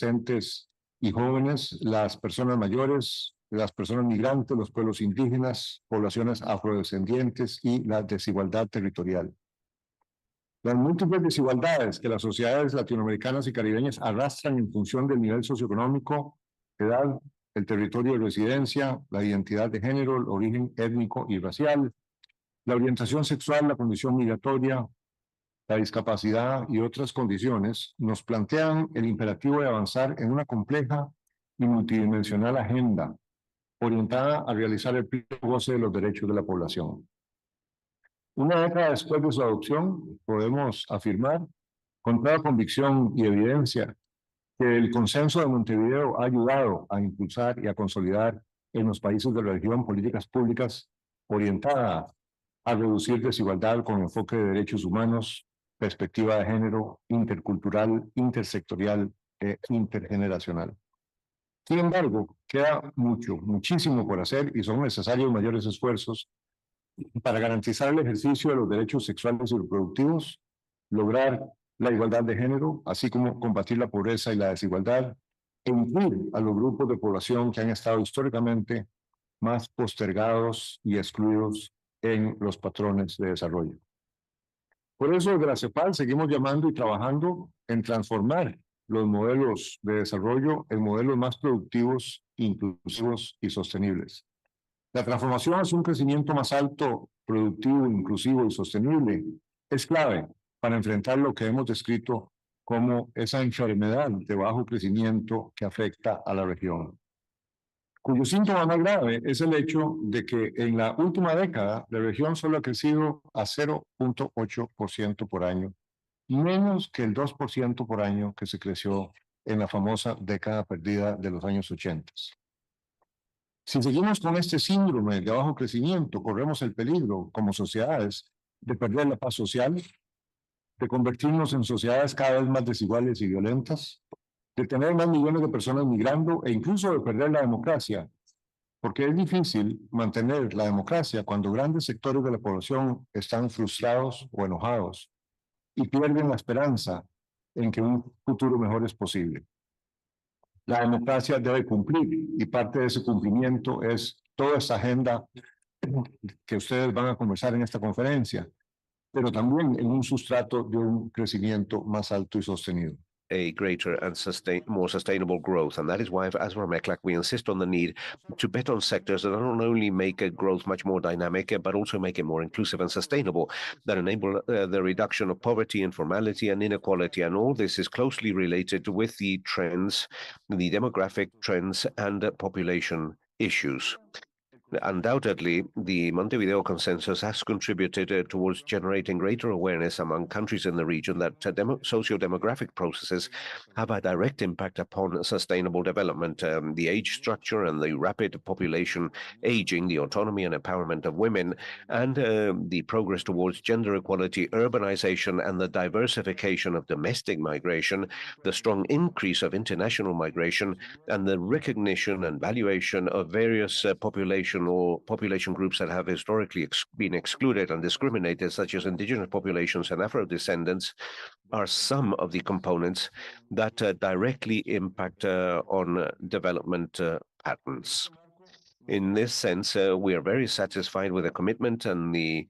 adolescentes y jóvenes, las personas mayores, las personas migrantes, los pueblos indígenas, poblaciones afrodescendientes y la desigualdad territorial. Las múltiples desigualdades que las sociedades latinoamericanas y caribeñas arrastran en función del nivel socioeconómico, edad, el territorio de residencia, la identidad de género, el origen étnico y racial, la orientación sexual, la condición migratoria, la discapacidad y otras condiciones, nos plantean el imperativo de avanzar en una compleja y multidimensional agenda orientada a realizar el pleno goce de los derechos de la población. Una década después de su adopción, podemos afirmar con toda convicción y evidencia que el consenso de Montevideo ha ayudado a impulsar y a consolidar en los países de la región políticas públicas orientadas a reducir desigualdad con enfoque de derechos humanos, perspectiva de género, intercultural, intersectorial e intergeneracional. Sin embargo, queda muchísimo por hacer y son necesarios mayores esfuerzos para garantizar el ejercicio de los derechos sexuales y reproductivos, lograr la igualdad de género, así como combatir la pobreza y la desigualdad, e incluir a los grupos de población que han estado históricamente más postergados y excluidos en los patrones de desarrollo. Por eso, desde la CEPAL seguimos llamando y trabajando en transformar los modelos de desarrollo en modelos más productivos, inclusivos y sostenibles. La transformación hacia un crecimiento más alto, productivo, inclusivo y sostenible es clave para enfrentar lo que hemos descrito como esa enfermedad de bajo crecimiento que afecta a la región, cuyo síntoma más grave es el hecho de que en la última década la región solo ha crecido a 0.8% por año, menos que el 2% por año que se creció en la famosa década perdida de los años 80. Si seguimos con este síndrome de bajo crecimiento, corremos el peligro como sociedades de perder la paz social, de convertirnos en sociedades cada vez más desiguales y violentas, de tener más millones de personas migrando e incluso de perder la democracia, porque es difícil mantener la democracia cuando grandes sectores de la población están frustrados o enojados y pierden la esperanza en que un futuro mejor es posible. La democracia debe cumplir y parte de ese cumplimiento es toda esa agenda que ustedes van a conversar en esta conferencia, pero también en un sustrato de un crecimiento más alto y sostenido. A greater and more sustainable growth. And that is why, as for ECLAC, we insist on the need to bet on sectors that not only make a growth much more dynamic, but also make it more inclusive and sustainable, that enable the reduction of poverty, informality, and inequality. And all this is closely related with the trends, the demographic trends, and population issues. Undoubtedly, the Montevideo Consensus has contributed towards generating greater awareness among countries in the region that socio-demographic processes have a direct impact upon sustainable development. The age structure and the rapid population aging, the autonomy and empowerment of women, and the progress towards gender equality, urbanization, and the diversification of domestic migration, the strong increase of international migration, and the recognition and valuation of various population groups that have historically been excluded and discriminated, such as indigenous populations and Afro-descendants, are some of the components that directly impact on development patterns. In this sense, we are very satisfied with the commitment and the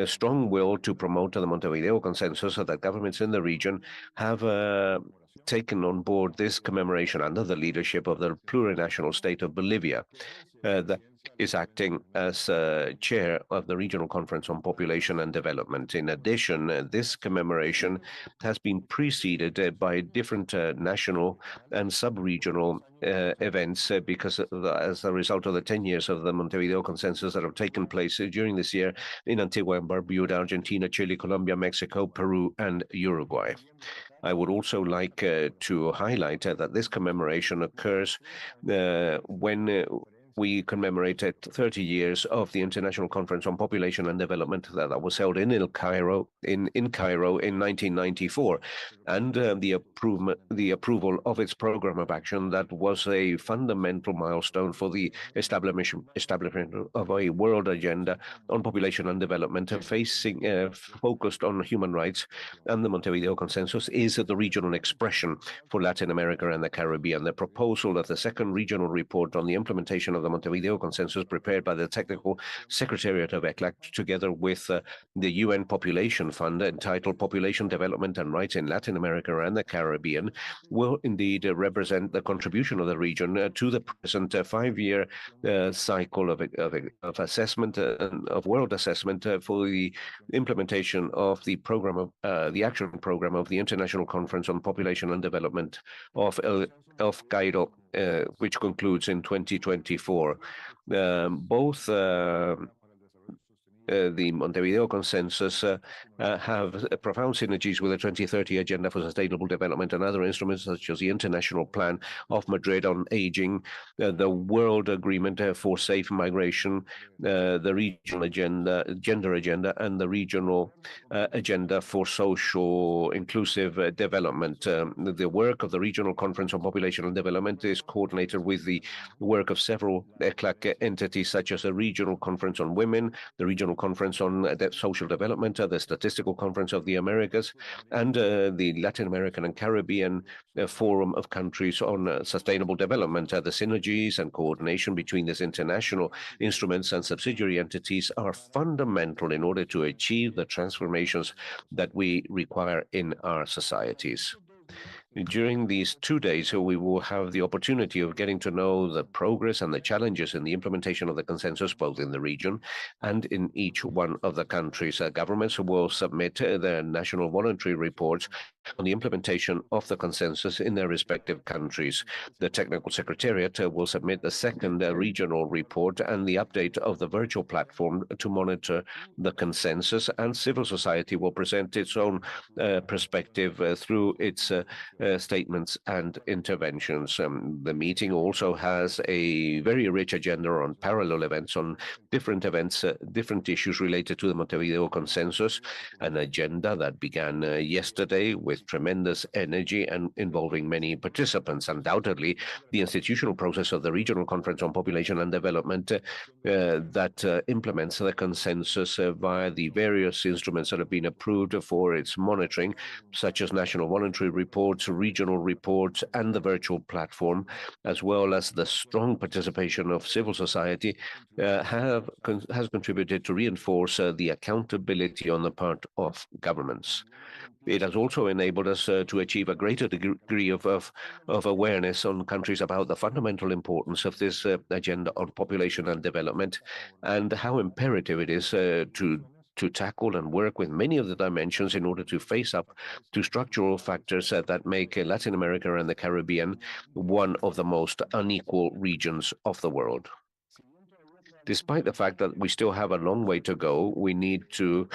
strong will to promote the Montevideo Consensus so that governments in the region have taken on board this commemoration under the leadership of the plurinational state of Bolivia. That is acting as chair of the Regional Conference on Population and Development. In addition, this commemoration has been preceded by different national and sub-regional events because as a result of the 10 years of the Montevideo Consensus that have taken place during this year in Antigua and Barbuda, Argentina, Chile, Colombia, Mexico, Peru, and Uruguay. I would also like to highlight that this commemoration occurs when we commemorated 30 years of the International Conference on Population and Development that was held in Cairo in 1994, and the approval of its program of action that was a fundamental milestone for the establishment of a world agenda on population and development focused on human rights. And the Montevideo Consensus is the regional expression for Latin America and the Caribbean. The proposal of the second regional report on the implementation of the Montevideo Consensus, prepared by the Technical Secretariat of ECLAC together with the UN Population Fund, entitled Population Development and Rights in Latin America and the Caribbean, will indeed represent the contribution of the region to the present 5-year cycle of assessment, of world assessment for the implementation of the program of the action program of the International Conference on Population and Development of Cairo, which concludes in 2024. Both the Montevideo Consensus have profound synergies with the 2030 Agenda for Sustainable Development and other instruments such as the International Plan of Madrid on Aging, the World Agreement for Safe Migration, the Regional Agenda, Gender Agenda, and the Regional Agenda for Social Inclusive Development. The work of the Regional Conference on Population and Development is coordinated with the work of several ECLAC entities such as the Regional Conference on Women, the Regional Conference on Social Development, the Statistical Conference of the Americas, and the Latin American and Caribbean Forum of Countries on Sustainable Development. The synergies and coordination between these international instruments and subsidiary entities are fundamental in order to achieve the transformations that we require in our societies. During these 2 days, we will have the opportunity of getting to know the progress and the challenges in the implementation of the consensus, both in the region and in each one of the countries. Governments will submit their national voluntary reports on the implementation of the consensus in their respective countries. The Technical Secretariat will submit the second regional report and the update of the virtual platform to monitor the consensus, and civil society will present its own perspective through its statements and interventions. The meeting also has a very rich agenda on parallel events, on different events, different issues related to the Montevideo Consensus, an agenda that began yesterday with tremendous energy and involving many participants. Undoubtedly, the institutional process of the Regional Conference on Population and Development that implements the consensus via the various instruments that have been approved for its monitoring, such as national voluntary reports, regional reports, and the virtual platform, as well as the strong participation of civil society, has contributed to reinforce the accountability on the part of governments. It has also enabled us to achieve a greater degree of awareness on countries about the fundamental importance of this agenda on population and development, and how imperative it is to tackle and work with many of the dimensions in order to face up to structural factors that make Latin America and the Caribbean one of the most unequal regions of the world. Despite the fact that we still have a long way to go, we need to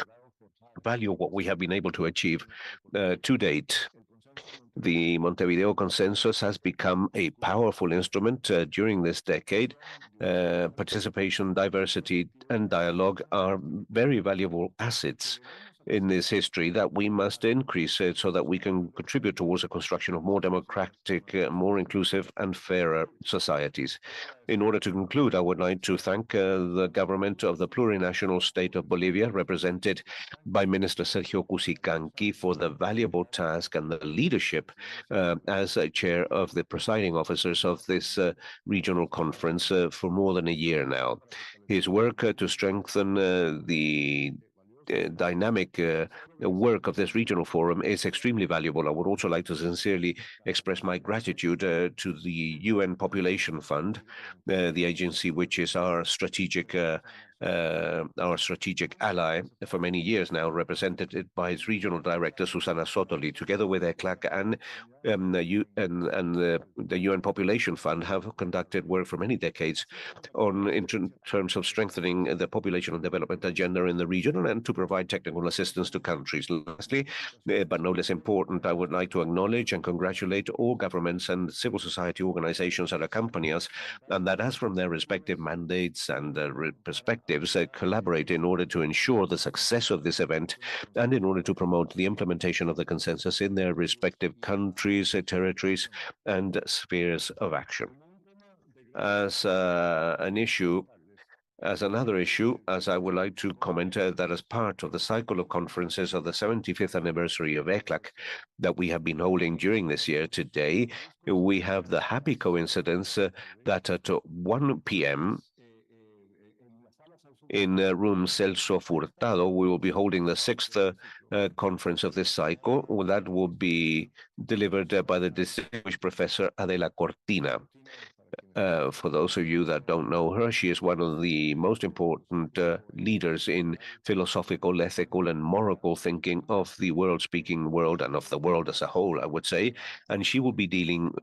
value what we have been able to achieve to date. The Montevideo Consensus has become a powerful instrument during this decade. Participation, diversity, and dialogue are very valuable assets in this history that we must increase so that we can contribute towards the construction of more democratic, more inclusive, and fairer societies. In order to conclude, I would like to thank the government of the plurinational state of Bolivia, represented by Minister Sergio Cusicanqui, for the valuable task and the leadership as chair of the presiding officers of this regional conference for more than a year now. His work to strengthen the dynamic work of this regional forum is extremely valuable. I would also like to sincerely express my gratitude to the UN Population Fund, the agency which is our strategic our strategic ally for many years now, represented by its regional director, Susana Sotoli, together with ECLAC and the UN Population Fund, have conducted work for many decades in terms of strengthening the population and development agenda in the region and to provide technical assistance to countries. Lastly, but no less important, I would like to acknowledge and congratulate all governments and civil society organizations that accompany us and that, as from their respective mandates and perspectives, collaborate in order to ensure the success of this event and in order to promote the implementation of the consensus in their respective countries, territories, and spheres of action. As another issue, as I would like to comment that as part of the cycle of conferences of the 75th anniversary of ECLAC that we have been holding during this year, today we have the happy coincidence that at 1 p.m. in room Celso Furtado, we will be holding the sixth conference of this cycle. That will be delivered by the distinguished professor Adela Cortina. For those of you that don't know her, she is one of the most important leaders in philosophical, ethical, and moral thinking of the world-speaking world and of the world as a whole, I would say. And she will be dealing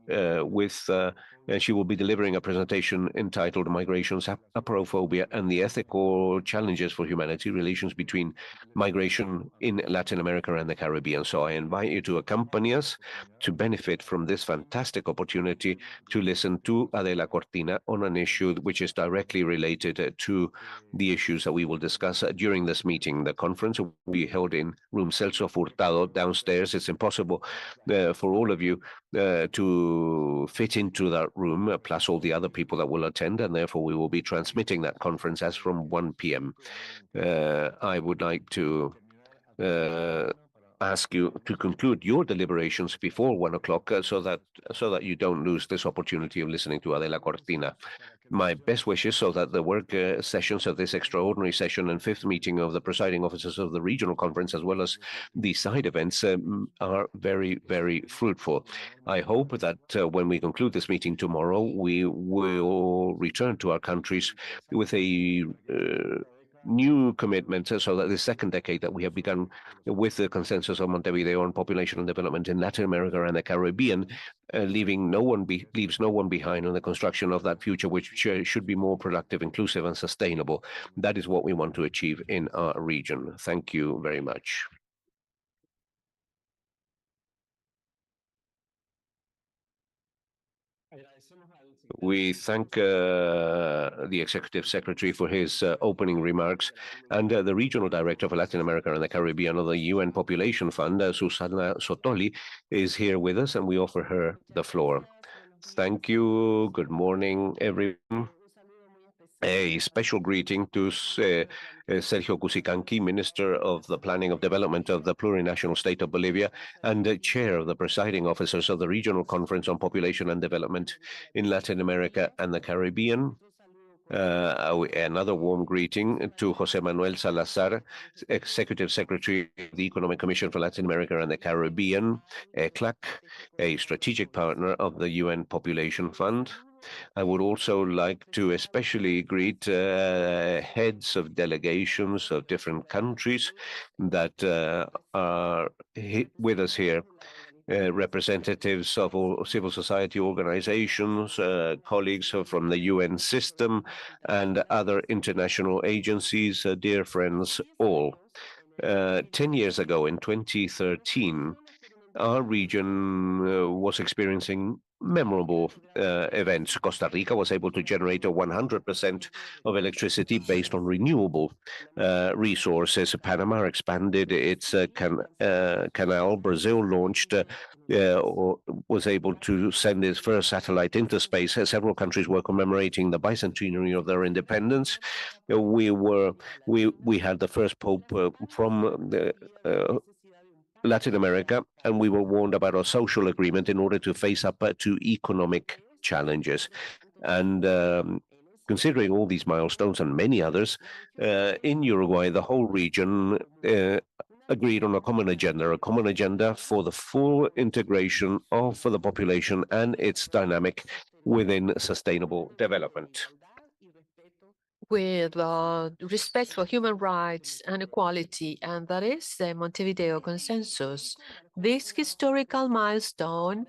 she will be delivering a presentation entitled Migrations, Aprophobia, and the Ethical Challenges for Humanity, Relations Between Migration in Latin America and the Caribbean. So I invite you to accompany us to benefit from this fantastic opportunity to listen to Adela Cortina on an issue which is directly related to the issues that we will discuss during this meeting. The conference will be held in room Celso Furtado downstairs. It's impossible for all of you to fit into that room, plus all the other people that will attend, and therefore we will be transmitting that conference as from 1 p.m. I would like to ask you to conclude your deliberations before 1 o'clock so that you don't lose this opportunity of listening to Adela Cortina. My best wishes so that the work sessions of this extraordinary session and fifth meeting of the presiding officers of the regional conference, as well as the side events, are very, very fruitful. I hope that when we conclude this meeting tomorrow, we will return to our countries with a new commitment so that the second decade that we have begun with the consensus of Montevideo on population and development in Latin America and the Caribbean, leaves no one behind on the construction of that future, which should be more productive, inclusive, and sustainable. That is what we want to achieve in our region. Thank you very much. We thank the Executive Secretary for his opening remarks, and the Regional Director for Latin America and the Caribbean of the UN Population Fund, Susana Sotoli, is here with us, and we offer her the floor. Thank you. Good morning, everyone. A special greeting to Sergio Cusicanqui, Minister of the Planning of Development of the Plurinational State of Bolivia and Chair of the Presiding Officers of the Regional Conference on Population and Development in Latin America and the Caribbean. Another warm greeting to Jose Manuel Salazar, Executive Secretary of the Economic Commission for Latin America and the Caribbean, ECLAC, a strategic partner of the UN Population Fund. I would also like to especially greet heads of delegations of different countries that are with us here. Representatives of all civil society organizations, colleagues from the UN system and other international agencies, dear friends all. 10 years ago, in 2013, our region was experiencing memorable events. Costa Rica was able to generate 100% of electricity based on renewable resources. Panama expanded its canal. Brazil launched or was able to send its first satellite into space. Several countries were commemorating the bicentenary of their independence. We had the first pope from the Latin America, and we were warned about a social agreement in order to face up to economic challenges. And considering all these milestones and many others, in Uruguay, the whole region agreed on a common agenda for the full integration of the population and its dynamic within sustainable development. with respect for human rights and equality, and that is the Montevideo Consensus. This historical milestone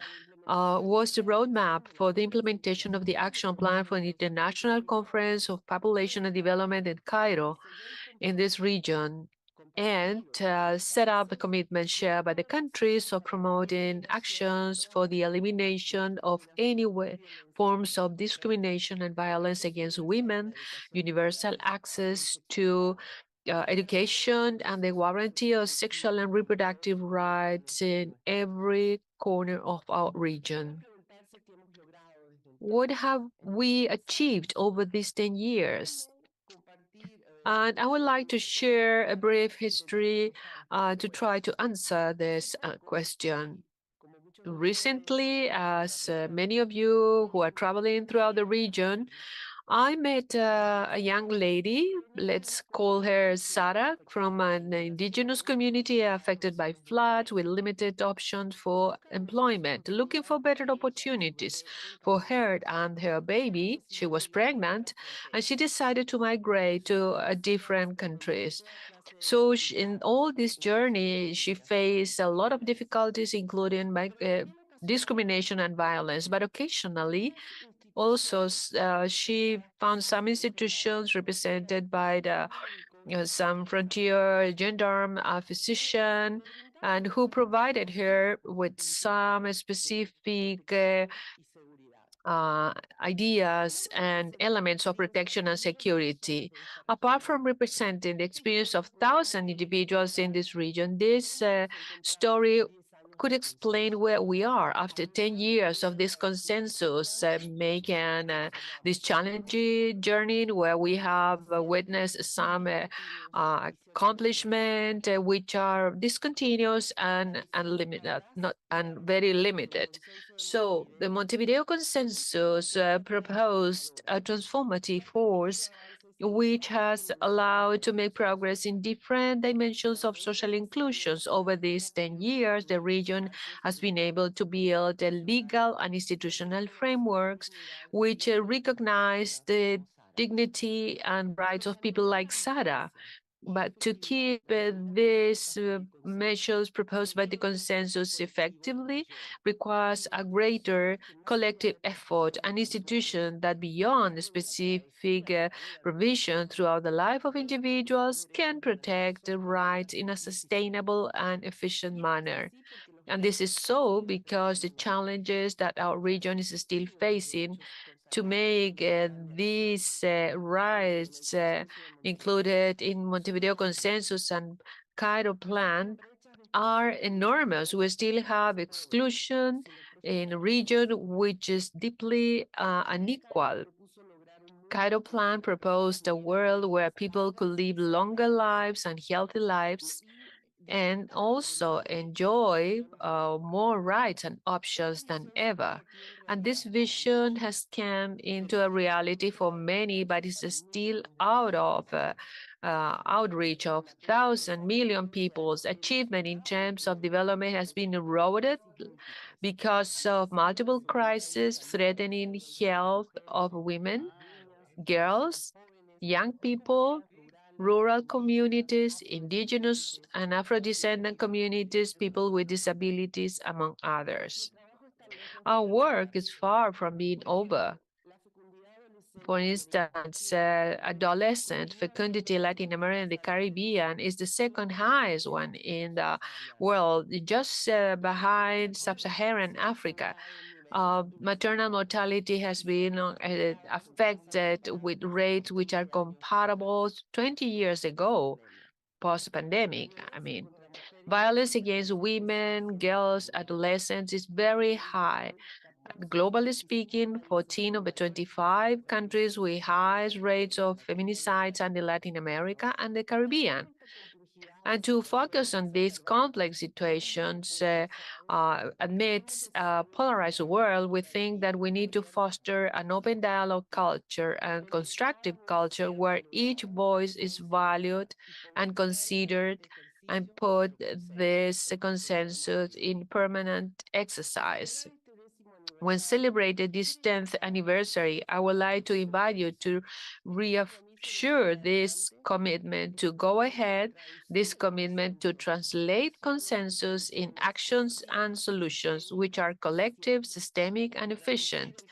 was the roadmap for the implementation of the action plan for the International Conference of Population and Development in Cairo in this region, and set up a commitment shared by the countries of promoting actions for the elimination of any forms of discrimination and violence against women, universal access to education, and the guarantee of sexual and reproductive rights in every corner of our region. What have we achieved over these 10 years? And I would like to share a brief history to try to answer this question. Recently, as many of you who are traveling throughout the region, I met a young lady, let's call her Sarah, from an indigenous community affected by floods with limited options for employment, looking for better opportunities for her and her baby. She was pregnant and she decided to migrate to different countries. So in all this journey, she faced a lot of difficulties, including discrimination and violence, but occasionally also, she found some institutions represented by the some frontier gendarme, a physician, and who provided her with some specific ideas and elements of protection and security. Apart from representing the experience of thousands individuals in this region, this story could explain where we are after 10 years of this consensus, making this challenging journey where we have witnessed some accomplishment which are discontinuous and unlimited, not and very limited. So the Montevideo Consensus proposed a transformative force which has allowed to make progress in different dimensions of social inclusions. Over these 10 years, the region has been able to build legal and institutional frameworks which recognize the dignity and rights of people like Sarah. But to keep these measures proposed by the consensus effectively requires a greater collective effort, an institution that beyond specific provision throughout the life of individuals can protect the rights in a sustainable and efficient manner. And this is so because the challenges that our region is still facing to make these rights included in Montevideo Consensus and Cairo Plan are enormous. We still have exclusion in a region which is deeply unequal. Cairo Plan proposed a world where people could live longer lives and healthy lives and also enjoy more rights and options than ever. And this vision has come into a reality for many, but is still out of outreach of 1,000 million people's achievement in terms of development has been eroded because of multiple crises threatening health of women, girls, young people, rural communities, indigenous and Afro-descendant communities, people with disabilities, among others. Our work is far from being over. For instance, adolescent fecundity in Latin America and the Caribbean is the second highest one in the world, just behind sub-Saharan Africa. Maternal mortality has been affected with rates which are comparable to 20 years ago, post-pandemic, I mean. Violence against women, girls, adolescents is very high. Globally speaking, 14 of the 25 countries with highest rates of feminicides are in Latin America and the Caribbean. And to focus on these complex situations amidst a polarized world, we think that we need to foster an open dialogue culture and constructive culture where each voice is valued and considered and put this consensus in permanent exercise. When celebrated this 10th anniversary, I would like to invite you to sure this commitment to go ahead, this commitment to translate consensus in actions and solutions which are collective, systemic, and efficient.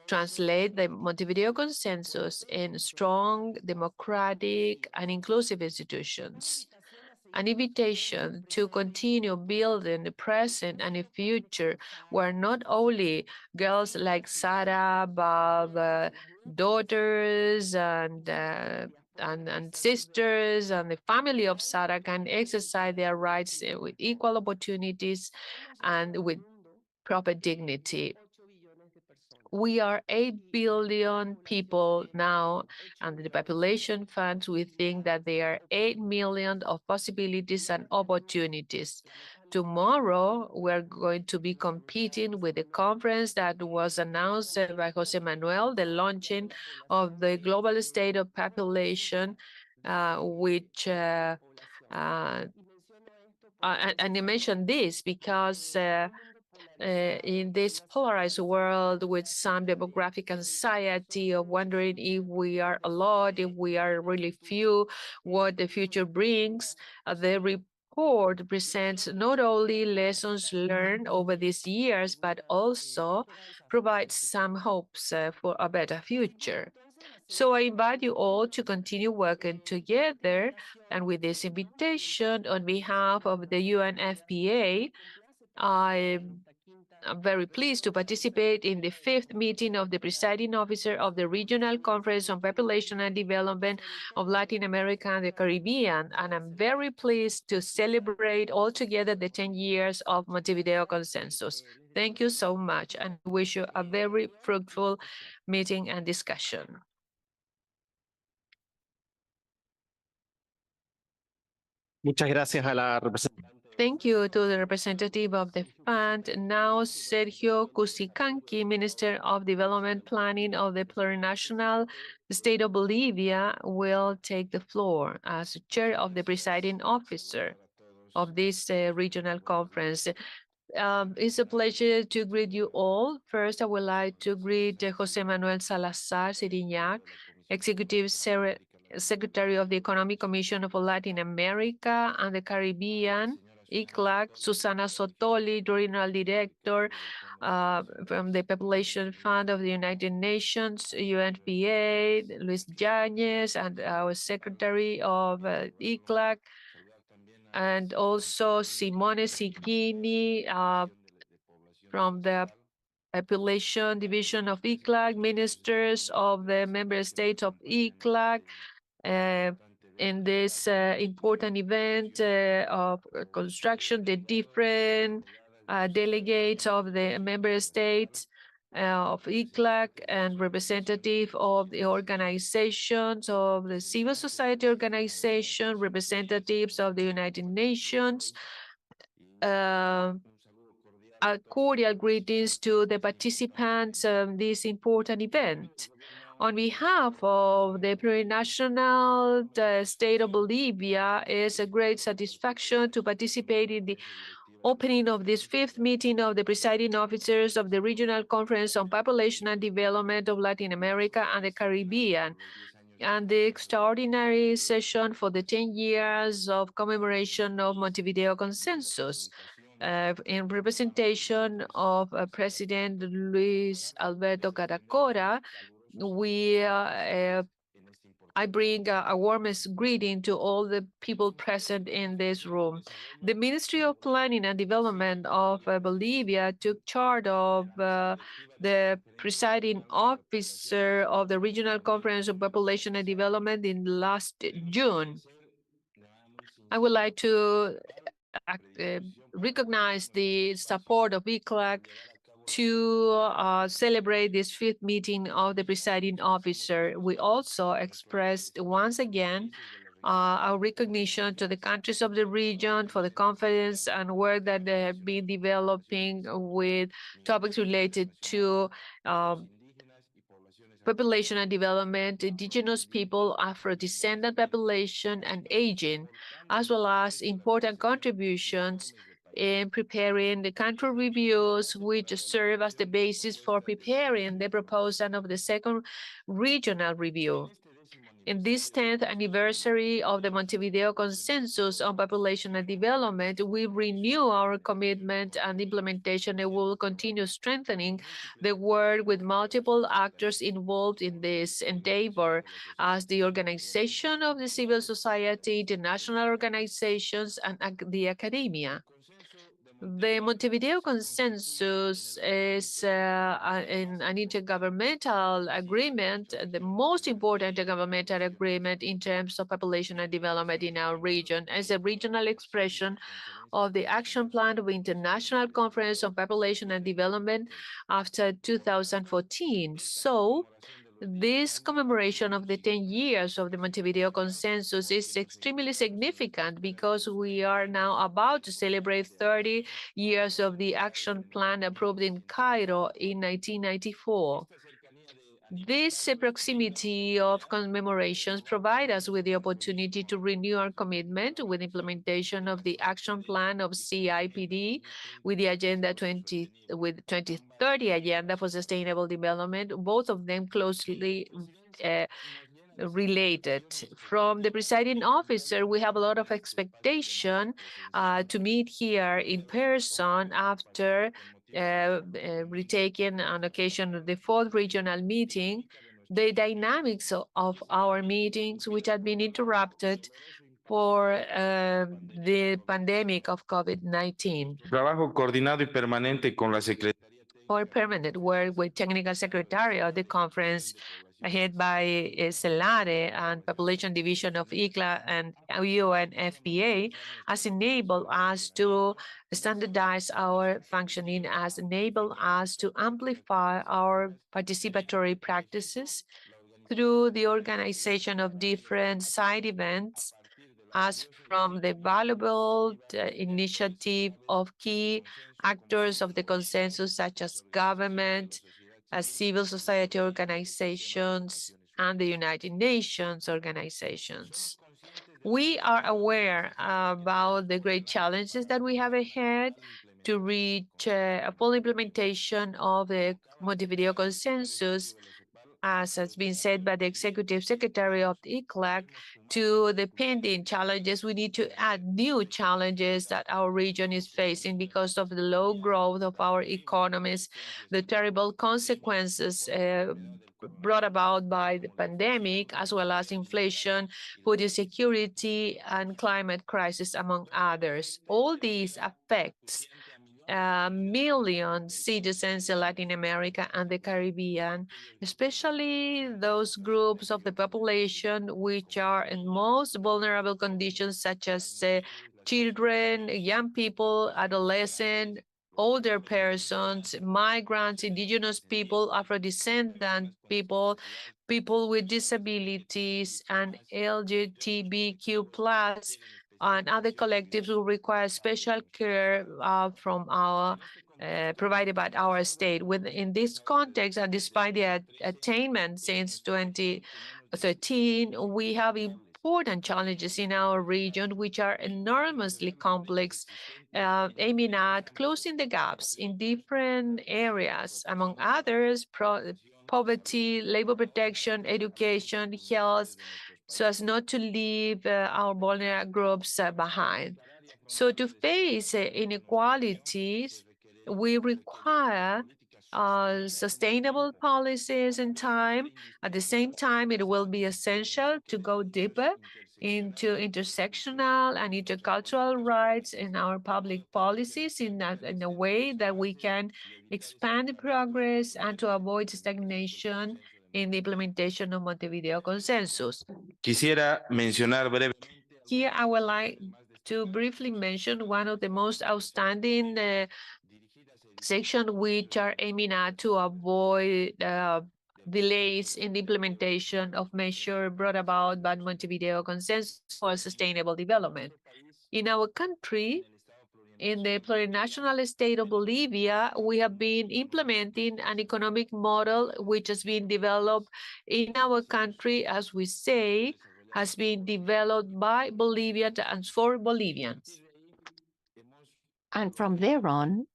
Translate the Montevideo Consensus in strong, democratic, and inclusive institutions. An invitation to continue building the present and the future where not only girls like Sarah, but daughters and sisters and the family of Sarah can exercise their rights with equal opportunities and with proper dignity. We are 8 billion people now, and the population funds, we think that there are 8 million of possibilities and opportunities. Tomorrow, we're going to be competing with the conference that was announced by Jose Manuel, the launching of the global state of population, which and I mentioned this because in this polarized world with some demographic anxiety of wondering if we are a lot, if we are really few, what the future brings, the report presents not only lessons learned over these years, but also provides some hopes for a better future. So I invite you all to continue working together. And with this invitation on behalf of the UNFPA, I'm very pleased to participate in the 5th meeting of the presiding officer of the Regional Conference on Population and Development of Latin America and the Caribbean. And I'm very pleased to celebrate all together the 10 years of Montevideo Consensus. Thank you so much and wish you a very fruitful meeting and discussion. Muchas gracias a la representante. Thank you to the representative of the fund. Now, Sergio Cusicanqui, Minister of Development Planning of the plurinational state of Bolivia, will take the floor as chair of the presiding officer of this regional conference. It's a pleasure to greet you all. First, I would like to greet Jose Manuel Salazar Siriñac, Executive Secretary of the Economic Commission of Latin America and the Caribbean, ECLAC, Susana Sotoli, Regional Director from the Population Fund of the United Nations, UNFPA, Luis Yañez, and our Secretary of ECLAC, and also Simone Sicchini from the Population Division of ECLAC, ministers of the member states of ECLAC, in this important event of construction, the different delegates of the member states of ECLAC and representative of the organizations of the civil society organization, representatives of the United Nations. A cordial greetings to the participants of this important event. On behalf of the plurinational state of Bolivia, it's a great satisfaction to participate in the opening of this 5th meeting of the presiding officers of the Regional Conference on Population and Development of Latin America and the Caribbean, and the extraordinary session for the 10 years of commemoration of Montevideo Consensus. In representation of President Luis Alberto Catacora, I bring a warmest greeting to all the people present in this room. The Ministry of Planning and Development of Bolivia took charge of the presiding officer of the Regional Conference on Population and Development in last June. I would like to recognize the support of ECLAC to celebrate this 5th meeting of the presiding officer. We also expressed once again our recognition to the countries of the region for the confidence and work that they have been developing with topics related to population and development, indigenous people, Afro-descendant population, and aging, as well as important contributions in preparing the country reviews, which serve as the basis for preparing the proposal of the 2nd regional review. In this 10th anniversary of the Montevideo Consensus on Population and Development, we renew our commitment and implementation, and we will continue strengthening the work with multiple actors involved in this endeavor, as the organization of the civil society, international organizations, and the academia. The Montevideo Consensus is an intergovernmental agreement, the most important intergovernmental agreement in terms of population and development in our region, as a regional expression of the action plan of the International Conference on Population and Development after 2014. So, this commemoration of the 10 years of the Montevideo Consensus is extremely significant because we are now about to celebrate 30 years of the action plan approved in Cairo in 1994. This proximity of commemorations provide us with the opportunity to renew our commitment with implementation of the action plan of CIPD with the Agenda 2030 Agenda for Sustainable Development, both of them closely related. From the presiding officer, we have a lot of expectation to meet here in person after retaking on occasion of the 4th regional meeting, the dynamics of our meetings, which had been interrupted for the pandemic of COVID-19. Trabajo coordinado y permanente con la Secretaría. For permanent work with Technical Secretary of the conference, head by ECLAC and Population Division of ECLAC and UNFPA, has enabled us to standardize our functioning, has enabled us to amplify our participatory practices through the organization of different side events, as from the valuable initiative of key actors of the consensus, such as government, civil society organizations, and the United Nations organizations. We are aware about the great challenges that we have ahead to reach a full implementation of the Montevideo Consensus, as has been said by the Executive Secretary of the ECLAC. To the pending challenges, we need to add new challenges that our region is facing because of the low growth of our economies, the terrible consequences brought about by the pandemic, as well as inflation, food insecurity, and climate crisis, among others. All these affects million citizens in Latin America and the Caribbean, especially those groups of the population which are in most vulnerable conditions, such as children, young people, adolescents, older persons, migrants, indigenous people, Afro-descendant people, people with disabilities, and LGBTQ+, and other collectives who require special care from our provided by our state. In this context, and despite the attainment since 2013, we have important challenges in our region, which are enormously complex, aiming at closing the gaps in different areas, among others, poverty, labor protection, education, health, so as not to leave our vulnerable groups behind. So to face inequalities, we require sustainable policies in time. At the same time, it will be essential to go deeper into intersectional and intercultural rights in our public policies in a way that we can expand the progress and to avoid stagnation in the implementation of Montevideo Consensus. Quisiera mencionar brevemente. Here, I would like to briefly mention one of the most outstanding sections which are aiming at to avoid delays in the implementation of measures brought about by Montevideo Consensus for Sustainable Development. In our country, in the plurinational state of Bolivia, we have been implementing an economic model which has been developed in our country, as we say, has been developed by Bolivians and for Bolivians. And from there on,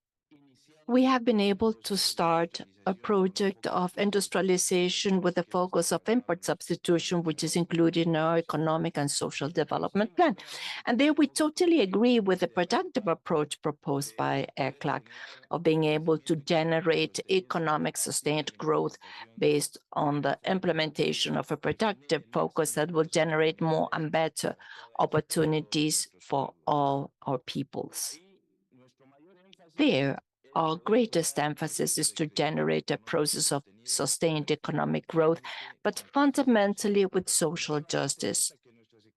we have been able to start a project of industrialization with a focus of import substitution, which is included in our economic and social development plan. And there we totally agree with the productive approach proposed by ECLAC of being able to generate economic sustained growth based on the implementation of a productive focus that will generate more and better opportunities for all our peoples. There, our greatest emphasis is to generate a process of sustained economic growth, but fundamentally with social justice.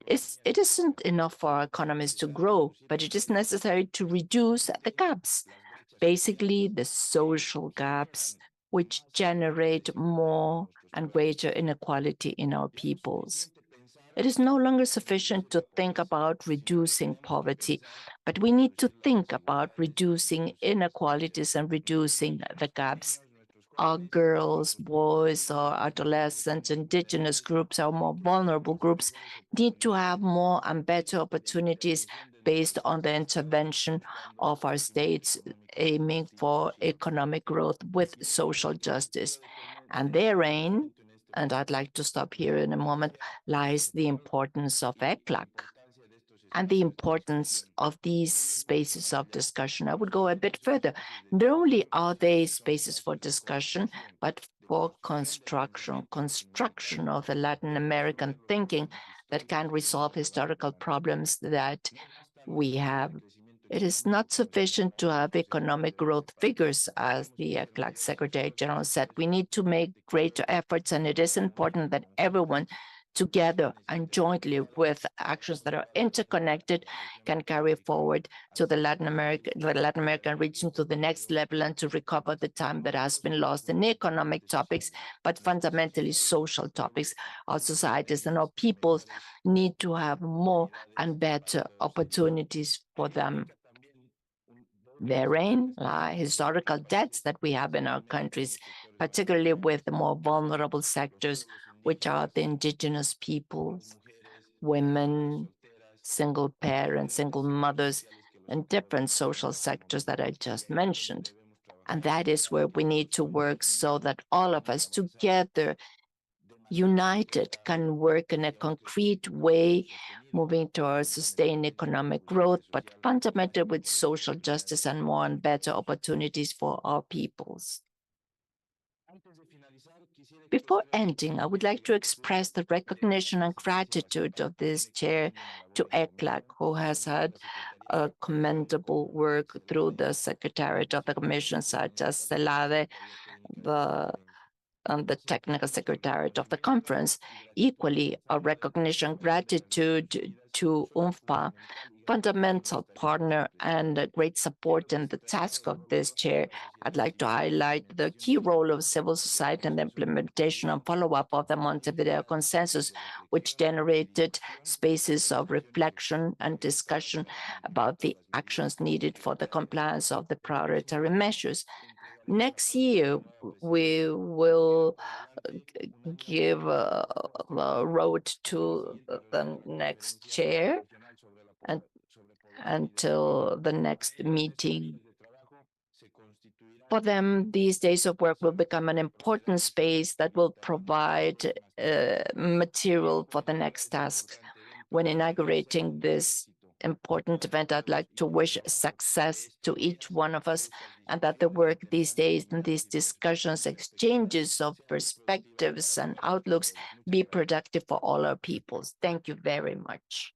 It isn't enough for our economies to grow, but it is necessary to reduce the gaps, basically the social gaps, which generate more and greater inequality in our peoples. It is no longer sufficient to think about reducing poverty, but we need to think about reducing inequalities and reducing the gaps. Our girls, boys, our adolescents, indigenous groups, our more vulnerable groups need to have more and better opportunities based on the intervention of our states aiming for economic growth with social justice. And therein, and I'd like to stop here in a moment, lies the importance of ECLAC and the importance of these spaces of discussion. I would go a bit further. Not only are they spaces for discussion, but for construction of the Latin American thinking that can resolve historical problems that we have. It is not sufficient to have economic growth figures, as the ECLAC Secretary General said. We need to make greater efforts, and it is important that everyone together and jointly with actions that are interconnected can carry forward to the Latin American region to the next level and to recover the time that has been lost in economic topics, but fundamentally social topics. Our societies and our peoples need to have more and better opportunities for them. Therein lie historical debts that we have in our countries, particularly with the more vulnerable sectors, which are the indigenous peoples, women, single parents, single mothers, and different social sectors that I just mentioned. And that is where we need to work so that all of us together, united, can work in a concrete way, moving towards sustained economic growth, but fundamentally with social justice and more and better opportunities for our peoples. Before ending, I would like to express the recognition and gratitude of this chair to ECLAC, who has had a commendable work through the Secretariat of the Commission, such as CELADE, the Technical Secretariat of the Conference. Equally, a recognition, gratitude to UNFPA, fundamental partner and a great support in the task of this chair. I'd like to highlight the key role of civil society in the implementation and follow-up of the Montevideo Consensus, which generated spaces of reflection and discussion about the actions needed for the compliance of the priority measures. Next year, we will give a road to the next chair and until the next meeting. For them, these days of work will become an important space that will provide material for the next task. When inaugurating this important event, I'd like to wish success to each one of us, and that the work these days and these discussions, exchanges of perspectives and outlooks be productive for all our peoples. Thank you very much.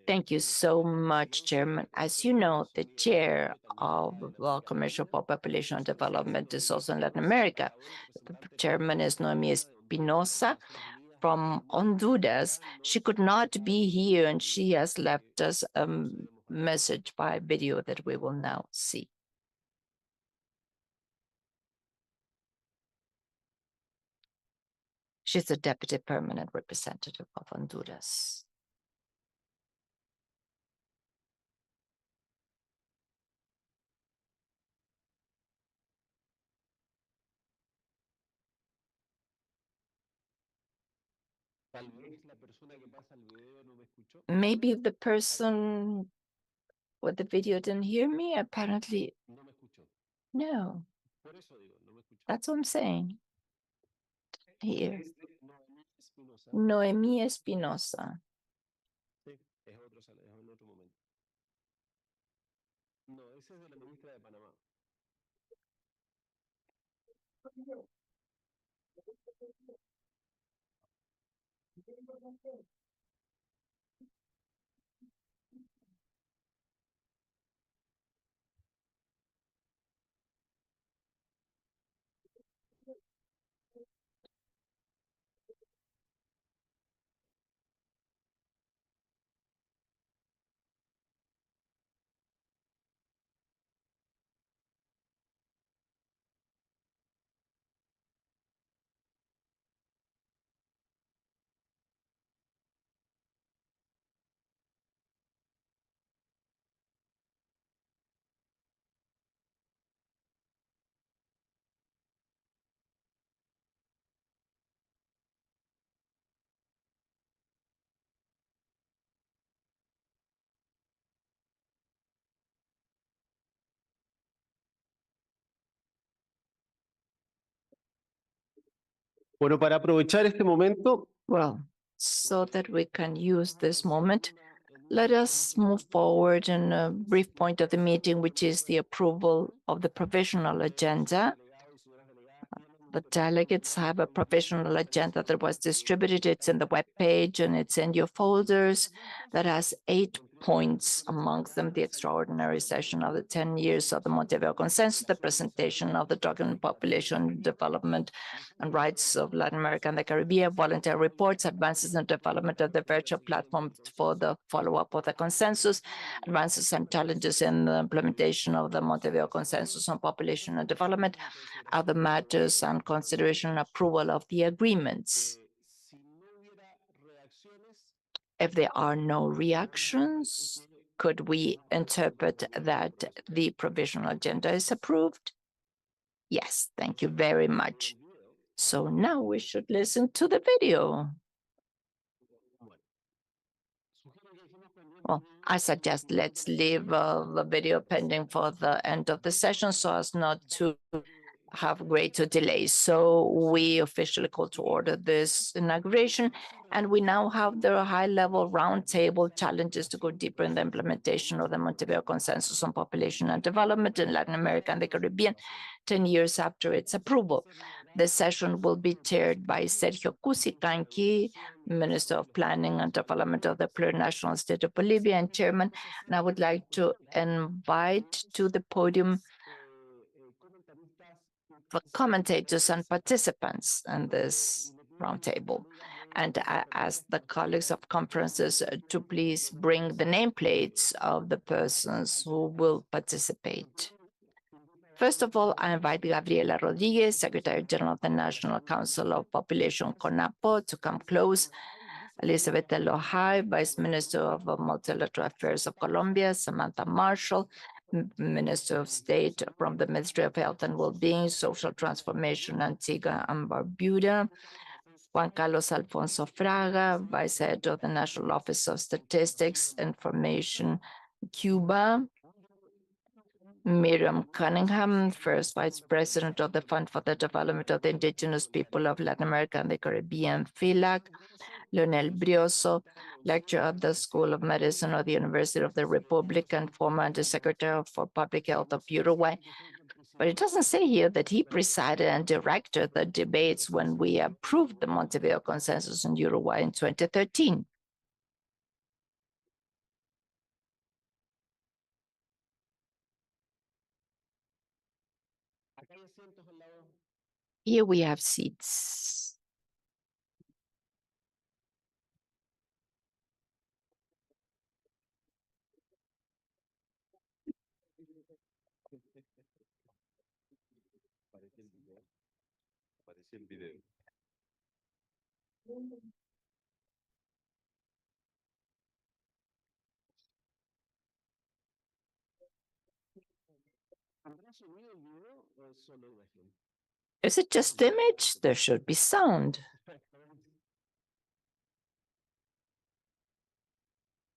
Thank you so much, Chairman. As you know, the chair of the Commission for Population and Development is also in Latin America. The chairman is Noemi Espinosa from Honduras. She could not be here, and she has left us a message by video that we will now see. She's the Deputy Permanent Representative of Honduras. Maybe the person What, the video didn't hear me? Apparently, no. That's what I'm saying. Here. Noemí Espinosa. Bueno, para aprovechar este momento, Well, so that we can use this moment, let us move forward in a brief point of the meeting, which is the approval of the provisional agenda. The delegates have a provisional agenda that was distributed. It's in the webpage and it's in your folders that has 8 points, amongst them the extraordinary session of the 10 years of the Montevideo Consensus, the presentation of the document Population Development and Rights of Latin America and the Caribbean, voluntary reports, advances in development of the virtual platform for the follow-up of the consensus, advances and challenges in the implementation of the Montevideo Consensus on Population and Development, other matters and consideration and approval of the agreements. If there are no reactions, could we interpret that the provisional agenda is approved? Yes, thank you very much. So now we should listen to the video. Well, I suggest let's leave the video pending for the end of the session so as not to have greater delays. So we officially call to order this inauguration, and we now have the high-level roundtable challenges to go deeper in the implementation of the Montevideo Consensus on Population and Development in Latin America and the Caribbean, 10 years after its approval. The session will be chaired by Sergio Cusicanqui, Minister of Planning and Development of the Plurinational State of Bolivia and Chairman, and I would like to invite to the podium for commentators and participants in this roundtable. And I ask the colleagues of conferences to please bring the nameplates of the persons who will participate. First of all, I invite Gabriela Rodriguez, Secretary General of the National Council of Population, CONAPO, to come close. Elizabeth Elohai, Vice Minister of Multilateral Affairs of Colombia, Samantha Marshall, Minister of State from the Ministry of Health and Well-being, Social Transformation, Antigua and Barbuda, Juan Carlos Alfonso Fraga, Vice Head of the National Office of Statistics, Information, Cuba, Miriam Cunningham, First Vice President of the Fund for the Development of the Indigenous People of Latin America and the Caribbean, ECLAC, Leonel Brioso, lecturer at the School of Medicine of the University of the Republic and former Undersecretary for Public Health of Uruguay. But it doesn't say here that he presided and directed the debates when we approved the Montevideo Consensus in Uruguay in 2013. Here we have seats. Is it just image? There should be sound.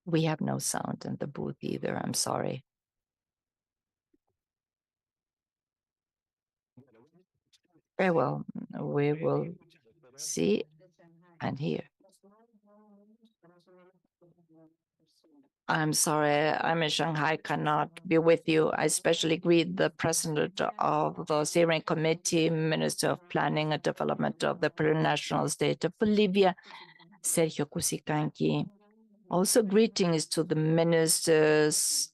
We have no sound in the booth either. I'm sorry. Very well. We will see and hear. I'm sorry, I'm in Shanghai, cannot be with you. I especially greet the president of the steering committee, Minister of Planning and Development of the Plurinational State of Bolivia, Sergio Cusicanqui. Also greetings to the ministers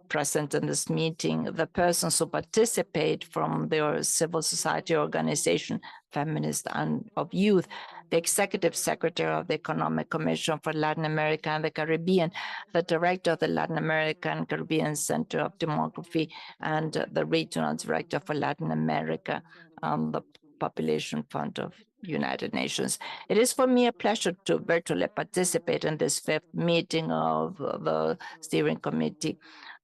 present in this meeting, the persons who participate from their civil society organization, Feminist and of Youth, the Executive Secretary of the Economic Commission for Latin America and the Caribbean, the Director of the Latin American Caribbean Center of Demography, and the Regional Director for Latin America, the Population Fund of United Nations. It is for me a pleasure to virtually participate in this fifth meeting of the Steering Committee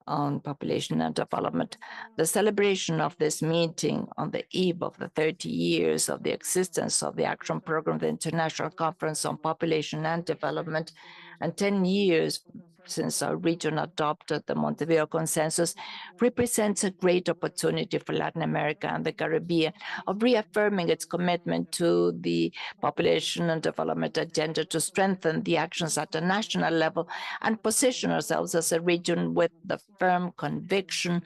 on Population and Development. The celebration of this meeting on the eve of the 30 years of the existence of the Action Program, the International Conference on Population and Development, and 10 years since our region adopted the Montevideo Consensus, represents a great opportunity for Latin America and the Caribbean of reaffirming its commitment to the population and development agenda to strengthen the actions at a national level and position ourselves as a region with the firm conviction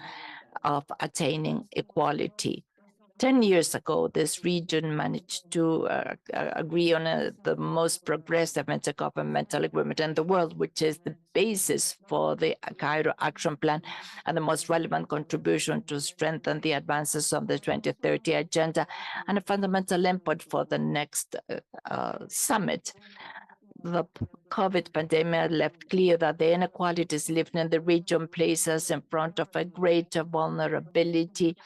of attaining equality. 10 years ago, this region managed to agree on the most progressive intergovernmental agreement in the world, which is the basis for the Cairo Action Plan and the most relevant contribution to strengthen the advances of the 2030 Agenda and a fundamental input for the next summit. The COVID pandemic left clear that the inequalities lived in the region place us in front of a greater vulnerability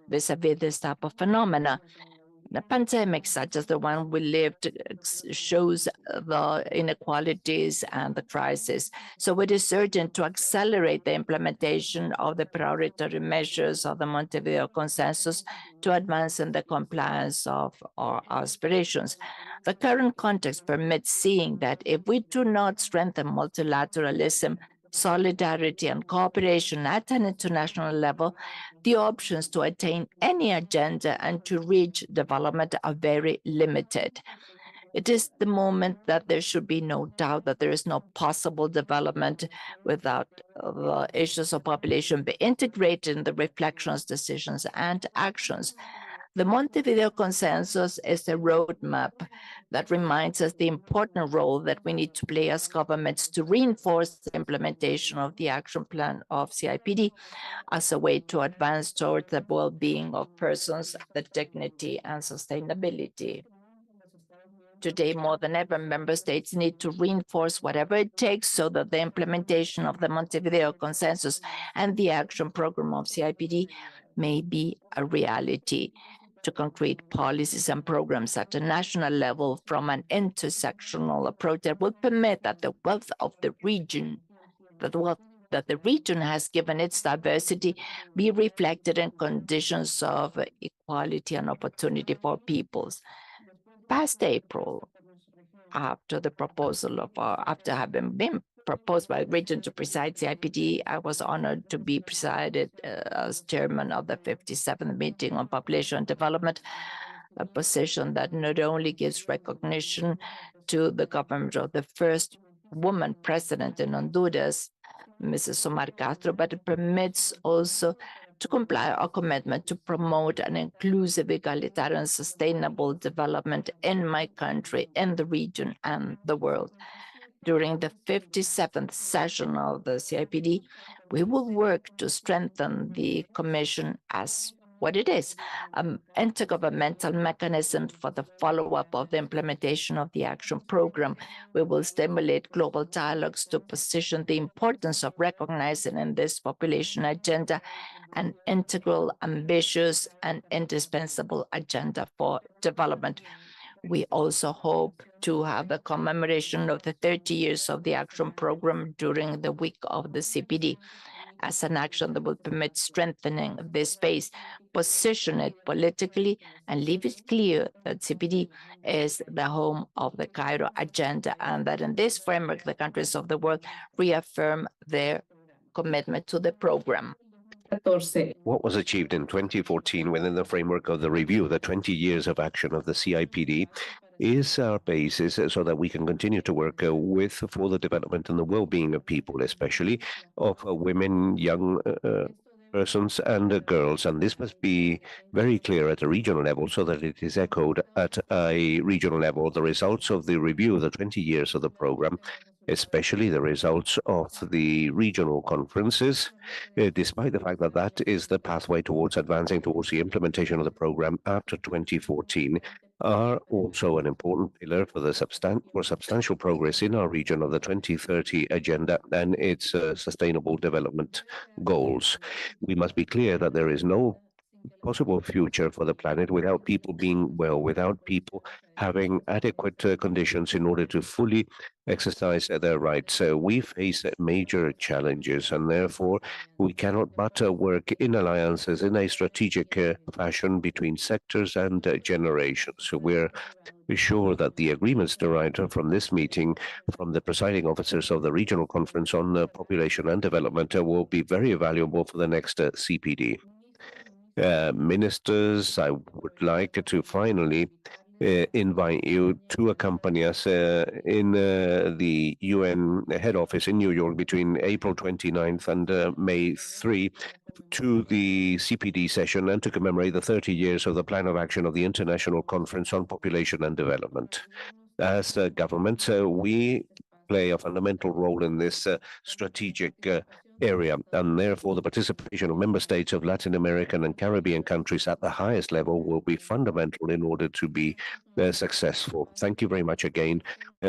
vis-a-vis this type of phenomena. The pandemic, such as the one we lived, shows the inequalities and the crisis. So it is urgent to accelerate the implementation of the priority measures of the Montevideo Consensus to advance in the compliance of our aspirations. The current context permits seeing that if we do not strengthen multilateralism, solidarity and cooperation at an international level, the options to attain any agenda and to reach development are very limited. It is the moment that there should be no doubt that there is no possible development without the issues of population be integrated in the reflections, decisions, and actions. The Montevideo Consensus is a roadmap that reminds us the important role that we need to play as governments to reinforce the implementation of the action plan of CIPD as a way to advance towards the well-being of persons, the dignity and sustainability. Today, more than ever, member states need to reinforce whatever it takes so that the implementation of the Montevideo Consensus and the action program of CIPD may be a reality. To concrete policies and programs at a national level from an intersectional approach that will permit that the wealth of the region, that the region has given its diversity, be reflected in conditions of equality and opportunity for peoples. Past April, after the proposal of after having been proposed by the region to preside CIPD, I was honored to be presided as chairman of the 57th meeting on population development, a position that not only gives recognition to the government of the first woman president in Honduras, Mrs. Omar Castro, but it permits also to comply our commitment to promote an inclusive, egalitarian, sustainable development in my country, in the region, and the world. During the 57th session of the CIPD, we will work to strengthen the Commission as what it is, an intergovernmental mechanism for the follow-up of the implementation of the action program. We will stimulate global dialogues to position the importance of recognizing in this population agenda an integral, ambitious, and indispensable agenda for development. We also hope to have a commemoration of the 30 years of the action program during the week of the CPD. as an action that will permit strengthening this space, position it politically, and leave it clear that CPD is the home of the Cairo agenda, and that in this framework, the countries of the world reaffirm their commitment to the program. What was achieved in 2014 within the framework of the review, the 20 years of action of the CIPD, is our basis so that we can continue to work for the development and the well-being of people, especially of women, young persons and girls. And this must be very clear at a regional level so that it is echoed at a regional level. The results of the review of the 20 years of the program, especially the results of the regional conferences, despite the fact that that is the pathway towards advancing towards the implementation of the program after 2014, are also an important pillar for the substantial progress in our region of the 2030 agenda and its sustainable development goals. We must be clear that there is no possible future for the planet without people being well, without people having adequate conditions in order to fully exercise their rights. We face major challenges, and therefore we cannot but work in alliances in a strategic fashion between sectors and generations. So we're sure that the agreements derived from this meeting from the presiding officers of the Regional Conference on Population and Development will be very valuable for the next CPD. Ministers, I would like to finally invite you to accompany us in the UN head office in New York between April 29th and May 3 to the CPD session and to commemorate the 30 years of the Plan of Action of the International Conference on Population and Development. As a government, we play a fundamental role in this strategic area, and therefore the participation of member states of Latin American and Caribbean countries at the highest level will be fundamental in order to be successful. Thank you very much again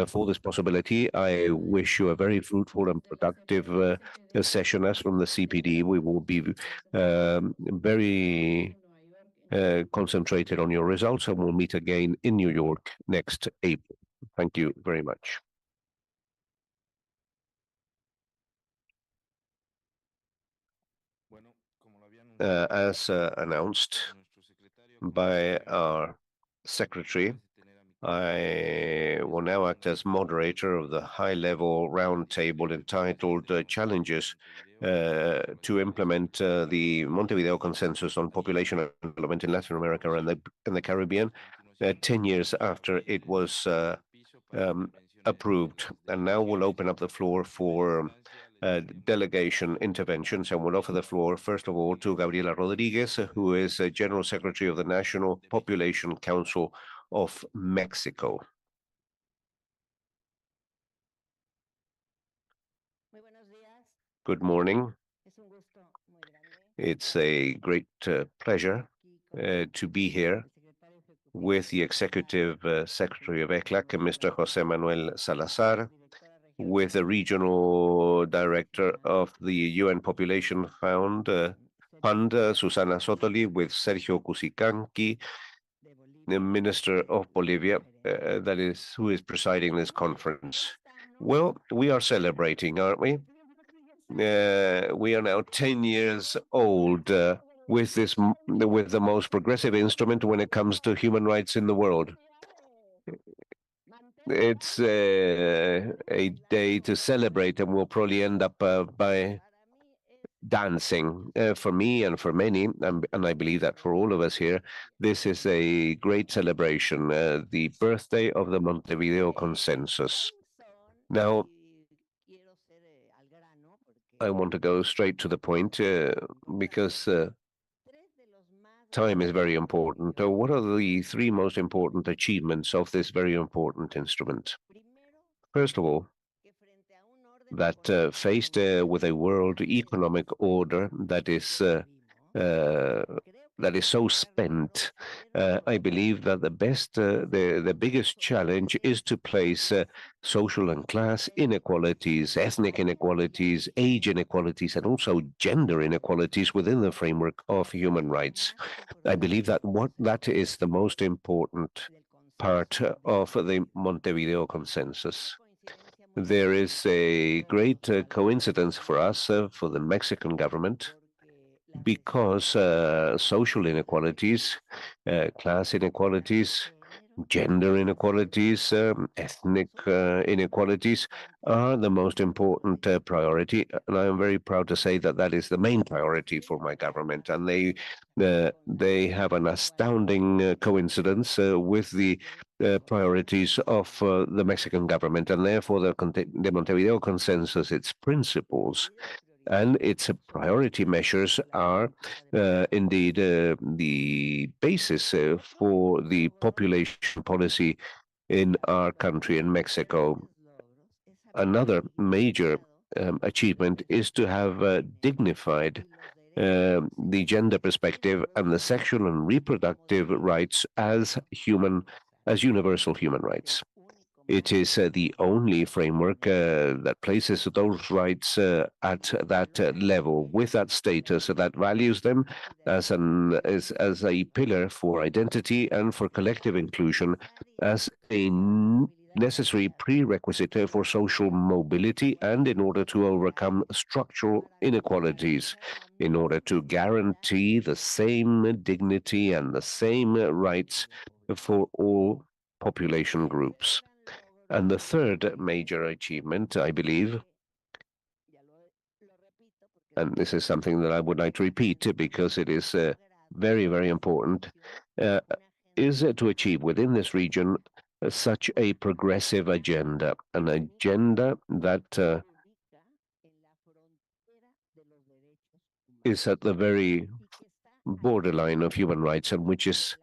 for this possibility. I wish you a very fruitful and productive session. As from the CPD, we will be very concentrated on your results, and we'll meet again in New York next April. Thank you very much. As announced by our secretary, I will now act as moderator of the high-level roundtable entitled Challenges to Implement the Montevideo Consensus on Population and Development in Latin America and the Caribbean, 10 years after it was approved. And now we'll open up the floor for delegation interventions, and we'll offer the floor, first of all, to Gabriela Rodriguez, who is General Secretary of the National Population Council of Mexico. Good morning. It's a great pleasure to be here with the Executive Secretary of ECLAC, Mr. José Manuel Salazar, with the Regional Director of the UN Population Fund, Susana Sotoli, with Sergio Cusicanqui, the Minister of Bolivia, who is presiding this conference. Well, we are celebrating, aren't we? We are now 10 years old with the most progressive instrument when it comes to human rights in the world. It's a day to celebrate, and we'll probably end up by dancing. For me and for many, and I believe that for all of us here, this is a great celebration, the birthday of the Montevideo Consensus. Now, I want to go straight to the point because time is very important. What are the three most important achievements of this very important instrument? First of all, that faced with a world economic order that is so spent, I believe that the biggest challenge is to place social and class inequalities, ethnic inequalities, age inequalities, and also gender inequalities within the framework of human rights. I believe that that is the most important part of the Montevideo Consensus. There is a great coincidence for us, for the Mexican government, because social inequalities, class inequalities, gender inequalities, ethnic inequalities are the most important priority. And I am very proud to say that that is the main priority for my government. And they have an astounding coincidence with the priorities of the Mexican government. And therefore, the Montevideo Consensus, its principles, and its priority measures are indeed the basis for the population policy in our country, in Mexico. Another major achievement is to have dignified the gender perspective and the sexual and reproductive rights as universal human rights. It is the only framework that places those rights at that level, with that status, that values them as a pillar for identity and for collective inclusion, as a necessary prerequisite for social mobility, and in order to overcome structural inequalities, in order to guarantee the same dignity and the same rights for all population groups. And the third major achievement, I believe, and this is something that I would like to repeat because it is very, very important, is to achieve within this region such a progressive agenda, an agenda that is at the very borderline of human rights, and which is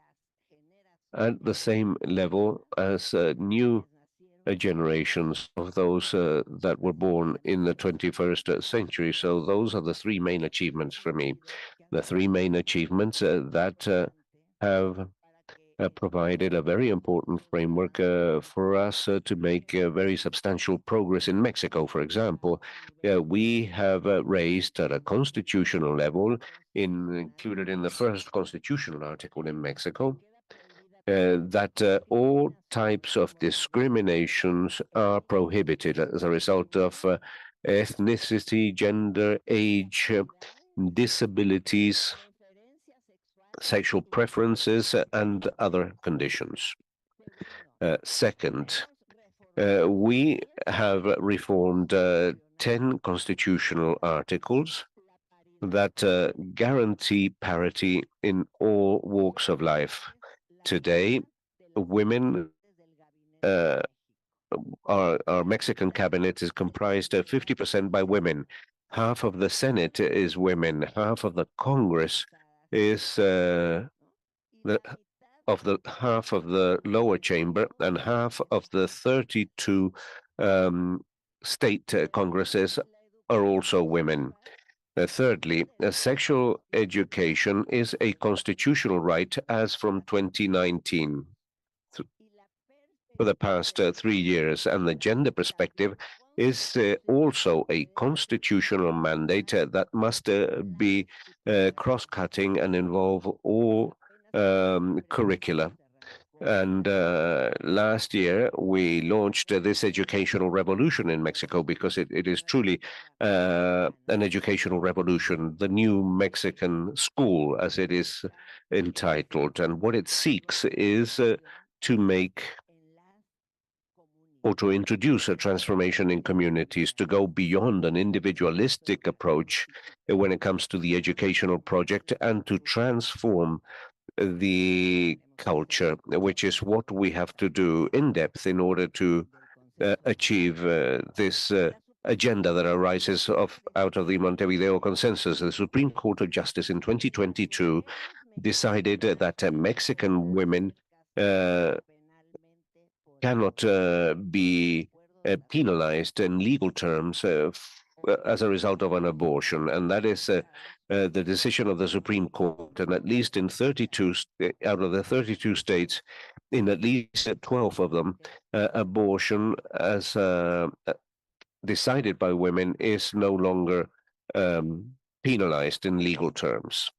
at the same level as new generations of those that were born in the 21st century. So those are the three main achievements for me. The three main achievements that have provided a very important framework for us to make very substantial progress in Mexico. For example, we have raised at a constitutional level, included in the first constitutional article in Mexico, that all types of discriminations are prohibited as a result of ethnicity, gender, age, disabilities, sexual preferences, and other conditions. Second, we have reformed 10 constitutional articles that guarantee parity in all walks of life. Today, women, our Mexican cabinet is comprised of 50% by women. Half of the Senate is women. Half of the Congress is half of the lower chamber, and half of the 32 state congresses are also women. Thirdly, sexual education is a constitutional right as from 2019 for the past 3 years, and the gender perspective is also a constitutional mandate that must be cross-cutting and involve all curricula. And last year, we launched this educational revolution in Mexico, because it is truly an educational revolution, the new Mexican school, as it is entitled. And what it seeks is to make or to introduce a transformation in communities, to go beyond an individualistic approach when it comes to the educational project, and to transform the culture, which is what we have to do in depth in order to achieve this agenda that arises out of the Montevideo Consensus. The Supreme Court of Justice in 2022 decided that Mexican women cannot be penalized in legal terms as a result of an abortion, and that is the decision of the Supreme Court. And at least in 32 out of the 32 states, in at least 12 of them, abortion, as decided by women, is no longer penalized in legal terms.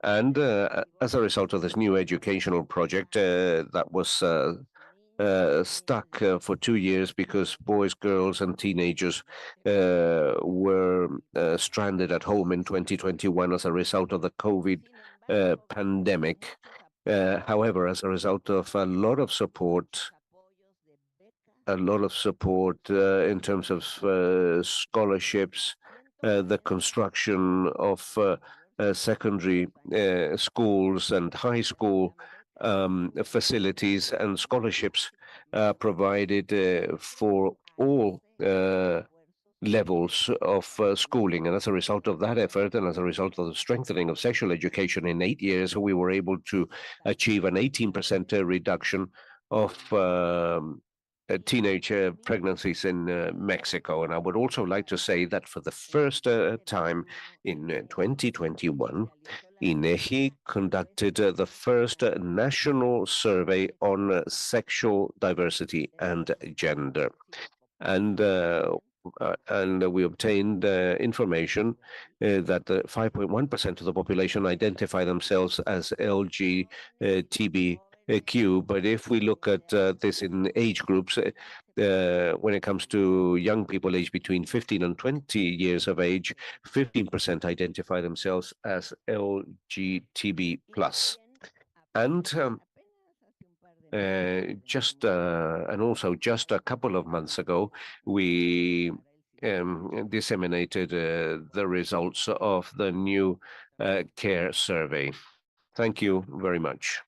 And as a result of this new educational project that was stuck for 2 years because boys, girls, and teenagers were stranded at home in 2021 as a result of the COVID pandemic. However, as a result of a lot of support in terms of scholarships, the construction of secondary schools and high school facilities and scholarships provided for all levels of schooling. And as a result of that effort, and as a result of the strengthening of sexual education in 8 years, we were able to achieve an 18% reduction of teenage pregnancies in Mexico. And I would also like to say that for the first time in 2021, INEGI conducted the first national survey on sexual diversity and gender. And we obtained information that 5.1% of the population identify themselves as LGBTQ. But if we look at this in age groups, when it comes to young people aged between 15 and 20 years of age, 15% identify themselves as LGTB+. And just a couple of months ago, we disseminated the results of the new care survey. Thank you very much.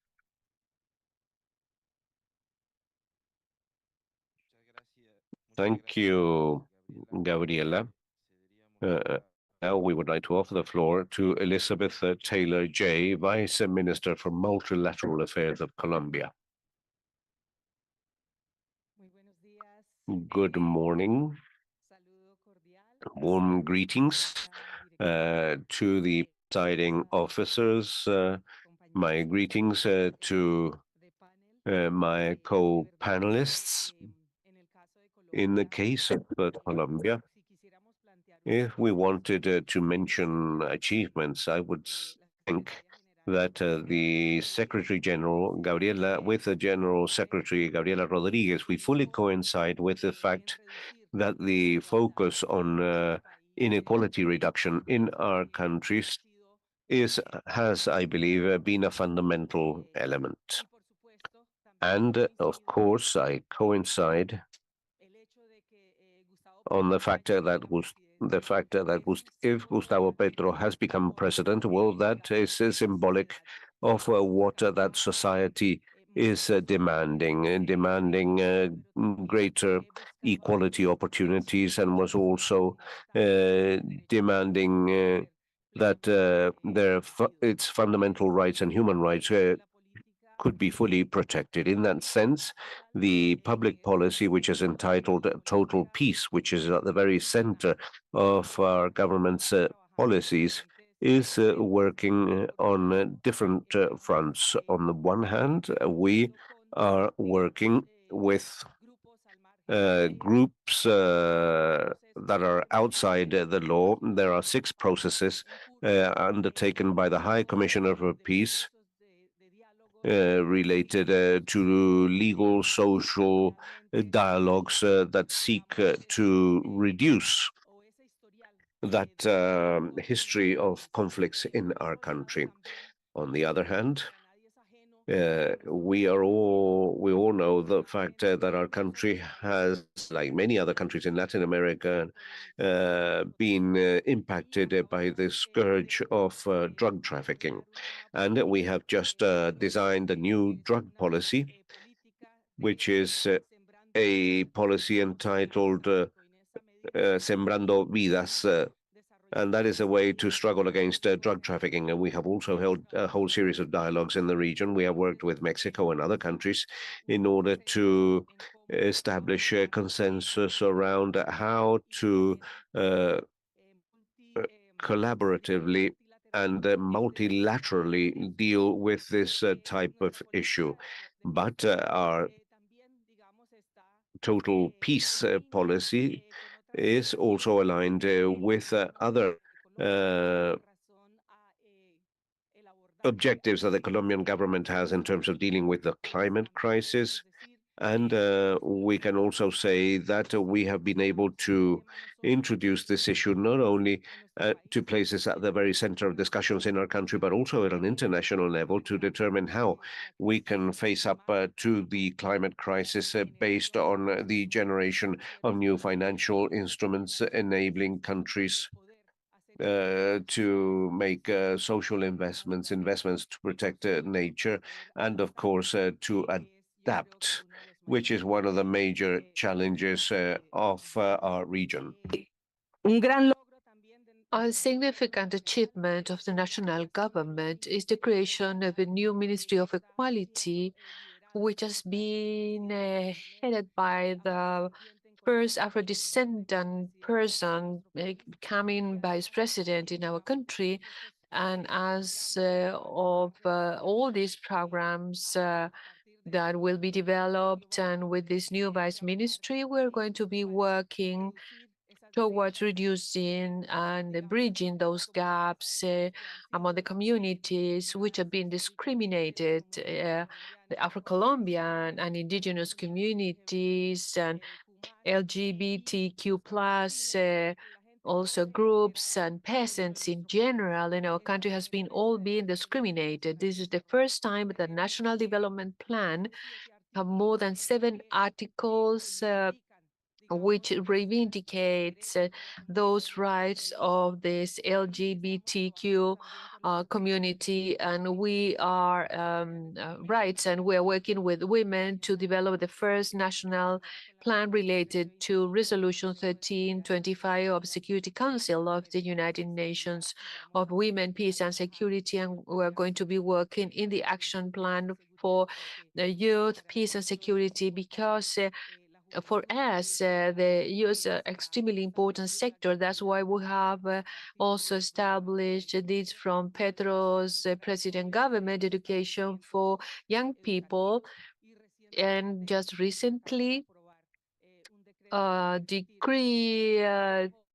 Thank you, Gabriela. Now we would like to offer the floor to Elizabeth Taylor Jay, Vice Minister for Multilateral Affairs of Colombia. Good morning. Warm greetings to the presiding officers. My greetings to my co-panelists. In the case of Colombia, if we wanted to mention achievements, I would think that the Secretary General, with the General Secretary, Gabriela Rodriguez, we fully coincide with the fact that the focus on inequality reduction in our countries has, I believe, been a fundamental element. And of course, I coincide on the fact that if Gustavo Petro has become president, well, that is symbolic of what that society is demanding greater equality opportunities, and was also demanding that its fundamental rights and human rights could be fully protected. In that sense, the public policy, which is entitled Total Peace, which is at the very center of our government's policies, is working on different fronts. On the one hand, we are working with groups that are outside the law. There are 6 processes undertaken by the High Commissioner for Peace related to legal, social dialogues that seek to reduce that history of conflicts in our country. On the other hand, we all know the fact that our country has, like many other countries in Latin America, been impacted by the scourge of drug trafficking. And we have just designed a new drug policy, which is a policy entitled Sembrando Vidas, and that is a way to struggle against drug trafficking. And we have also held a whole series of dialogues in the region. We have worked with Mexico and other countries in order to establish a consensus around how to collaboratively and multilaterally deal with this type of issue. But our total peace policy is also aligned with other objectives that the Colombian government has in terms of dealing with the climate crisis, And we can also say that we have been able to introduce this issue not only to places at the very center of discussions in our country, but also at an international level to determine how we can face up to the climate crisis based on the generation of new financial instruments enabling countries to make social investments to protect nature, and of course to adapt, which is one of the major challenges of our region. A significant achievement of the national government is the creation of a new Ministry of Equality, which has been headed by the first Afro-descendant person becoming vice president in our country. And as of all these programs that will be developed, and with this new vice ministry, we're going to be working towards reducing and bridging those gaps among the communities which have been discriminated, the Afro-Colombian and indigenous communities and LGBTQ+, also groups and peasants in general in our country has been all being discriminated. This is the first time that the National Development Plan have more than 7 articles which reivindicates those rights of this LGBTQ community, and we are rights, and we are working with women to develop the first national plan related to Resolution 1325 of Security Council of the United Nations of Women, Peace and Security, and we're going to be working in the action plan for the youth, peace and security, because for us, the youth is an extremely important sector. That's why we have also established this from Petro's president government, education for young people. And just recently, a decree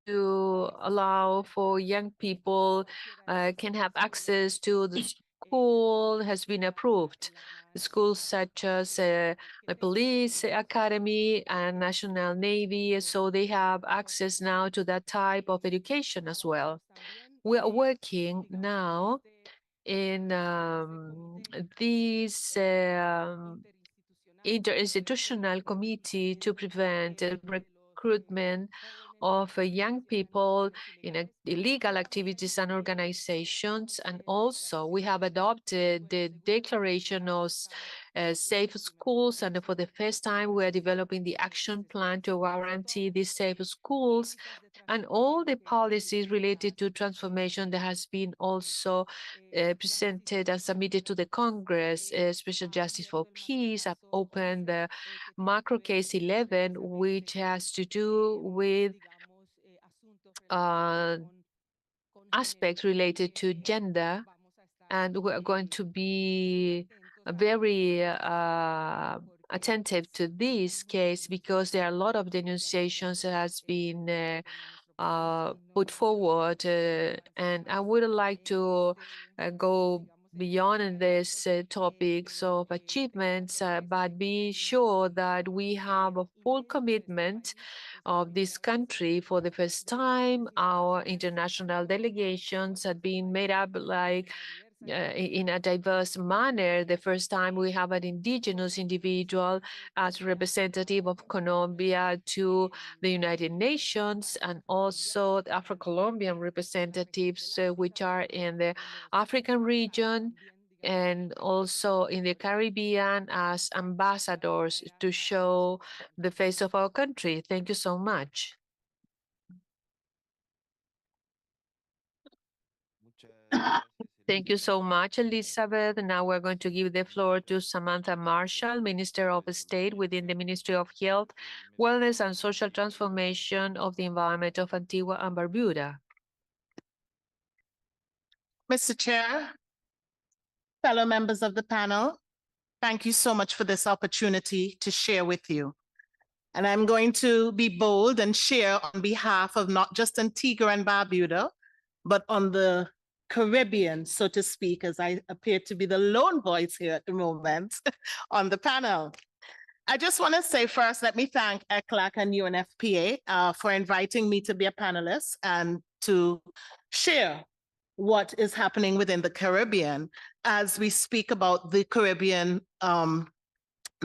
to allow for young people can have access to the school has been approved. Schools such as a police academy and National Navy, so they have access now to that type of education as well. We are working now in these interinstitutional committee to prevent recruitment of young people in illegal activities and organizations. And also we have adopted the Declaration of Safe Schools, and for the first time we are developing the action plan to guarantee these safe schools and all the policies related to transformation that has been also presented and submitted to the Congress. Special Justice for Peace have opened the macro case 11, which has to do with aspects related to gender, and we're going to be very attentive to this case because there are a lot of denunciations that has been put forward, and I would like to go beyond this topics of achievements, but be sure that we have a full commitment of this country. For the first time, our international delegations have been made up like in a diverse manner. The first time we have an indigenous individual as representative of Colombia to the United Nations, and also the Afro-Colombian representatives, which are in the African region and also in the Caribbean as ambassadors to show the face of our country. Thank you so much. Thank you so much, Elizabeth. Now we're going to give the floor to Samantha Marshall, Minister of State within the Ministry of Health, Wellness and Social Transformation of the Environment of Antigua and Barbuda. Mr. Chair, fellow members of the panel, thank you so much for this opportunity to share with you. And I'm going to be bold and share on behalf of not just Antigua and Barbuda, but on the Caribbean, so to speak, as I appear to be the lone voice here at the moment on the panel. I just want to say first, let me thank ECLAC and UNFPA for inviting me to be a panelist and to share what is happening within the Caribbean as we speak about the Caribbean, the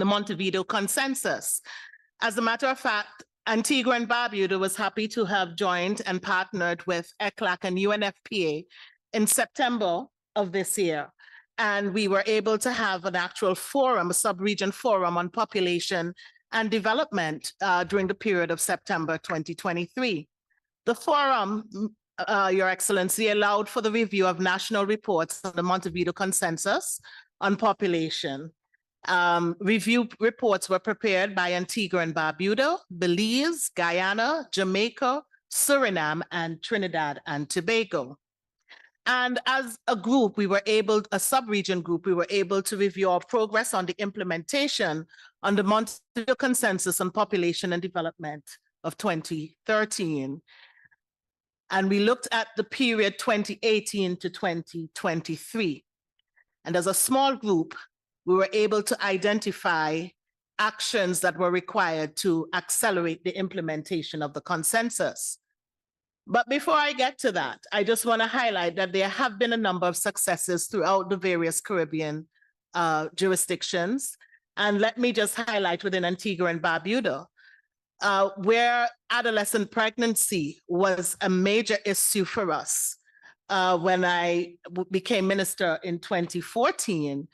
Montevideo Consensus. As a matter of fact, Antigua and Barbuda was happy to have joined and partnered with ECLAC and UNFPA in September of this year. And we were able to have an actual forum, a sub-region forum on population and development during the period of September 2023. The forum, Your Excellency, allowed for the review of national reports on the Montevideo Consensus on population. Review reports were prepared by Antigua and Barbuda, Belize, Guyana, Jamaica, Suriname, and Trinidad and Tobago. And as a group, a sub-region group, we were able to review our progress on the implementation on the Montevideo Consensus on Population and Development of 2013. And we looked at the period 2018 to 2023. And as a small group, we were able to identify actions that were required to accelerate the implementation of the consensus. But before I get to that, I just want to highlight that there have been a number of successes throughout the various Caribbean jurisdictions. And let me just highlight within Antigua and Barbuda, where adolescent pregnancy was a major issue for us. When I became minister in 2014,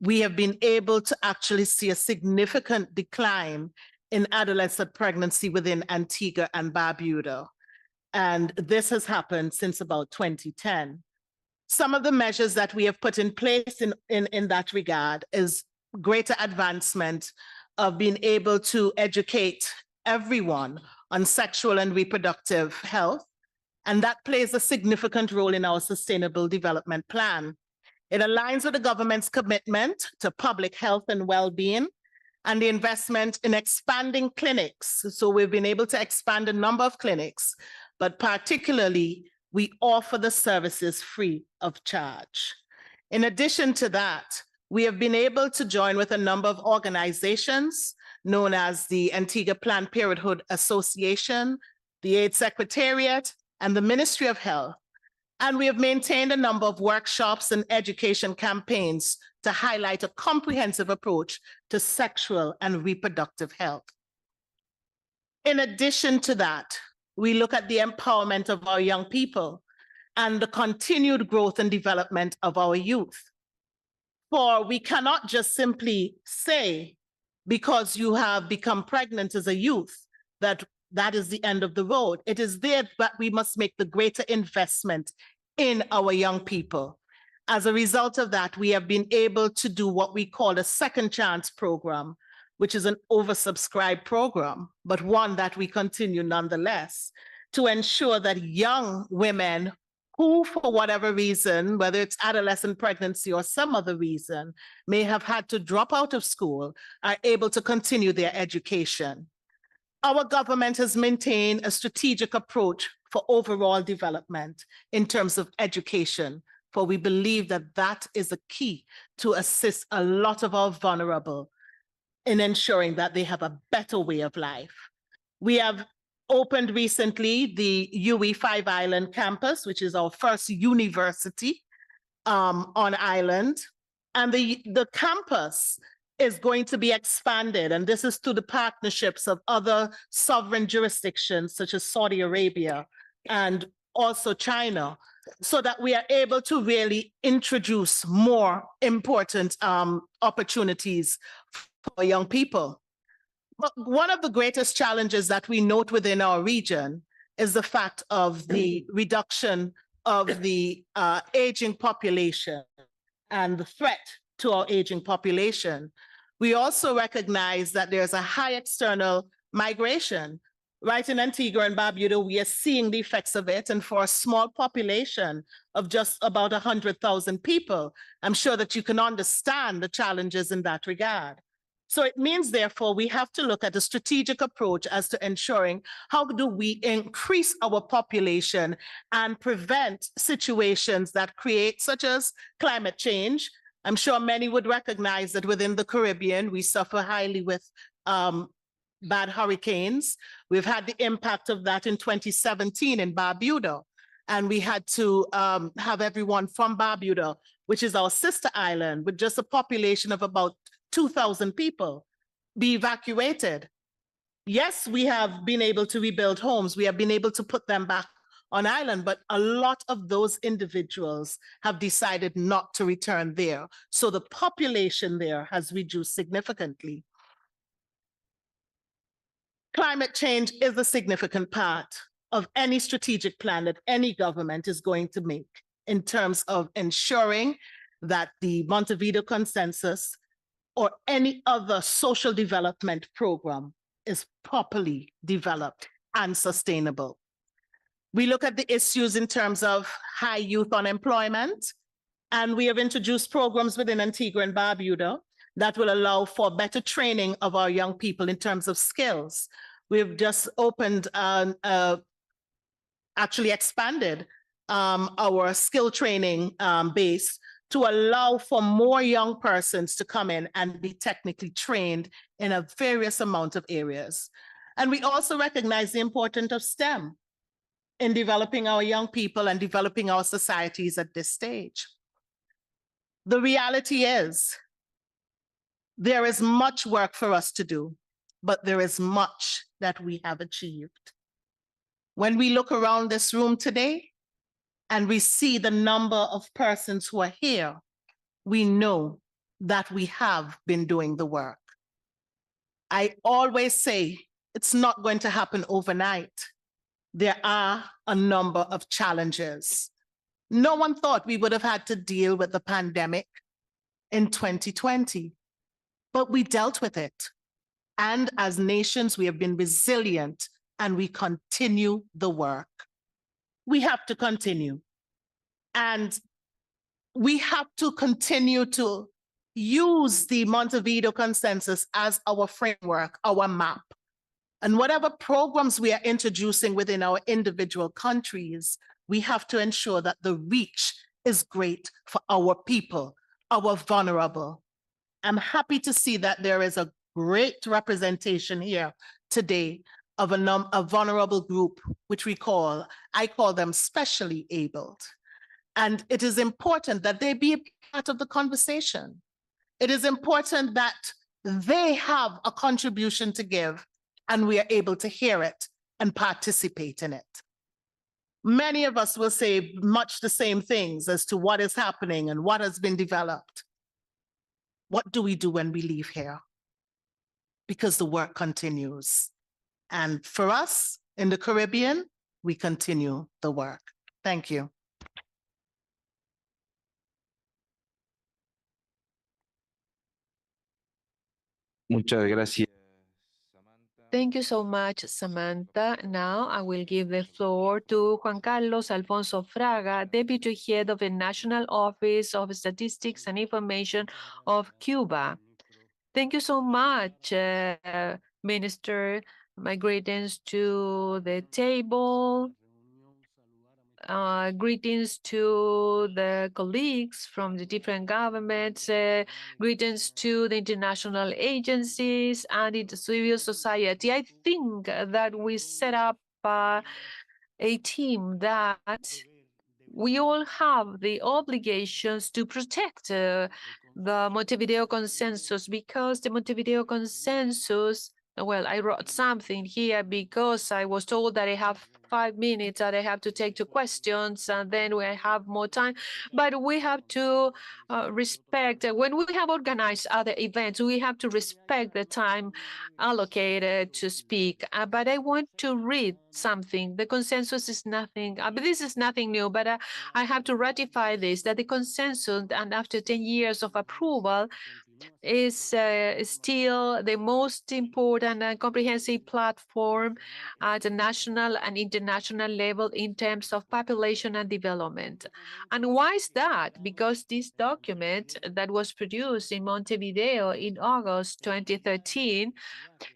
we have been able to actually see a significant decline in adolescent pregnancy within Antigua and Barbuda. And this has happened since about 2010. Some of the measures that we have put in place in that regard is greater advancement of being able to educate everyone on sexual and reproductive health. And that plays a significant role in our Sustainable Development Plan. It aligns with the government's commitment to public health and well-being and the investment in expanding clinics. So we've been able to expand a number of clinics, but particularly we offer the services free of charge. In addition to that, we have been able to join with a number of organizations known as the Antigua Planned Parenthood Association, the AIDS Secretariat, and the Ministry of Health. And we have maintained a number of workshops and education campaigns to highlight a comprehensive approach to sexual and reproductive health. In addition to that, we look at the empowerment of our young people and the continued growth and development of our youth. For we cannot just simply say, because you have become pregnant as a youth, that is the end of the road. It is there that we must make the greater investment in our young people. As a result of that, we have been able to do what we call a second chance program, which is an oversubscribed program, but one that we continue nonetheless, to ensure that young women who, for whatever reason, whether it's adolescent pregnancy or some other reason, may have had to drop out of school, are able to continue their education. Our government has maintained a strategic approach for overall development in terms of education, for we believe that that is a key to assist a lot of our vulnerable in ensuring that they have a better way of life. We have opened recently the UE 5 Island campus, which is our first university on island. And the campus is going to be expanded, and this is through the partnerships of other sovereign jurisdictions such as Saudi Arabia and also China, so that we are able to really introduce more important opportunities for young people. But one of the greatest challenges that we note within our region is the fact of the reduction of the aging population and the threat to our aging population. We also recognize that there's a high external migration. Right in Antigua and Barbuda, we are seeing the effects of it. And for a small population of just about 100,000 people, I'm sure that you can understand the challenges in that regard. So it means, therefore, we have to look at a strategic approach as to ensuring how do we increase our population and prevent situations that create, such as climate change, I'm sure many would recognize that within the Caribbean, we suffer highly with bad hurricanes. We've had the impact of that in 2017 in Barbuda. And we had to have everyone from Barbuda, which is our sister island, with just a population of about 2,000 people, be evacuated. Yes, we have been able to rebuild homes. We have been able to put them back on island, but a lot of those individuals have decided not to return there. So the population there has reduced significantly. Climate change is a significant part of any strategic plan that any government is going to make in terms of ensuring that the Montevideo Consensus or any other social development program is properly developed and sustainable. We look at the issues in terms of high youth unemployment, and we have introduced programs within Antigua and Barbuda that will allow for better training of our young people in terms of skills. We've just opened, actually expanded our skill training base to allow for more young persons to come in and be technically trained in a various amount of areas. And we also recognize the importance of STEM in developing our young people and developing our societies at this stage. The reality is, there is much work for us to do, but there is much that we have achieved. When we look around this room today and we see the number of persons who are here, we know that we have been doing the work. I always say it's not going to happen overnight. There are a number of challenges. No one thought we would have had to deal with the pandemic in 2020, but we dealt with it. And as nations, we have been resilient and we continue the work. We have to continue. And we have to continue to use the Montevideo Consensus as our framework, our map. And whatever programs we are introducing within our individual countries, we have to ensure that the reach is great for our people, our vulnerable. I'm happy to see that there is a great representation here today of a vulnerable group, which I call them specially abled. And it is important that they be a part of the conversation. It is important that they have a contribution to give and we are able to hear it and participate in it. Many of us will say much the same things as to what is happening and what has been developed. What do we do when we leave here? Because the work continues. And for us in the Caribbean, we continue the work. Thank you. Muchas gracias. Thank you so much, Samantha. Now I will give the floor to Juan Carlos Alfonso Fraga, Deputy Head of the National Office of Statistics and Information of Cuba. Thank you so much, Minister. My greetings to the table. Greetings to the colleagues from the different governments, greetings to the international agencies and the civil society. I think that we set up a team that we all have the obligations to protect the Montevideo Consensus, because the Montevideo Consensus, well, I wrote something here because I was told that I have 5 minutes that I have to take to questions, and then we have more time. But we have to respect, when we have organized other events, we have to respect the time allocated to speak. But I want to read something. The consensus is nothing, but this is nothing new, but I have to ratify this, that the consensus, and after 10 years of approval, is still the most important and comprehensive platform at the national and international level in terms of population and development. And why is that? Because this document that was produced in Montevideo in August 2013,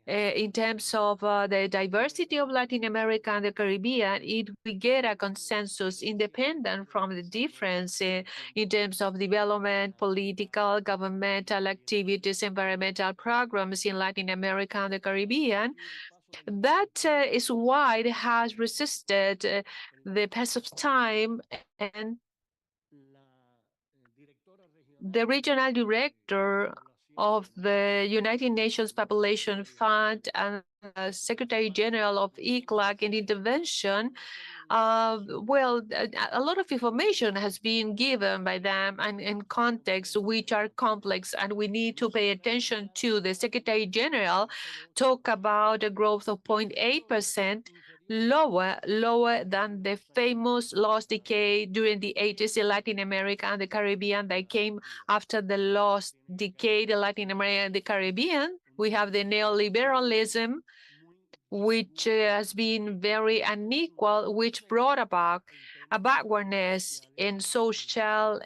in terms of the diversity of Latin America and the Caribbean, it will get a consensus independent from the difference in terms of development, political, governmental activities, environmental programs in Latin America and the Caribbean. That is why it has resisted the pass of time, and the regional director of the United Nations Population Fund and Secretary General of ECLAC in intervention, well, a lot of information has been given by them and in contexts which are complex, and we need to pay attention to. The Secretary General talk about a growth of 0.8%, lower than the famous lost decade during the 80s in Latin America and the Caribbean that came after the lost decade in Latin America and the Caribbean. We have the neoliberalism, which has been very unequal, which brought about a backwardness in social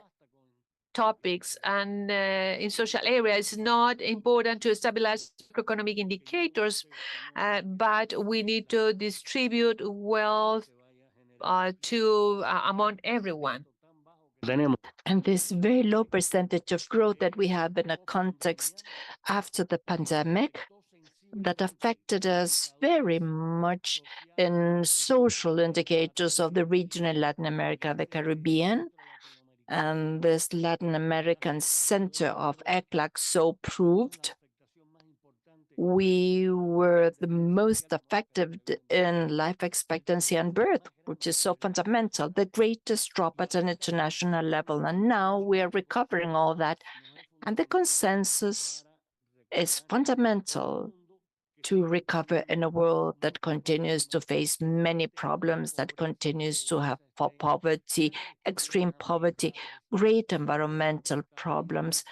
topics and in social areas. It's not important to stabilize economic indicators, but we need to distribute wealth among everyone. And this very low percentage of growth that we have in a context after the pandemic that affected us very much in social indicators of the region in Latin America, the Caribbean. And this Latin American Center of ECLAC so proved we were the most affected in life expectancy and birth, which is so fundamental, the greatest drop at an international level. And now we are recovering all that. And the consensus is fundamental to recover in a world that continues to face many problems, that continues to have poverty, extreme poverty, great environmental problems,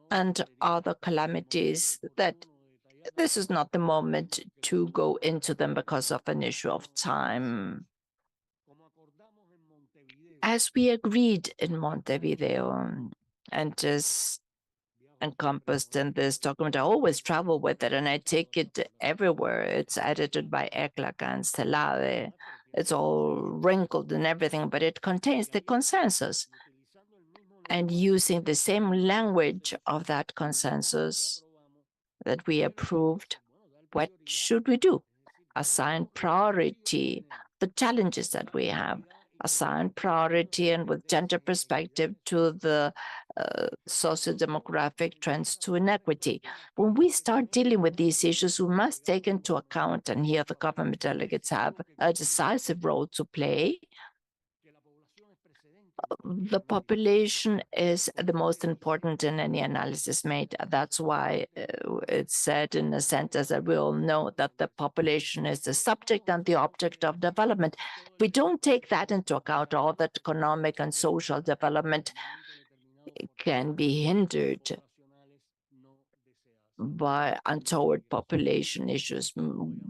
and other calamities that this is not the moment to go into them because of an issue of time. As we agreed in Montevideo, and just encompassed in this document, I always travel with it and I take it everywhere. It's edited by ECLAC and Celade. It's all wrinkled and everything, but it contains the consensus. And using the same language of that consensus that we approved, what should we do? Assign priority, the challenges that we have, assign priority and with gender perspective to the socio-demographic trends to inequity. When we start dealing with these issues, we must take into account, and here the government delegates have a decisive role to play. The population is the most important in any analysis made. That's why it's said in a sentence that we all know that the population is the subject and the object of development. We don't take that into account, all that economic and social development can be hindered by untoward population issues.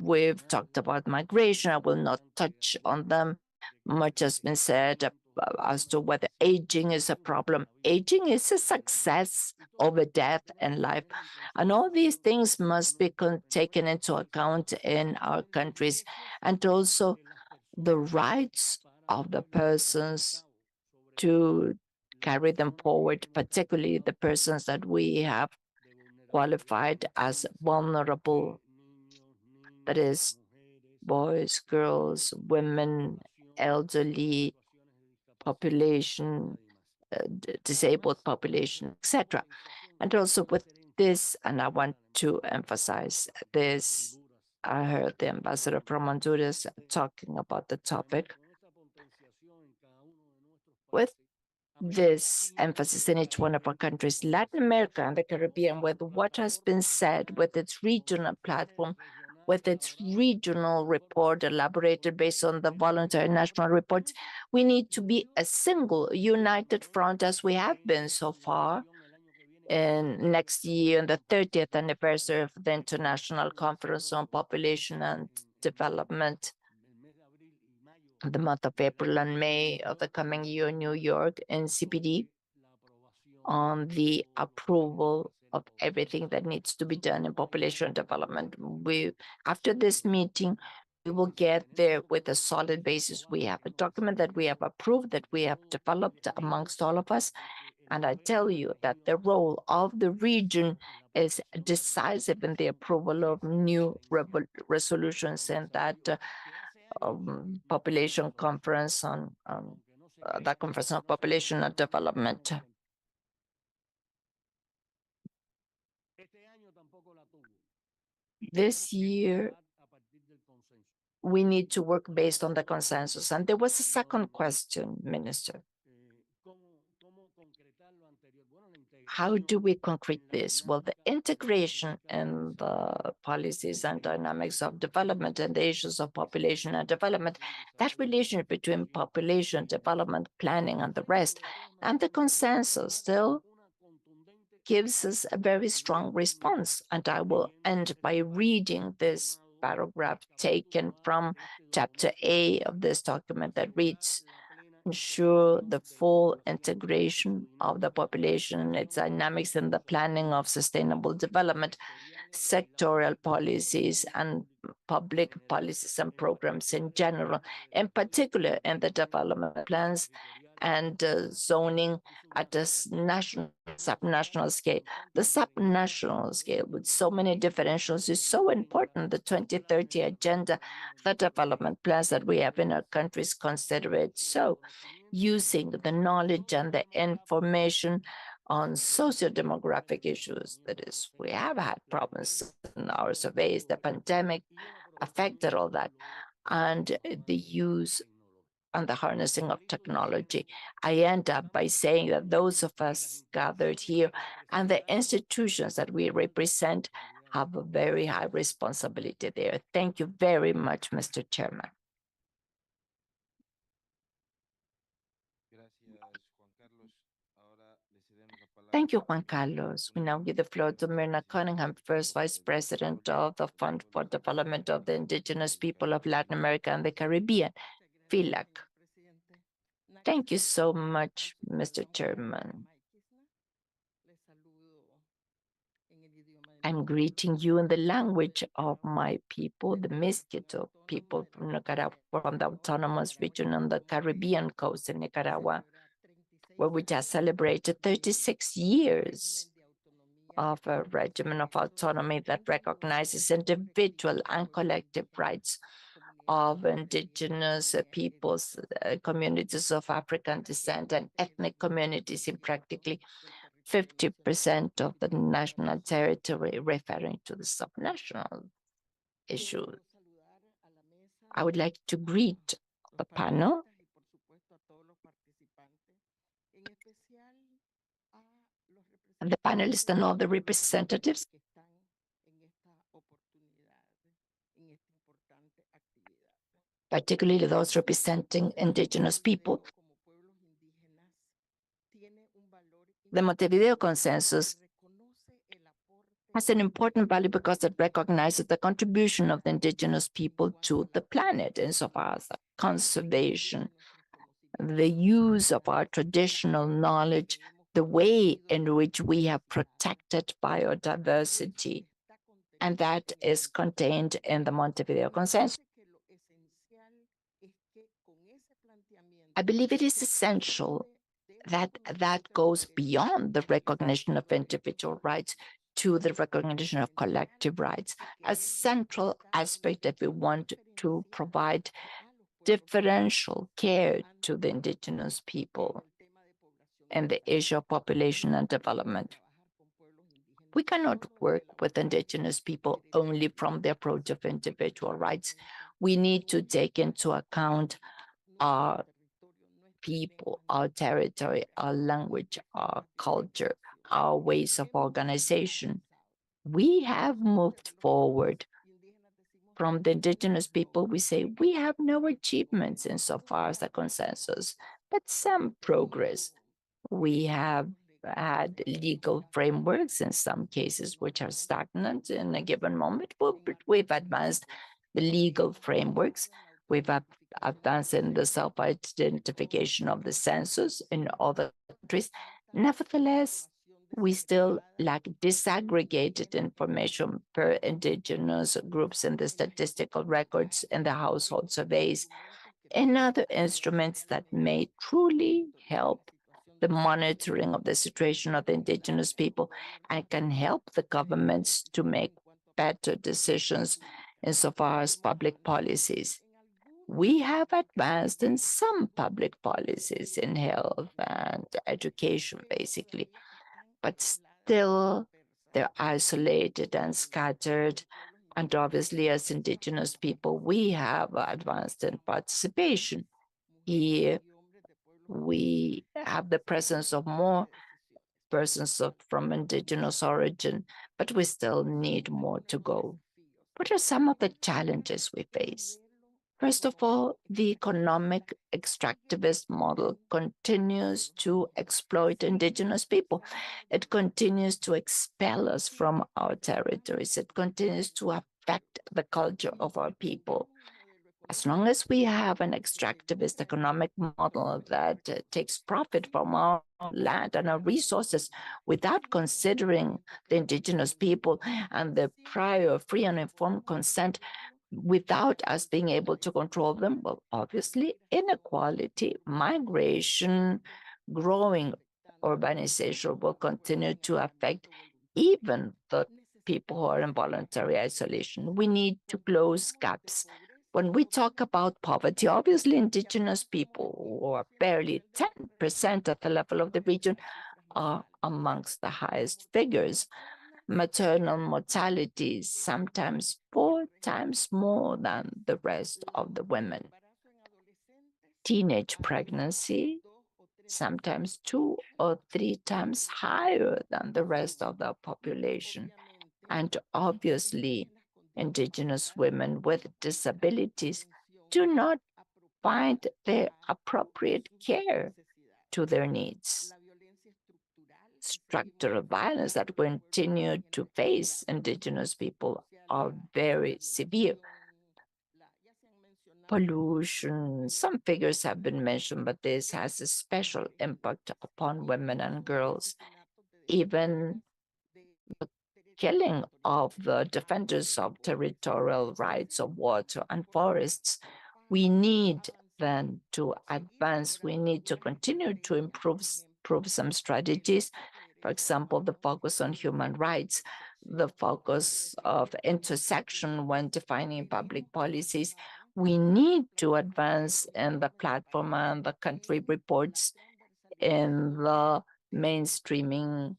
We've talked about migration. I will not touch on them. Much has been said as to whether aging is a problem. Aging is a success over death and life. And all these things must be taken into account in our countries. And also the rights of the persons to carry them forward, particularly the persons that we have qualified as vulnerable, that is, boys, girls, women, elderly population, disabled population, etc. And also with this, and I want to emphasize this, I heard the ambassador from Honduras talking about the topic. With this emphasis in each one of our countries, Latin America and the Caribbean, with what has been said, with its regional platform, with its regional report elaborated based on the voluntary national reports, we need to be a single united front as we have been so far And next year, on the 30th anniversary of the International Conference on Population and Development, the month of April and May of the coming year in New York and CPD, on the approval of everything that needs to be done in population development. After this meeting, we will get there with a solid basis. We have a document that we have approved, that we have developed amongst all of us. And I tell you that the role of the region is decisive in the approval of new resolutions in that population conference on that conference on population and development. This year, we need to work based on the consensus. And there was a second question, Minister. How do we concrete this? Well, the integration in the policies and dynamics of development and the issues of population and development, that relationship between population, development, planning, and the rest, and the consensus still gives us a very strong response. And I will end by reading this paragraph taken from Chapter A of this document that reads, ensure the full integration of the population and its dynamics in the planning of sustainable development, sectoral policies, and public policies and programs in general, in particular in the development plans and zoning at a national, subnational scale. The subnational scale with so many differentials is so important. The 2030 agenda, the development plans that we have in our countries consider it so. Using the knowledge and the information on socio-demographic issues, that is, we have had problems in our surveys, the pandemic affected all that, and the use and the harnessing of technology. I end up by saying that those of us gathered here and the institutions that we represent have a very high responsibility there. Thank you very much, Mr. Chairman. Thank you, Juan Carlos. We now give the floor to Myrna Cunningham, First Vice President of the Fund for Development of the Indigenous People of Latin America and the Caribbean, ECLAC. Thank you so much, Mr. Chairman. I'm greeting you in the language of my people, the Mestizo people from Nicaragua, from the autonomous region on the Caribbean coast in Nicaragua, where we just celebrated 36 years of a regimen of autonomy that recognizes individual and collective rights of indigenous peoples, communities of African descent, and ethnic communities in practically 50% of the national territory, referring to the subnational issue. I would like to greet the panel, and the panelists and all the representatives, particularly those representing indigenous people. The Montevideo Consensus has an important value because it recognizes the contribution of the indigenous people to the planet insofar as the conservation, the use of our traditional knowledge, the way in which we have protected biodiversity, and that is contained in the Montevideo Consensus. I believe it is essential that that goes beyond the recognition of individual rights to the recognition of collective rights, a central aspect that we want to provide differential care to the indigenous people and the issue of population and development. We cannot work with indigenous people only from the approach of individual rights. We need to take into account our people, our territory, our language, our culture, our ways of organization. We have moved forward. From the indigenous people, we say we have no achievements insofar as the consensus, but some progress. We have had legal frameworks in some cases which are stagnant in a given moment, but we've advanced the legal frameworks. We've advanced in the self-identification of the census in other countries. Nevertheless, we still lack disaggregated information per indigenous groups in the statistical records and the household surveys and other instruments that may truly help the monitoring of the situation of the indigenous people and can help the governments to make better decisions insofar as public policies. We have advanced in some public policies in health and education, basically, but still they're isolated and scattered. And obviously, as indigenous people, we have advanced in participation. Here, we have the presence of more persons from indigenous origin, but we still need more to go. What are some of the challenges we face? First of all, the economic extractivist model continues to exploit indigenous people. It continues to expel us from our territories. It continues to affect the culture of our people. As long as we have an extractivist economic model that takes profit from our land and our resources without considering the indigenous people and the prior free and informed consent, without us being able to control them, well, obviously, inequality, migration, growing urbanization will continue to affect even the people who are in voluntary isolation. We need to close gaps. When we talk about poverty, obviously, indigenous people who are barely 10% at the level of the region are amongst the highest figures. Maternal mortality is sometimes 4 times more than the rest of the women. Teenage pregnancy, sometimes 2 or 3 times higher than the rest of the population. And obviously, indigenous women with disabilities do not find the appropriate care to their needs. Structural violence that we continue to face indigenous people are very severe. Pollution, some figures have been mentioned, but this has a special impact upon women and girls. Even the killing of the defenders of territorial rights of water and forests. We need then to advance. We need to continue to improve some strategies. For example, the focus on human rights, the focus of intersection when defining public policies. We need to advance in the platform and the country reports in the mainstreaming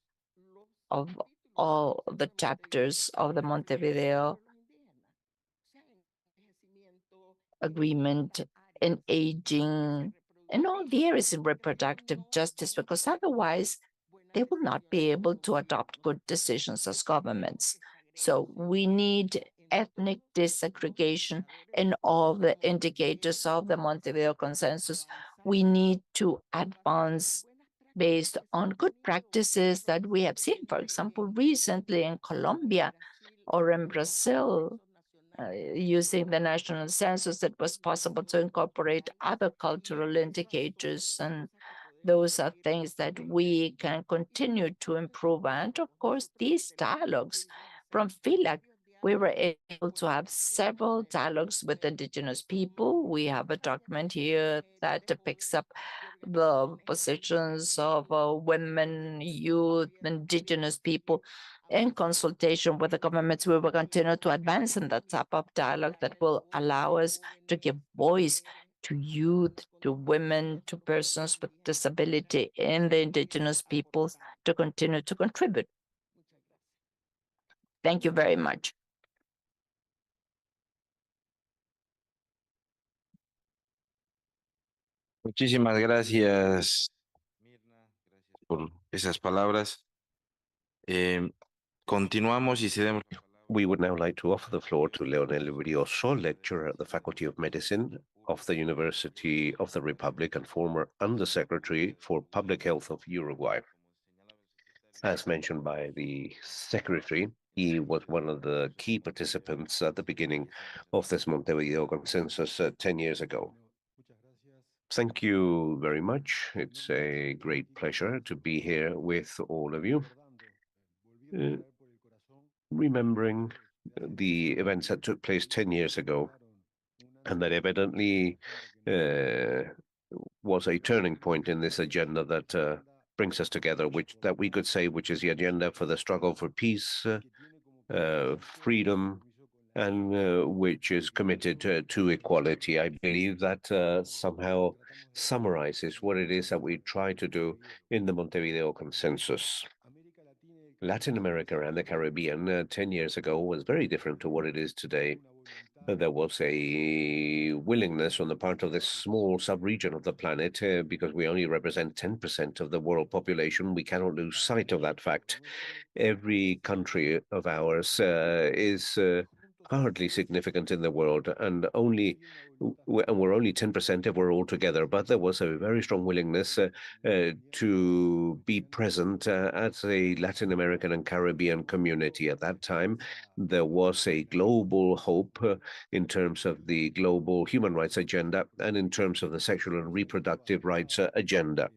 of all the chapters of the Montevideo Agreement in aging and all the areas in reproductive justice, because otherwise they will not be able to adopt good decisions as governments. So we need ethnic disaggregation in all the indicators of the Montevideo Consensus. We need to advance based on good practices that we have seen, for example, recently in Colombia or in Brazil, using the national census, it was possible to incorporate other cultural indicators, and those are things that we can continue to improve. And of course, these dialogues from ECLAC, we were able to have several dialogues with indigenous people. We have a document here that picks up the positions of women, youth, indigenous people. In consultation with the governments, we will continue to advance in that type of dialogue that will allow us to give voice to youth, to women, to persons with disability in the indigenous peoples to continue to contribute. Thank you very much. Muchísimas gracias por esas palabras. Continuamos y cedemos. We would now like to offer the floor to Leonel Brioso, lecturer at the Faculty of Medicine of the University of the Republic and former Undersecretary for Public Health of Uruguay. As mentioned by the Secretary, he was one of the key participants at the beginning of this Montevideo Consensus 10 years ago. Thank you very much. It's a great pleasure to be here with all of you, remembering the events that took place 10 years ago, and that evidently was a turning point in this agenda that brings us together, which is the agenda for the struggle for peace, freedom, and which is committed to equality. I believe that somehow summarizes what it is that we try to do in the Montevideo Consensus. Latin America and the Caribbean 10 years ago was very different to what it is today. There was a willingness on the part of this small sub-region of the planet, because we only represent 10% of the world population. We cannot lose sight of that fact. Every country of ours is hardly significant in the world, and we're only 10% if we're all together. But there was a very strong willingness to be present as a Latin American and Caribbean community. At that time, there was a global hope in terms of the global human rights agenda and in terms of the sexual and reproductive rights agenda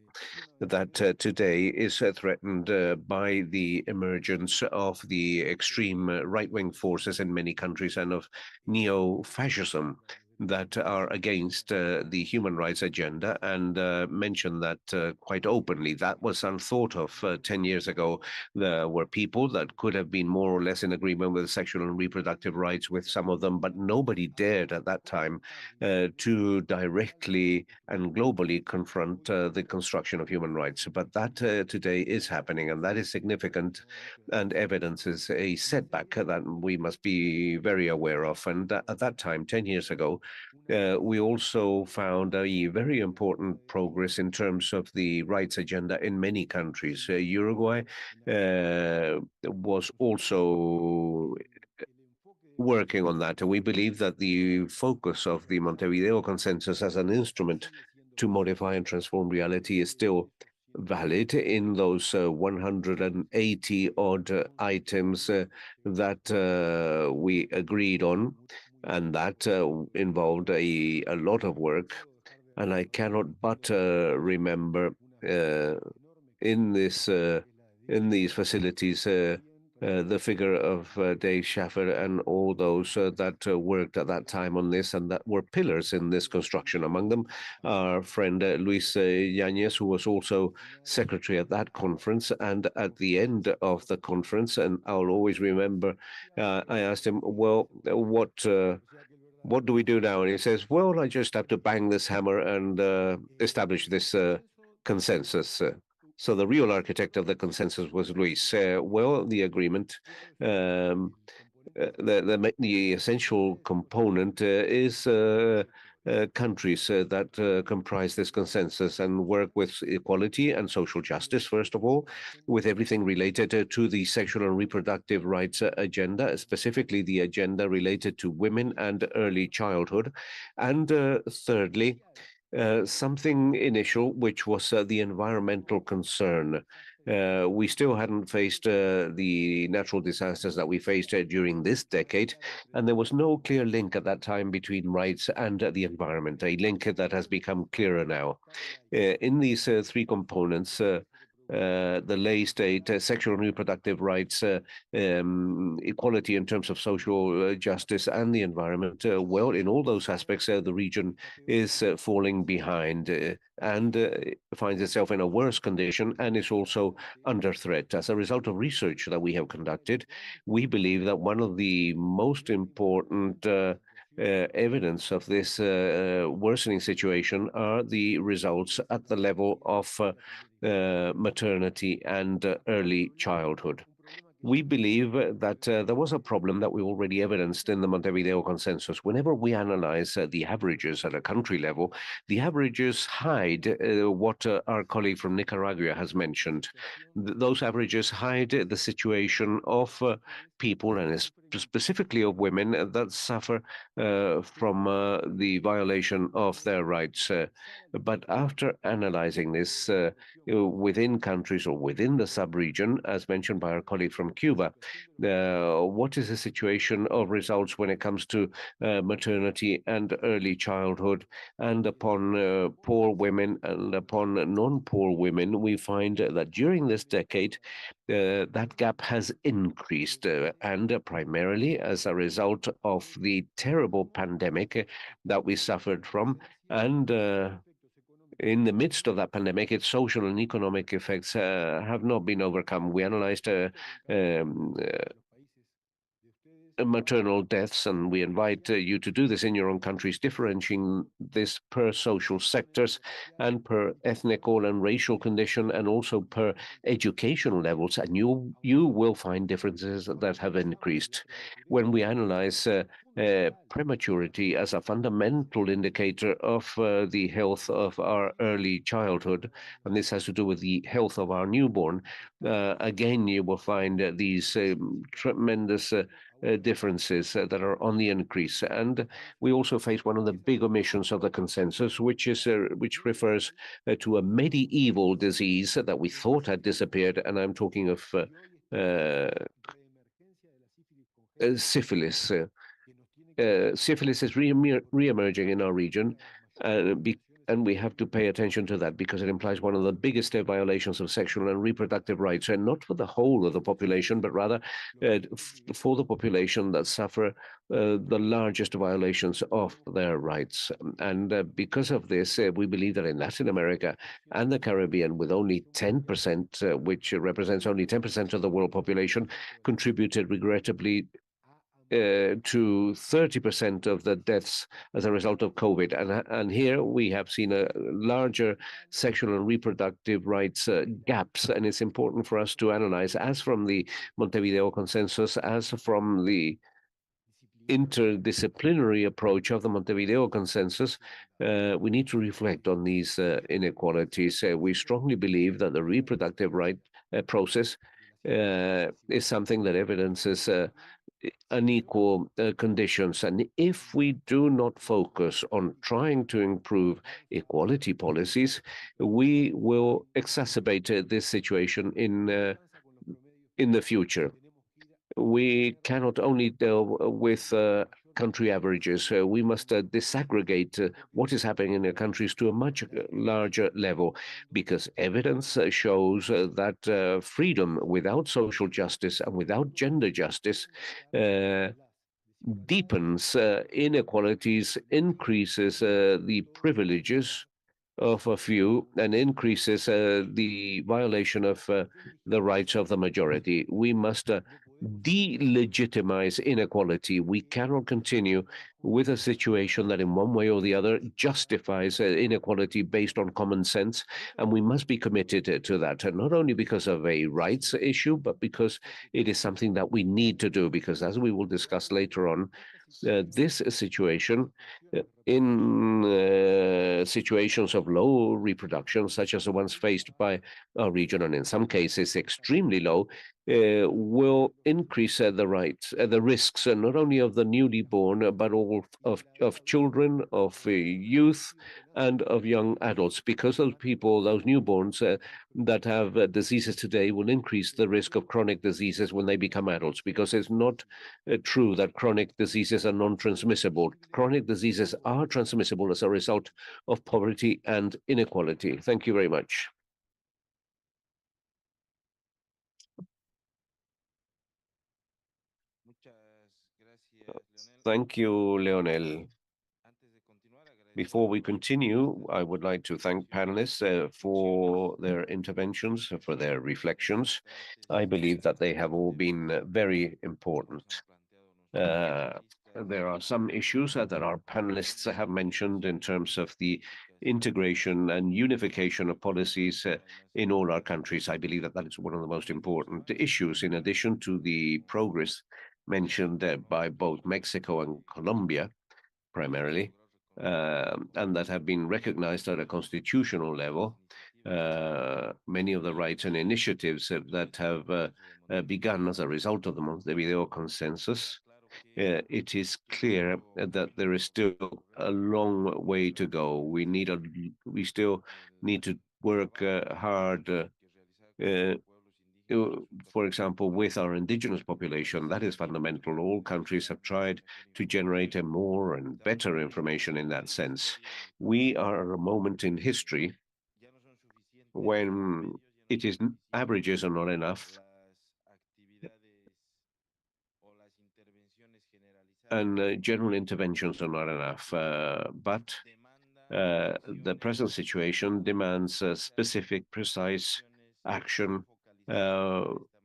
that today is threatened by the emergence of the extreme right-wing forces in many countries and of neo-fascism that are against the human rights agenda, and mention that quite openly. That was unthought of 10 years ago. There were people that could have been more or less in agreement with sexual and reproductive rights with some of them, but nobody dared at that time to directly and globally confront the construction of human rights. But that today is happening, and that is significant and evidences a setback that we must be very aware of. And at that time, 10 years ago, we also found a very important progress in terms of the rights agenda in many countries. Uruguay was also working on that. And we believe that the focus of the Montevideo Consensus as an instrument to modify and transform reality is still valid in those 180 odd items that we agreed on, and that involved a lot of work. And I cannot but remember in these facilities the figure of Dave Schaffer and all those that worked at that time on this and that were pillars in this construction. Among them, our friend Luis Yanez, who was also secretary at that conference. And at the end of the conference, and I'll always remember, I asked him, well, what do we do now? And he says, well, I just have to bang this hammer and establish this consensus. So the real architect of the consensus was Luis. Well, the agreement, the essential component is countries that comprise this consensus and work with equality and social justice, first of all, with everything related to the sexual and reproductive rights agenda, specifically the agenda related to women and early childhood. And thirdly, something initial, which was the environmental concern. We still hadn't faced the natural disasters that we faced during this decade, and there was no clear link at that time between rights and the environment, a link that has become clearer now. In these three components, the lay state, sexual and reproductive rights, equality in terms of social justice, and the environment. Well, in all those aspects, the region is falling behind and finds itself in a worse condition and is also under threat. As a result of research that we have conducted, we believe that one of the most important evidence of this worsening situation are the results at the level of maternity and early childhood. We believe that there was a problem that we already evidenced in the Montevideo Consensus. Whenever we analyze the averages at a country level, the averages hide what our colleague from Nicaragua has mentioned. Those averages hide the situation of people, and specifically of women that suffer from the violation of their rights. But after analyzing this within countries or within the sub-region, as mentioned by our colleague from Cuba, what is the situation of results when it comes to maternity and early childhood? And upon poor women and upon non-poor women, we find that during this decade, that gap has increased, and primarily as a result of the terrible pandemic that we suffered from. And in the midst of that pandemic, its social and economic effects have not been overcome. We analyzed maternal deaths, and we invite you to do this in your own countries, differentiating this per social sectors and per ethnical and racial condition, and also per educational levels. And you will find differences that have increased. When we analyze prematurity as a fundamental indicator of the health of our early childhood, and this has to do with the health of our newborn, again, you will find these tremendous differences that are on the increase. And we also face one of the big omissions of the consensus, which refers to a medieval disease that we thought had disappeared, and I'm talking of syphilis. Syphilis is re-emerging in our region, and we have to pay attention to that because it implies one of the biggest violations of sexual and reproductive rights, and not for the whole of the population, but rather for the population that suffer the largest violations of their rights. And because of this, we believe that in Latin America and the Caribbean, with only 10%, which represents only 10% of the world population, contributed regrettably to 30% of the deaths as a result of COVID. And here we have seen a larger sexual and reproductive rights gaps. And it's important for us to analyze, as from the Montevideo Consensus, as from the interdisciplinary approach of the Montevideo Consensus, we need to reflect on these inequalities. We strongly believe that the reproductive right process is something that evidences unequal conditions. And if we do not focus on trying to improve equality policies, we will exacerbate this situation in the future. We cannot only deal with country averages. We must disaggregate what is happening in the countries to a much larger level, because evidence shows that freedom without social justice and without gender justice deepens inequalities, increases the privileges of a few, and increases the violation of the rights of the majority. We must delegitimize inequality. We cannot continue with a situation that in one way or the other justifies inequality based on common sense, and we must be committed to that, and not only because of a rights issue, but because it is something that we need to do, because as we will discuss later on, this situation in situations of low reproduction, such as the ones faced by our region, and in some cases extremely low, will increase the risks, not only of the newly born, but all of children, of youth, and of young adults, because those people, those newborns that have diseases today, will increase the risk of chronic diseases when they become adults, because it's not true that chronic diseases are non-transmissible. Chronic diseases are transmissible as a result of poverty and inequality. Thank you very much. Thank you, Leonel. Before we continue, I would like to thank panelists for their interventions, for their reflections. I believe that they have all been very important. There are some issues that our panelists have mentioned in terms of the integration and unification of policies in all our countries. I believe that that is one of the most important issues, in addition to the progress mentioned by both Mexico and Colombia, primarily, and that have been recognized at a constitutional level. Many of the rights and initiatives that have begun as a result of the Montevideo Consensus it is clear that there is still a long way to go. We still need to work hard. For example, with our indigenous population, that is fundamental. All countries have tried to generate a more and better information in that sense. We are at a moment in history when averages are not enough, and general interventions are not enough. But the present situation demands specific, precise action,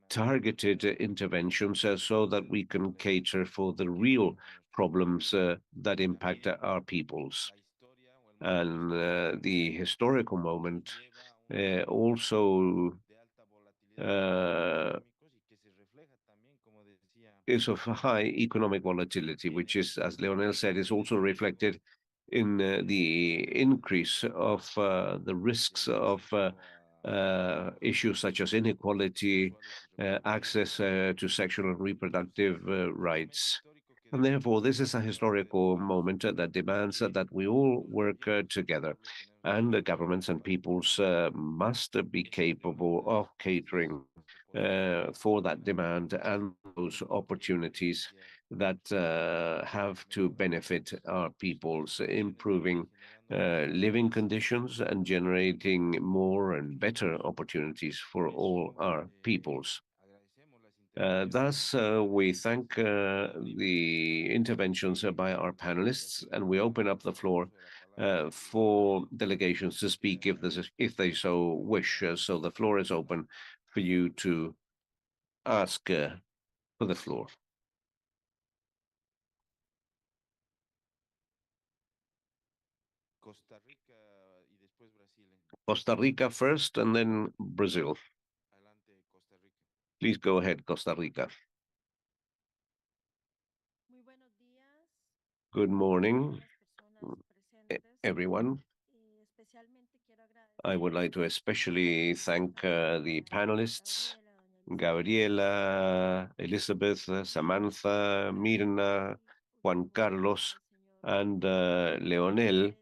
targeted interventions, so that we can cater for the real problems that impact our peoples. And the historical moment also is of high economic volatility, which is, as Leonel said, is also reflected in the increase of the risks of issues such as inequality, access to sexual and reproductive rights. And therefore, this is a historical moment that demands that we all work together. And the governments and peoples must be capable of catering for that demand and those opportunities that have to benefit our peoples, improving living conditions and generating more and better opportunities for all our peoples. Thus, we thank the interventions by our panelists, and we open up the floor for delegations to speak if they so wish. So the floor is open for you to ask for the floor. Costa Rica first, and then Brazil. Please go ahead, Costa Rica. Good morning, everyone. I would like to especially thank the panelists, Gabriela, Elizabeth, Samantha, Mirna, Juan Carlos, and Leonel,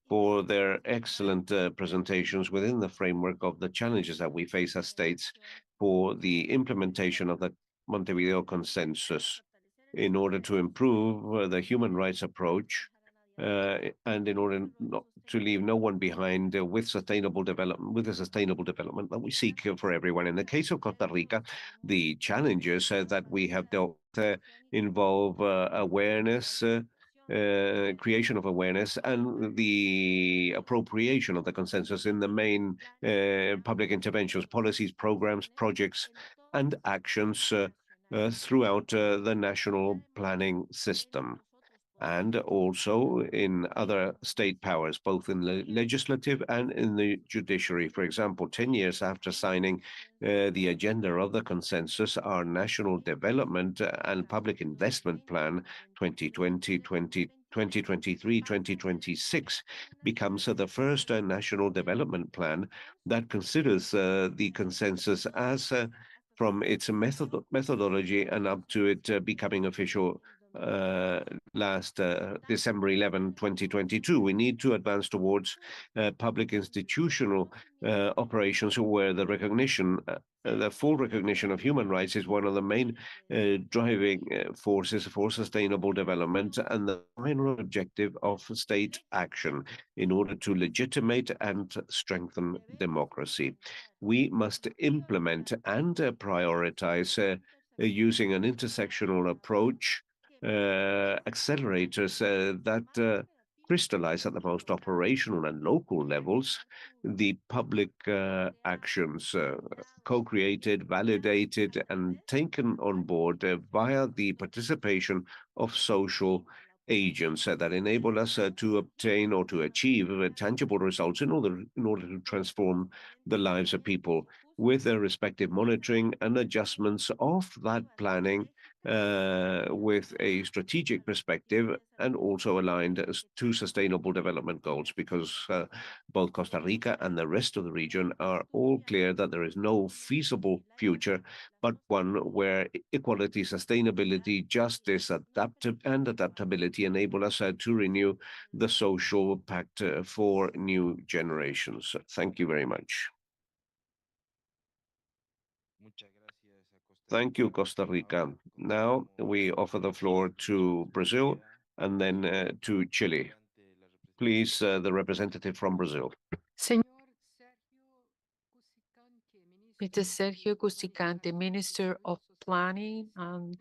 for their excellent presentations within the framework of the challenges that we face as states for the implementation of the Montevideo Consensus in order to improve the human rights approach and in order not to leave no one behind with sustainable development, with the sustainable development that we seek for everyone. In the case of Costa Rica, the challenges that we have dealt involve awareness, creation of awareness, and the appropriation of the consensus in the main public interventions, policies, programs, projects, and actions throughout the national planning system, and also in other state powers, both in the legislative and in the judiciary. For example, 10 years after signing the agenda of the consensus, our National Development and Public Investment Plan 2023-2026 becomes the first national development plan that considers the consensus as from its methodology and up to it becoming official last December 11, 2022. We need to advance towards public institutional operations where the recognition, the full recognition of human rights is one of the main driving forces for sustainable development and the final objective of state action in order to legitimate and strengthen democracy. We must implement and prioritize using an intersectional approach accelerators that crystallize at the most operational and local levels the public actions co-created, validated, and taken on board via the participation of social agents that enable us to obtain or to achieve tangible results in order to transform the lives of people. with the respective monitoring and adjustments of that planning with a strategic perspective and also aligned to sustainable development goals, because both Costa Rica and the rest of the region are all clear that there is no feasible future but one where equality, sustainability, justice, adaptability enable us to renew the social pact for new generations. Thank you very much. Thank you, Costa Rica. Now we offer the floor to Brazil and then to Chile. Please, the representative from Brazil. Mr. Sergio Cusicante, Minister of Planning and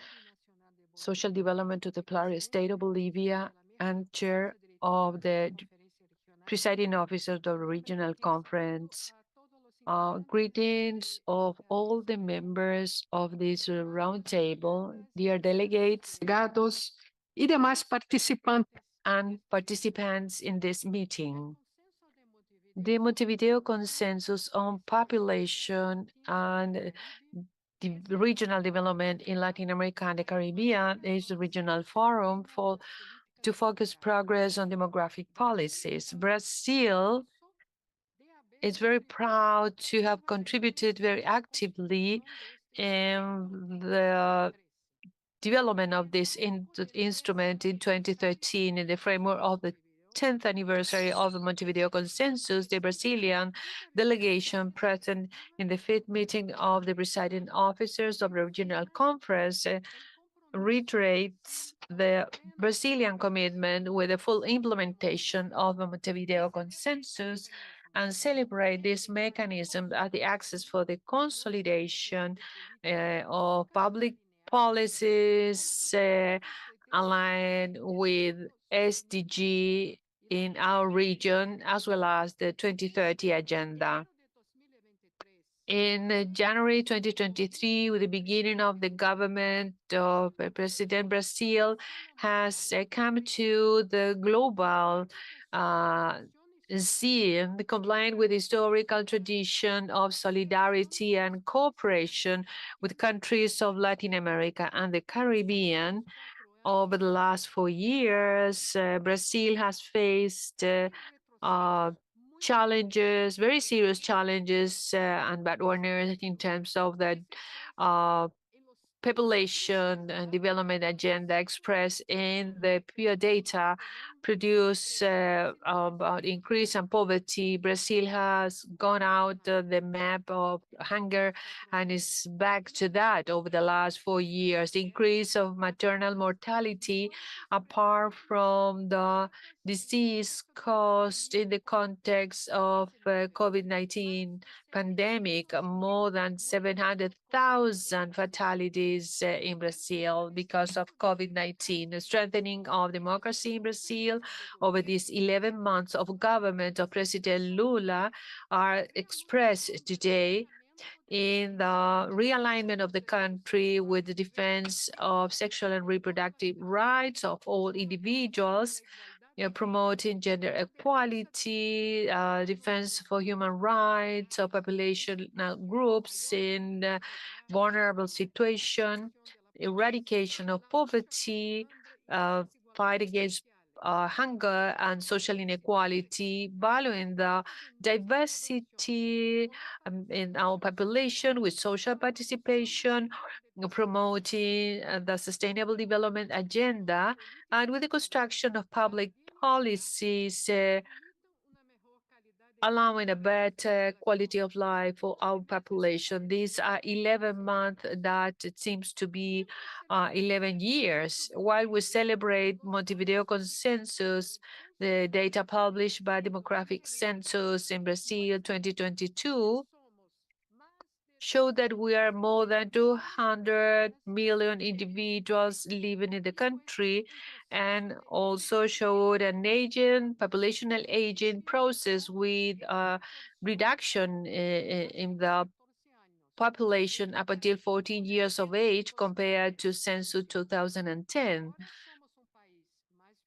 Social Development of the Plural State of Bolivia and Chair of the Presiding Officer of the Regional Conference. Greetings of all the members of this roundtable, dear delegates, y demás participantes, and participants in this meeting. The Montevideo Consensus on Population and the Regional Development in Latin America and the Caribbean is a regional forum to focus progress on demographic policies. Brazil is very proud to have contributed very actively in the development of this instrument in 2013 in the framework of the 10th anniversary of the Montevideo Consensus. The Brazilian delegation present in the 5th meeting of the presiding officers of the regional conference reiterates the Brazilian commitment with the full implementation of the Montevideo Consensus and celebrate this mechanism as the access for the consolidation of public policies aligned with SDG in our region, as well as the 2030 agenda. In January 2023, with the beginning of the government of President, Brazil has come to the global scene, complying with historical tradition of solidarity and cooperation with countries of Latin America and the Caribbean. Over the last 4 years, Brazil has faced challenges, very serious challenges and bad warners in terms of the population and development agenda expressed in the pure data produced about increase in poverty. Brazil has gone out the map of hunger and is back to that over the last 4 years. The increase of maternal mortality, apart from the disease caused in the context of COVID-19 pandemic, more than 700,000 fatalities in Brazil because of COVID-19. The strengthening of democracy in Brazil over these 11 months of government of President Lula are expressed today in the realignment of the country with the defense of sexual and reproductive rights of all individuals, promoting gender equality, defense for human rights of population groups in vulnerable situation, eradication of poverty, fight against hunger and social inequality, valuing the diversity in our population with social participation, promoting the Sustainable Development Agenda, and with the construction of public policies allowing a better quality of life for our population. These are 11 months that it seems to be 11 years. While we celebrate Montevideo Consensus, the data published by Demographic Census in Brazil 2022 show that we are more than 200 million individuals living in the country, and also showed an populational aging process with a reduction in the population up until 14 years of age compared to census 2010.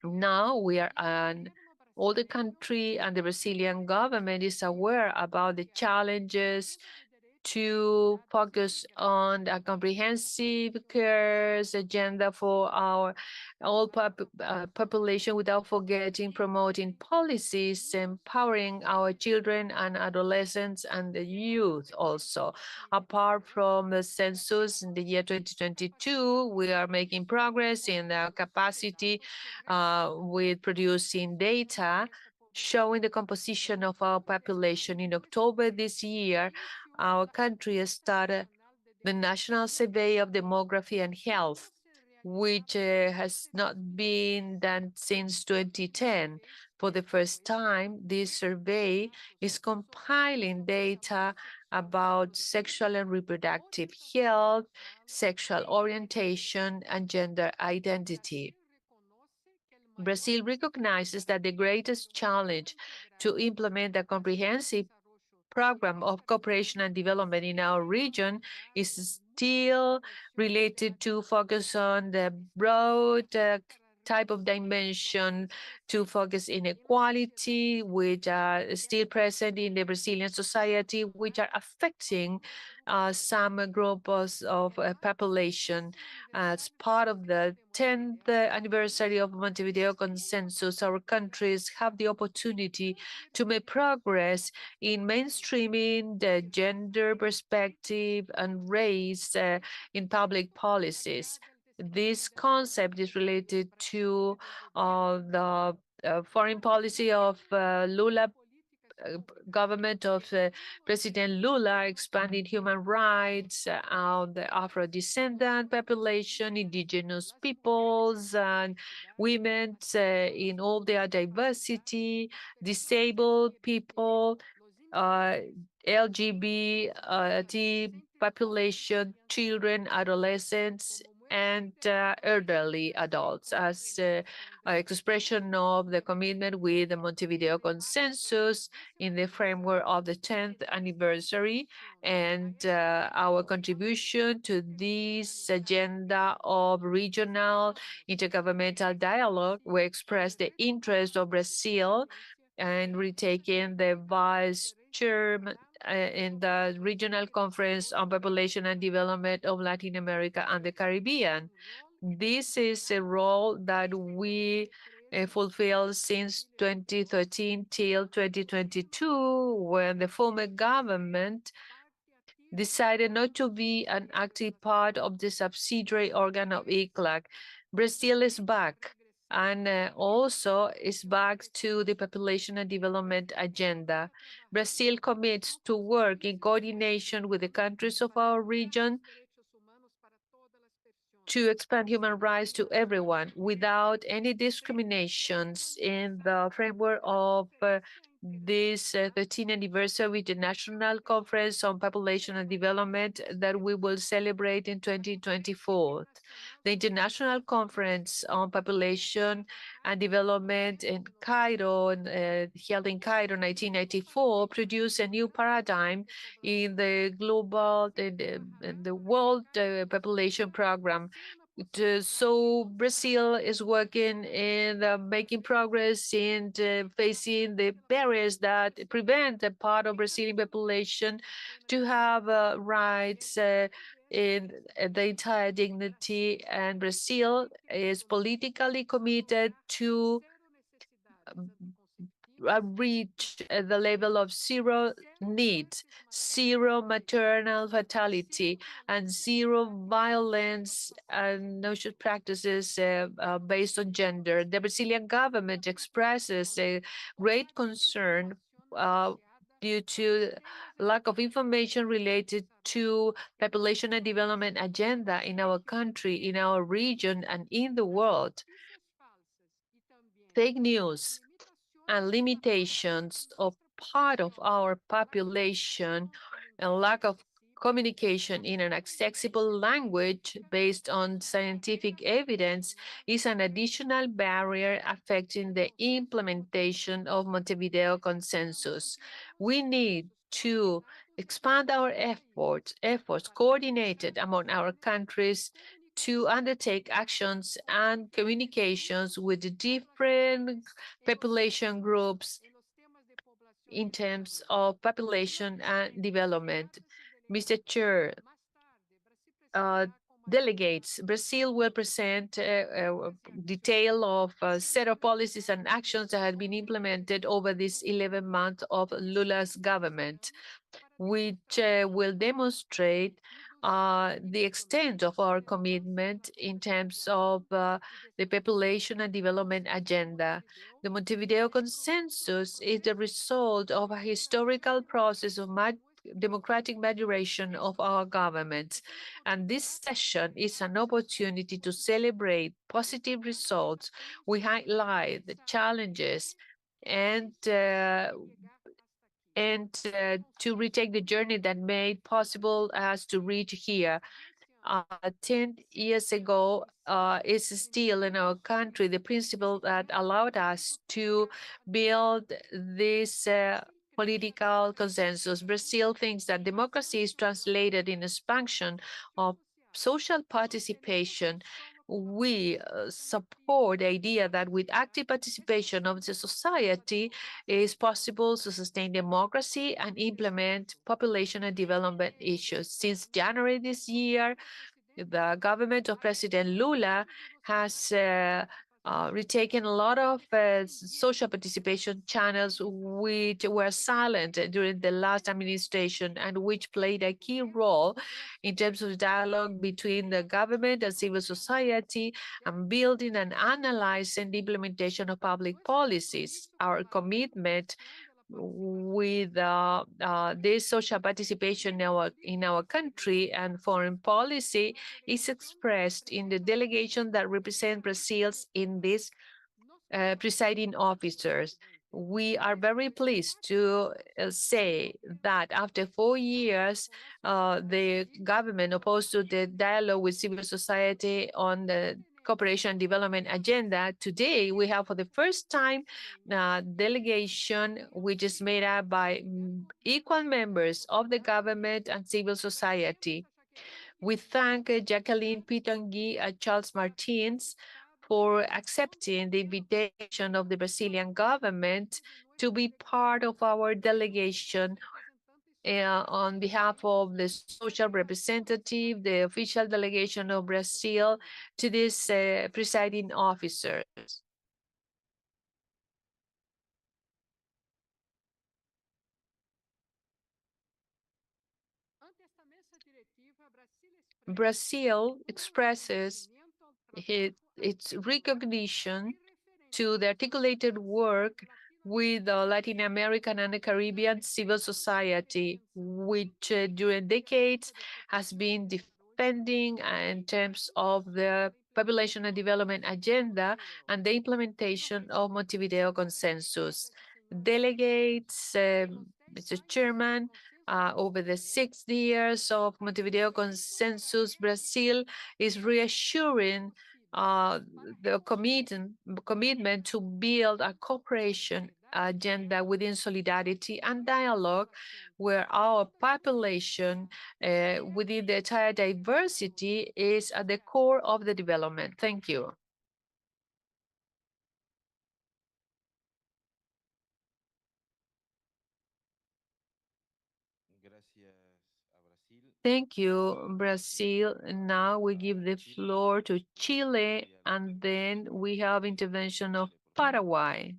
Now we are an older country, and the Brazilian government is aware about the challenges to focus on a comprehensive care agenda for our all population without forgetting promoting policies empowering our children and adolescents and the youth also. Apart from the census in the year 2022, we are making progress in our capacity with producing data showing the composition of our population. In October this year, our country started the National Survey of Demography and Health, which has not been done since 2010. For the first time, this survey is compiling data about sexual and reproductive health, sexual orientation, and gender identity. Brazil recognizes that the greatest challenge to implement a comprehensive program of cooperation and development in our region is still related to focus on the broad type of dimension to focus inequality, which are still present in the Brazilian society, which are affecting some groups of population. As part of the 10th anniversary of Montevideo Consensus, our countries have the opportunity to make progress in mainstreaming the gender perspective and race in public policies. This concept is related to the foreign policy of Lula government of President Lula, expanding human rights on the Afro-descendant population, indigenous peoples, and women in all their diversity, disabled people, LGBT population, children, adolescents, and elderly adults as an expression of the commitment with the Montevideo Consensus in the framework of the 10th anniversary and our contribution to this agenda of regional intergovernmental dialogue. We express the interest of Brazil and retaking the vice chairman in the Regional Conference on Population and Development of Latin America and the Caribbean. This is a role that we fulfilled since 2013 till 2022, when the former government decided not to be an active part of the subsidiary organ of ECLAC. Brazil is back and also is back to the population and development agenda. Brazil commits to work in coordination with the countries of our region to expand human rights to everyone without any discriminations in the framework of this 13th anniversary with the National Conference on Population and Development that we will celebrate in 2024. The International Conference on Population and Development in Cairo, held in Cairo in 1994, produced a new paradigm in the global, in the world population program. So Brazil is working in making progress in facing the barriers that prevent a part of Brazilian population to have rights in the entire dignity. And Brazil is politically committed to reach the level of zero needs, zero maternal fatality, and zero violence and social practices based on gender. The Brazilian government expresses a great concern due to lack of information related to population and development agenda in our country, in our region, and in the world. Fake news and limitations of part of our population and lack of communication in an accessible language based on scientific evidence is an additional barrier affecting the implementation of Montevideo Consensus. We need to expand our efforts coordinated among our countries to undertake actions and communications with the different population groups in terms of population and development. Mr. Chair, delegates, Brazil will present a detail of a set of policies and actions that have been implemented over this 11 months of Lula's government, which will demonstrate the extent of our commitment in terms of the population and development agenda. The Montevideo Consensus is the result of a historical process of democratic maturation of our government. And this session is an opportunity to celebrate positive results. We highlight the challenges and to retake the journey that made possible us to reach here. 10 years ago is still in our country the principle that allowed us to build this political consensus. Brazil thinks that democracy is translated in expansion of social participation. We support the idea that with active participation of the society, it is possible to sustain democracy and implement population and development issues. Since January this year, the government of President Lula has retaken a lot of social participation channels which were silent during the last administration and which played a key role in terms of dialogue between the government and civil society and building and analyzing the implementation of public policies. Our commitment with this social participation in our country and foreign policy is expressed in the delegation that represent Brazil's in this presiding officers. We are very pleased to say that after 4 years, the government opposed to the dialogue with civil society on the cooperation and development agenda. Today, we have for the first time a delegation which is made up by equal members of the government and civil society. We thank Jacqueline Pitangui and Charles Martins for accepting the invitation of the Brazilian government to be part of our delegation on behalf of the social representative, the official delegation of Brazil, to this presiding officers. Brazil expresses its recognition to the articulated work with the Latin American and the Caribbean civil society, which during decades has been defending in terms of the population and development agenda and the implementation of Montevideo Consensus. Delegates, Mr. Chairman, over the 6 years of Montevideo Consensus, Brazil is reassuring the commitment to build a cooperation agenda within solidarity and dialogue where our population within the entire diversity is at the core of the development. Thank you. Thank you, Brazil. Now we give the floor to Chile, and then we have intervention of Paraguay.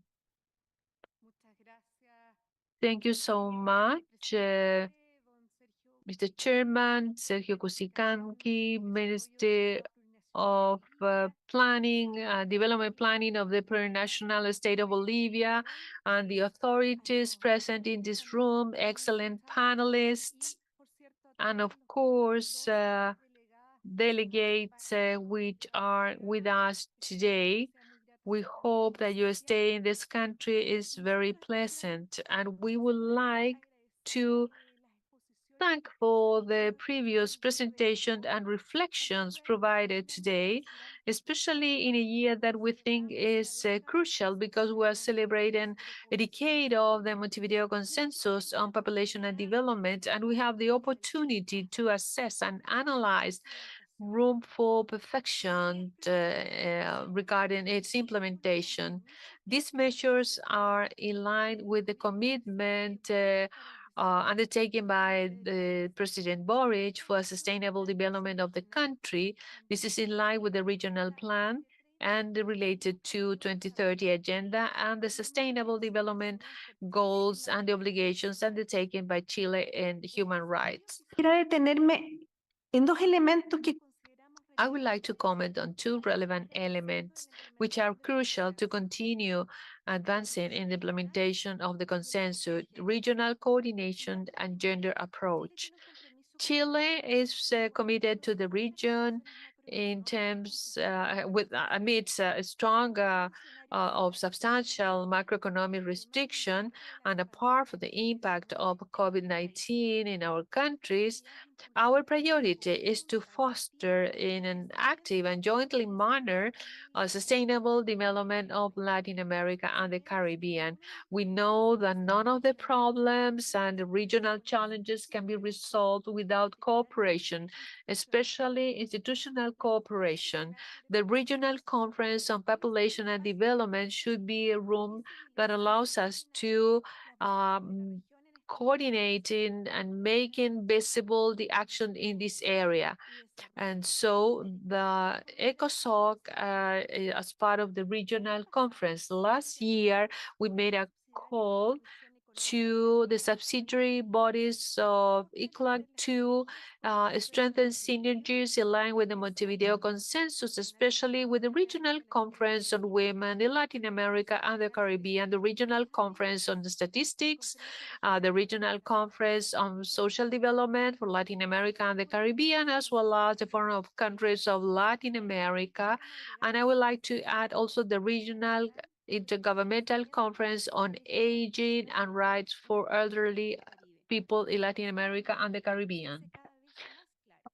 Thank you so much, Mr. Chairman, Sergio Cusicanqui, Minister of Development Planning of the Plurinational State of Bolivia, and the authorities present in this room, excellent panelists, and of course, delegates which are with us today. We hope that your stay in this country is very pleasant, and we would like to thank for the previous presentation and reflections provided today, especially in a year that we think is crucial because we are celebrating a decade of the Montevideo Consensus on Population and Development, and we have the opportunity to assess and analyze room for perfection regarding its implementation. These measures are in line with the commitment undertaken by the President Boric for sustainable development of the country. This is in line with the regional plan and related to 2030 agenda and the sustainable development goals and the obligations undertaken by Chile in human rights. I would like to comment on two relevant elements which are crucial to continue advancing in the implementation of the consensus, regional coordination and gender approach. Chile is committed to the region in terms amidst a strong of substantial macroeconomic restriction, and apart from the impact of COVID-19 in our countries, our priority is to foster in an active and jointly manner a sustainable development of Latin America and the Caribbean. We know that none of the problems and the regional challenges can be resolved without cooperation, especially institutional cooperation. The Regional Conference on Population and Development should be a room that allows us to coordinating and making visible the action in this area. And so the ECOSOC, as part of the regional conference last year, we made a call to the subsidiary bodies of ECLAC to strengthen synergies in line with the Montevideo Consensus, especially with the Regional Conference on Women in Latin America and the Caribbean, the Regional Conference on Statistics, the Regional Conference on Social Development for Latin America and the Caribbean, as well as the Forum of Countries of Latin America. And I would like to add also the Regional Intergovernmental Conference on Aging and Rights for Elderly People in Latin America and the Caribbean.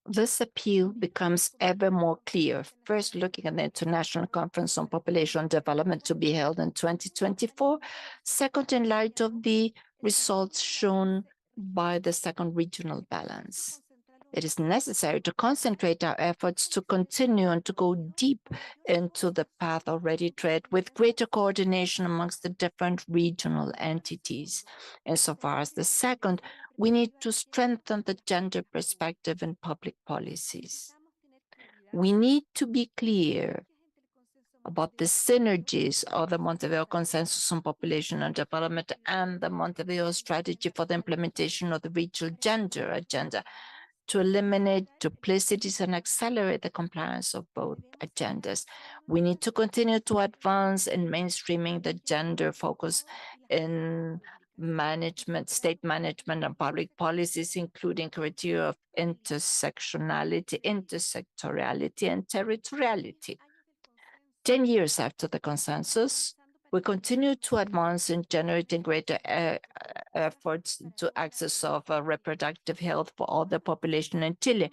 This appeal becomes ever more clear, first looking at the International Conference on Population Development to be held in 2024, second in light of the results shown by the second regional balance. It is necessary to concentrate our efforts to continue and to go deep into the path already tread with greater coordination amongst the different regional entities. Insofar as the second, we need to strengthen the gender perspective in public policies. We need to be clear about the synergies of the Montevideo Consensus on Population and Development and the Montevideo Strategy for the implementation of the regional gender agenda, to eliminate duplicities and accelerate the compliance of both agendas. We need to continue to advance in mainstreaming the gender focus in management, state management and public policies, including criteria of intersectionality, intersectoriality, and territoriality. 10 years after the consensus, we continue to advance in generating greater efforts to access of reproductive health for all the population in Chile.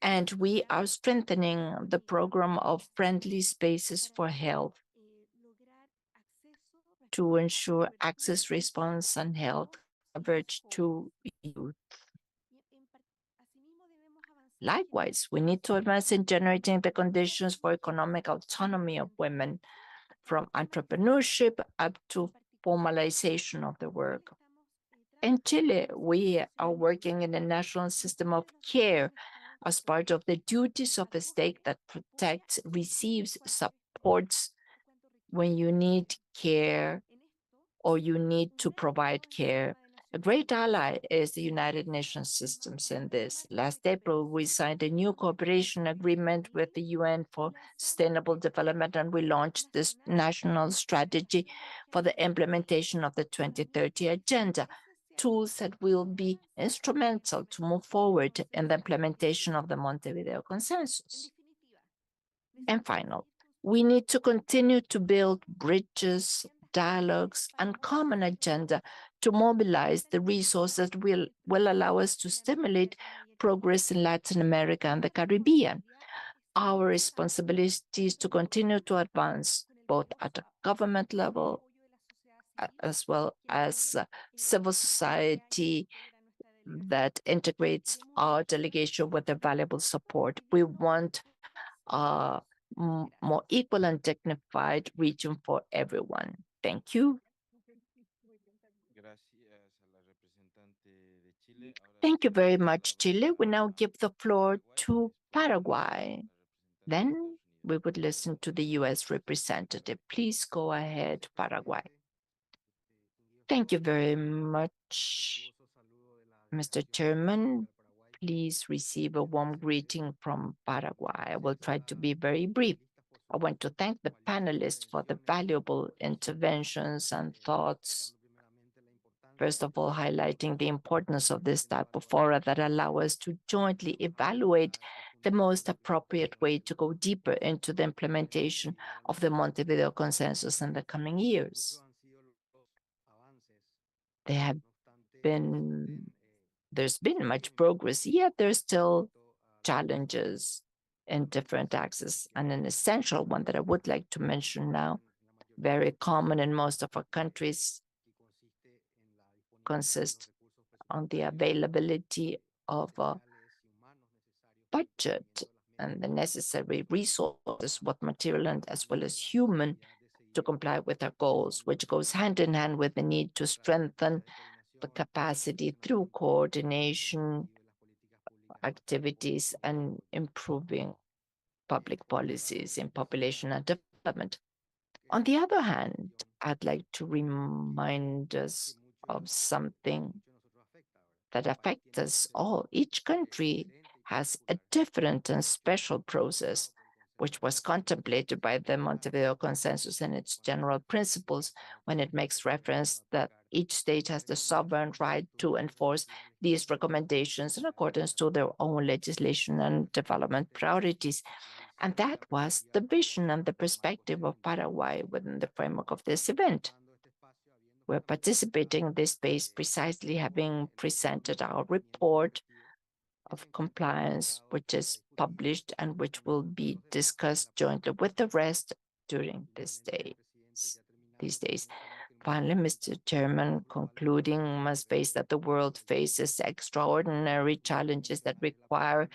And we are strengthening the program of friendly spaces for health to ensure access, response, and health coverage to youth. Likewise, we need to advance in generating the conditions for economic autonomy of women, from entrepreneurship up to formalization of the work. In Chile, we are working in a national system of care as part of the duties of the state that protects, receives, supports when you need care or you need to provide care. A great ally is the United Nations systems in this. Last April, we signed a new cooperation agreement with the UN for Sustainable Development, and we launched this national strategy for the implementation of the 2030 Agenda, tools that will be instrumental to move forward in the implementation of the Montevideo Consensus. And final, we need to continue to build bridges, dialogues, and common agenda to mobilize the resources that will allow us to stimulate progress in Latin America and the Caribbean. Our responsibility is to continue to advance both at a government level as well as civil society that integrates our delegation with a valuable support. We want a more equal and dignified region for everyone. Thank you. Thank you very much, Chile. We now give the floor to Paraguay. Then we would listen to the U.S. representative. Please go ahead, Paraguay. Thank you very much, Mr. Chairman. Please receive a warm greeting from Paraguay. I will try to be very brief. I want to thank the panelists for the valuable interventions and thoughts. First of all, highlighting the importance of this type of fora that allow us to jointly evaluate the most appropriate way to go deeper into the implementation of the Montevideo Consensus in the coming years. There's been much progress, yet there's still challenges in different axes. And an essential one that I would like to mention now, very common in most of our countries, consists on the availability of a budget and the necessary resources, both material and as well as human, to comply with our goals, which goes hand in hand with the need to strengthen the capacity through coordination activities and improving public policies in population and development. On the other hand, I'd like to remind us of something that affects us all. Each country has a different and special process, which was contemplated by the Montevideo Consensus and its general principles when it makes reference that each state has the sovereign right to enforce these recommendations in accordance to their own legislation and development priorities. And that was the vision and the perspective of Paraguay within the framework of this event. We're participating in this space precisely having presented our report of compliance, which is published and which will be discussed jointly with the rest during these days. Finally, Mr. Chairman, concluding, must face that the world faces extraordinary challenges that require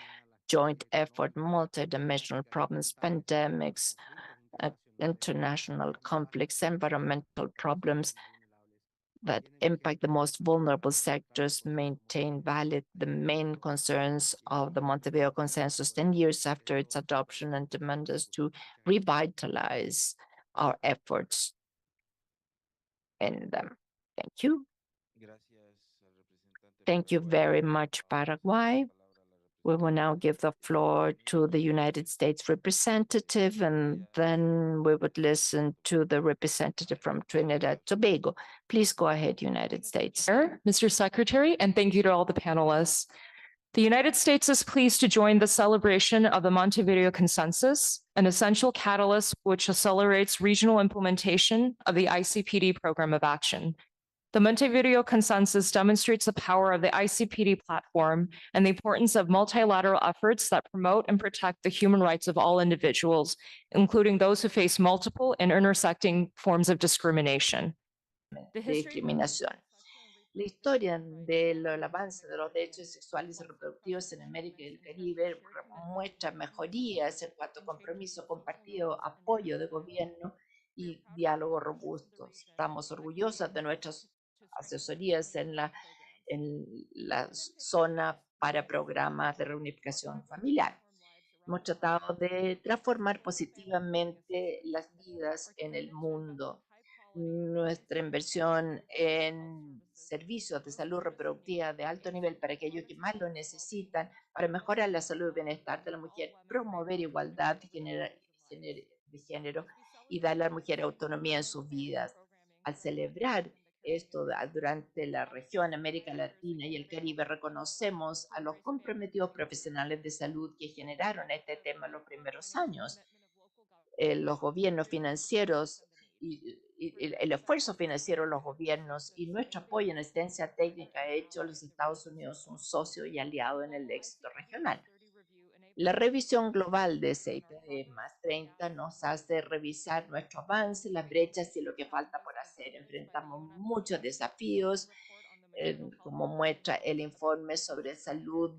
joint effort, multidimensional problems, pandemics, international conflicts, environmental problems that impact the most vulnerable sectors, maintain valid the main concerns of the Montevideo Consensus 10 years after its adoption, and demand us to revitalize our efforts in them. Thank you. Thank you very much, Paraguay. We will now give the floor to the United States representative, and then we would listen to the representative from Trinidad and Tobago. Please go ahead, United States. Mr. Secretary, and thank you to all the panelists. The United States is pleased to join the celebration of the Montevideo Consensus, an essential catalyst which accelerates regional implementation of the ICPD Program of Action. The Montevideo Consensus demonstrates the power of the ICPD platform and the importance of multilateral efforts that promote and protect the human rights of all individuals, including those who face multiple and intersecting forms of discrimination. La historia del avance de los derechos sexuales y reproductivos en América y el Caribe muestra mejorías en cuanto a compromiso compartido, apoyo de gobierno y diálogo robusto. Estamos orgullosos de nuestras asesorías en la zona para programas de reunificación familiar. Hemos tratado de transformar positivamente las vidas en el mundo. Nuestra inversión en servicios de salud reproductiva de alto nivel para aquellos que más lo necesitan, para mejorar la salud y bienestar de la mujer, promover igualdad de género y dar a la mujer autonomía en sus vidas. Al celebrar esto durante la región América Latina y el Caribe, reconocemos a los comprometidos profesionales de salud que generaron este tema en los primeros años. Los gobiernos financieros y el esfuerzo financiero de los gobiernos y nuestro apoyo en asistencia técnica ha hecho a los Estados Unidos un socio y aliado en el éxito regional. La revisión global de CIPD más 30 nos hace revisar nuestro avance, las brechas y lo que falta por hacer. Enfrentamos muchos desafíos, como muestra el informe sobre salud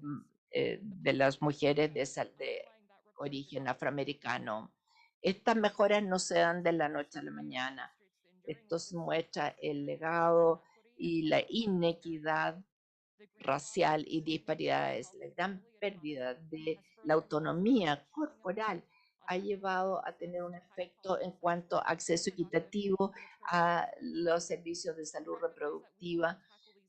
de las mujeres de origen afroamericano. Estas mejoras no se dan de la noche a la mañana. Esto muestra el legado y la inequidad racial y disparidades. La gran pérdida de la autonomía corporal ha llevado a tener un efecto en cuanto a acceso equitativo a los servicios de salud reproductiva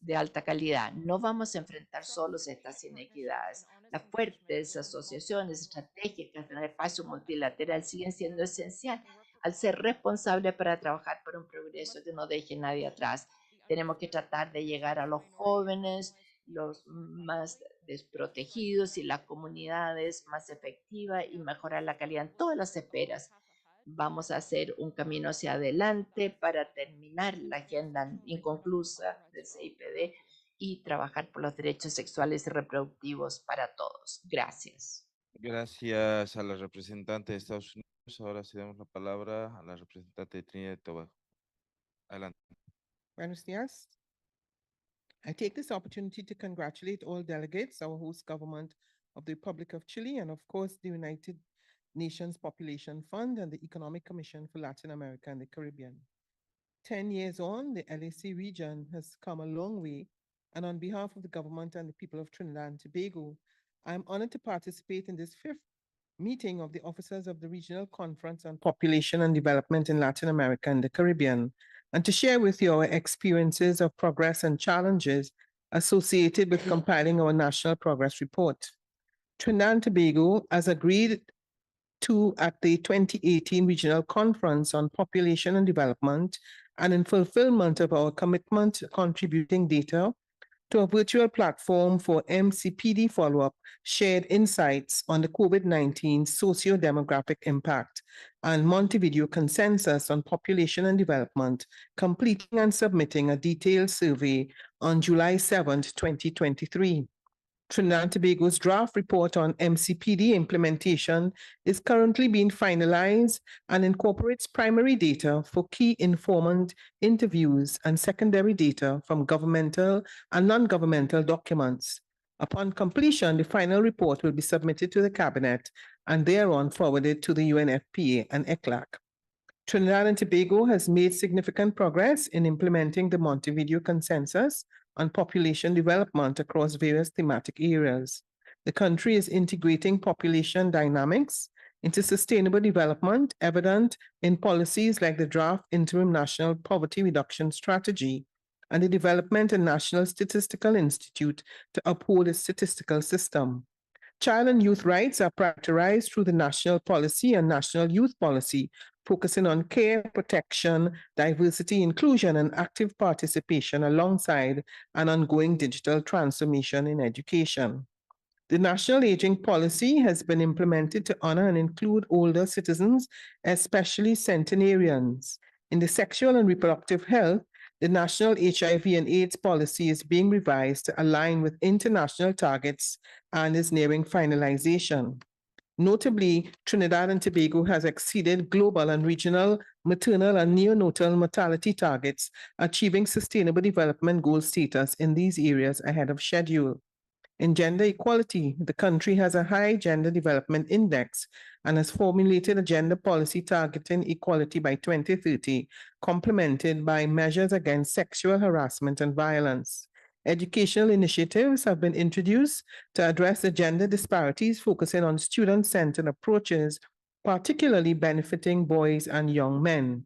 de alta calidad. No vamos a enfrentar solos estas inequidades. Las fuertes asociaciones estratégicas en el espacio multilateral siguen siendo esencial al ser responsables para trabajar por un progreso que no deje a nadie atrás. Tenemos que tratar de llegar a los jóvenes, los más desprotegidos y las comunidades más efectivas y mejorar la calidad en todas las esferas. Vamos a hacer un camino hacia adelante para terminar la agenda inconclusa del CIPD y trabajar por los derechos sexuales y reproductivos para todos. Gracias. Gracias a la representante de Estados Unidos. Ahora cedemos la palabra a la representante de Trinidad y Tobago. Adelante. Buenos días. I take this opportunity to congratulate all delegates, our host government of the Republic of Chile, and of course, the United Nations Population Fund and the Economic Commission for Latin America and the Caribbean. 10 years on, the LAC region has come a long way, and on behalf of the government and the people of Trinidad and Tobago, I'm honored to participate in this 5th meeting of the officers of the Regional Conference on Population and Development in Latin America and the Caribbean, and to share with you our experiences of progress and challenges associated with compiling our National Progress Report. Trinidad and Tobago, as agreed to at the 2018 Regional Conference on Population and Development, and in fulfillment of our commitment to contributing data to a virtual platform for MCPD follow-up, shared insights on the COVID-19 socio-demographic impact, and Montevideo Consensus on Population and Development, completing and submitting a detailed survey on July 7, 2023. Trinidad and Tobago's draft report on MCPD implementation is currently being finalized and incorporates primary data for key informant interviews and secondary data from governmental and non-governmental documents. Upon completion, the final report will be submitted to the Cabinet and thereon forwarded to the UNFPA and ECLAC. Trinidad and Tobago has made significant progress in implementing the Montevideo Consensus on population development across various thematic areas. The country is integrating population dynamics into sustainable development, evident in policies like the draft interim national poverty reduction strategy and the development of National Statistical Institute to uphold its statistical system. Child and youth rights are prioritized through the national policy and national youth policy, focusing on care, protection, diversity, inclusion, and active participation alongside an ongoing digital transformation in education. The National Aging Policy has been implemented to honor and include older citizens, especially centenarians. In the sexual and reproductive health, the National HIV and AIDS Policy is being revised to align with international targets and is nearing finalization. Notably, Trinidad and Tobago has exceeded global and regional maternal and neonatal mortality targets, achieving Sustainable Development Goal status in these areas ahead of schedule. In gender equality, the country has a high gender development index and has formulated a gender policy targeting equality by 2030, complemented by measures against sexual harassment and violence. Educational initiatives have been introduced to address the gender disparities, focusing on student-centered approaches, particularly benefiting boys and young men.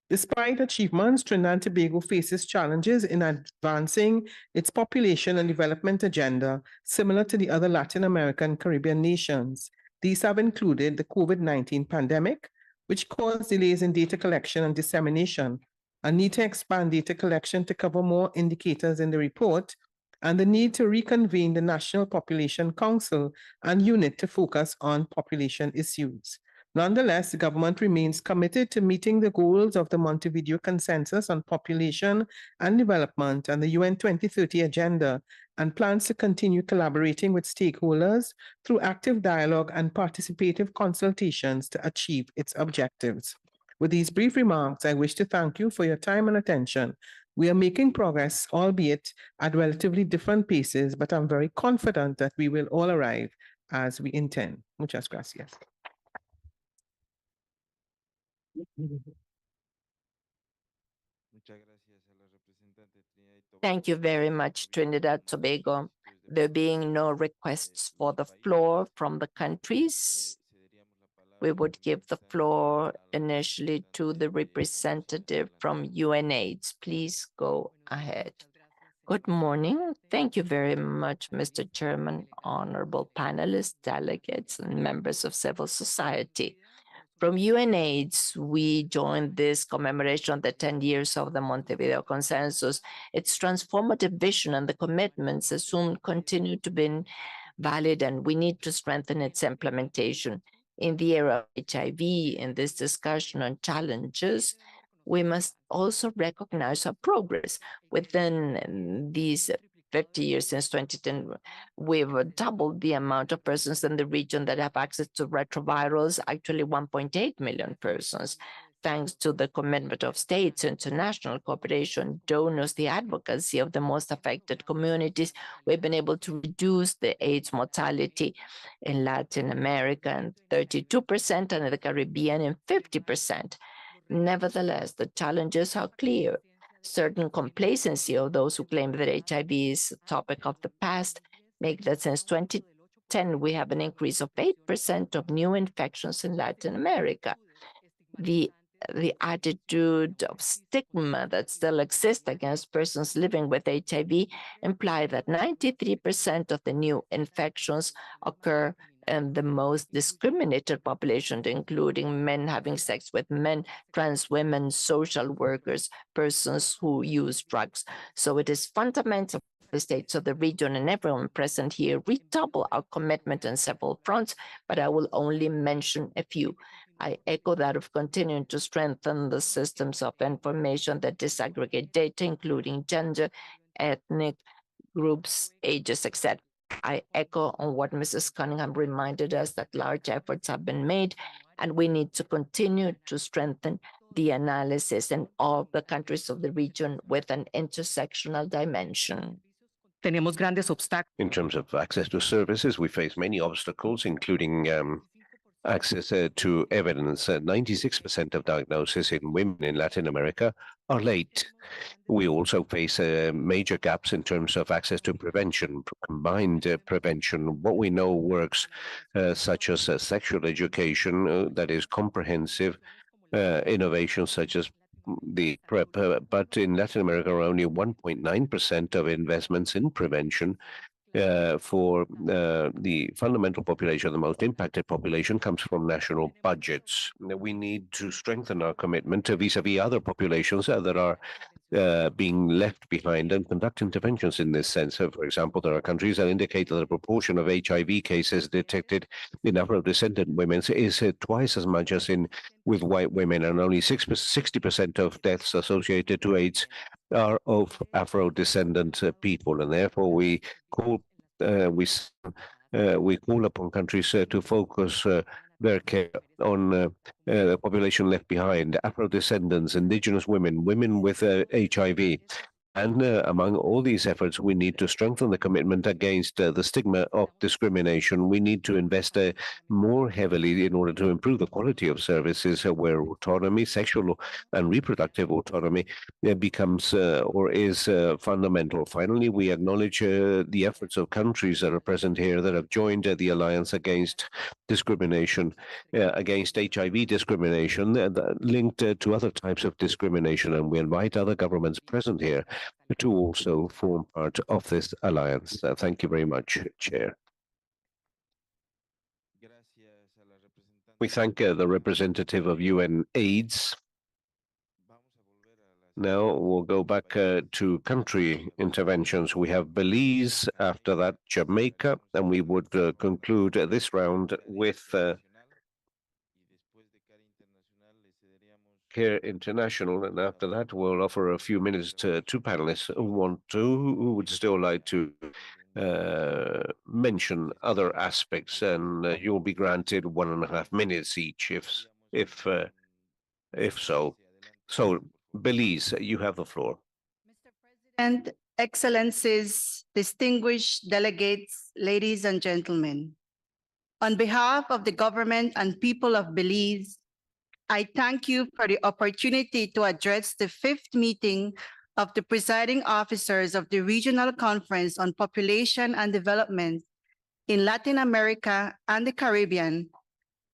Despite achievements, Trinidad and Tobago faces challenges in advancing its population and development agenda, similar to the other Latin American Caribbean nations. These have included the COVID-19 pandemic, which caused delays in data collection and dissemination, a need to expand data collection to cover more indicators in the report, and the need to reconvene the National Population Council and unit to focus on population issues. Nonetheless, the government remains committed to meeting the goals of the Montevideo Consensus on Population and Development and the UN 2030 Agenda, and plans to continue collaborating with stakeholders through active dialogue and participative consultations to achieve its objectives. With these brief remarks, I wish to thank you for your time and attention. We are making progress, albeit at relatively different paces, but I'm very confident that we will all arrive as we intend. Muchas gracias. Muchas gracias a la representante de Trinidad y Tobago. Thank you very much, Trinidad Tobago. There being no requests for the floor from the countries, we would give the floor initially to the representative from UNAIDS. Please go ahead. Good morning. Thank you very much, Mr. Chairman, honorable panelists, delegates, and members of civil society. From UNAIDS, we joined this commemoration of the 10 years of the Montevideo Consensus. Its transformative vision and the commitments assumed continue to be valid, and we need to strengthen its implementation. In the era of HIV, in this discussion on challenges, we must also recognize our progress. Within these 50 years since 2010, we've doubled the amount of persons in the region that have access to retrovirals, actually 1.8 million persons. Thanks to the commitment of states, international cooperation, donors, the advocacy of the most affected communities, we've been able to reduce the AIDS mortality in Latin America in 32% and in the Caribbean in 50%. Nevertheless, the challenges are clear. Certain complacency of those who claim that HIV is a topic of the past make that since 2010, we have an increase of 8% of new infections in Latin America. The attitude of stigma that still exists against persons living with HIV imply that 93% of the new infections occur in the most discriminated population, including men having sex with men, trans women, social workers, persons who use drugs. So it is fundamental for the states of the region and everyone present here redouble our commitment on several fronts, but I will only mention a few. I echo that of continuing to strengthen the systems of information that disaggregate data, including gender, ethnic groups, ages, etc. I echo on what Mrs. Cunningham reminded us that large efforts have been made, and we need to continue to strengthen the analysis in all the countries of the region with an intersectional dimension. In terms of access to services, we face many obstacles, including access to evidence. 96% of diagnoses in women in Latin America are late. We also face major gaps in terms of access to prevention, combined prevention. What we know works, such as sexual education, that is comprehensive, innovations such as the PrEP, but in Latin America, only 1.9% of investments in prevention for the fundamental population, the most impacted population, comes from national budgets. We need to strengthen our commitment vis-a-vis other populations that are being left behind and conduct interventions in this sense. So, for example, there are countries that indicate that the proportion of HIV cases detected in Afro-descendant women is twice as much as with white women, and only 60% of deaths associated to AIDS are of Afro-descendant people, and therefore we call upon countries to focus their care on the population left behind, Afro-descendants, indigenous women, women with HIV. And among all these efforts, we need to strengthen the commitment against the stigma of discrimination. We need to invest more heavily in order to improve the quality of services where autonomy, sexual and reproductive autonomy becomes or is fundamental. Finally, we acknowledge the efforts of countries that are present here that have joined the Alliance Against Discrimination, against HIV discrimination, linked to other types of discrimination. And we invite other governments present here to also form part of this alliance. Thank you very much, Chair. We thank the representative of UNAIDS. Now we'll go back to country interventions. We have Belize, after that Jamaica, and we would conclude this round with Care International, and after that we'll offer a few minutes to two panelists who would still like to mention other aspects, and you'll be granted 1.5 minutes each, if so. So, Belize, you have the floor. Mr. President, Excellencies, distinguished delegates, ladies and gentlemen, on behalf of the government and people of Belize, I thank you for the opportunity to address the 5th meeting of the presiding officers of the Regional Conference on Population and Development in Latin America and the Caribbean,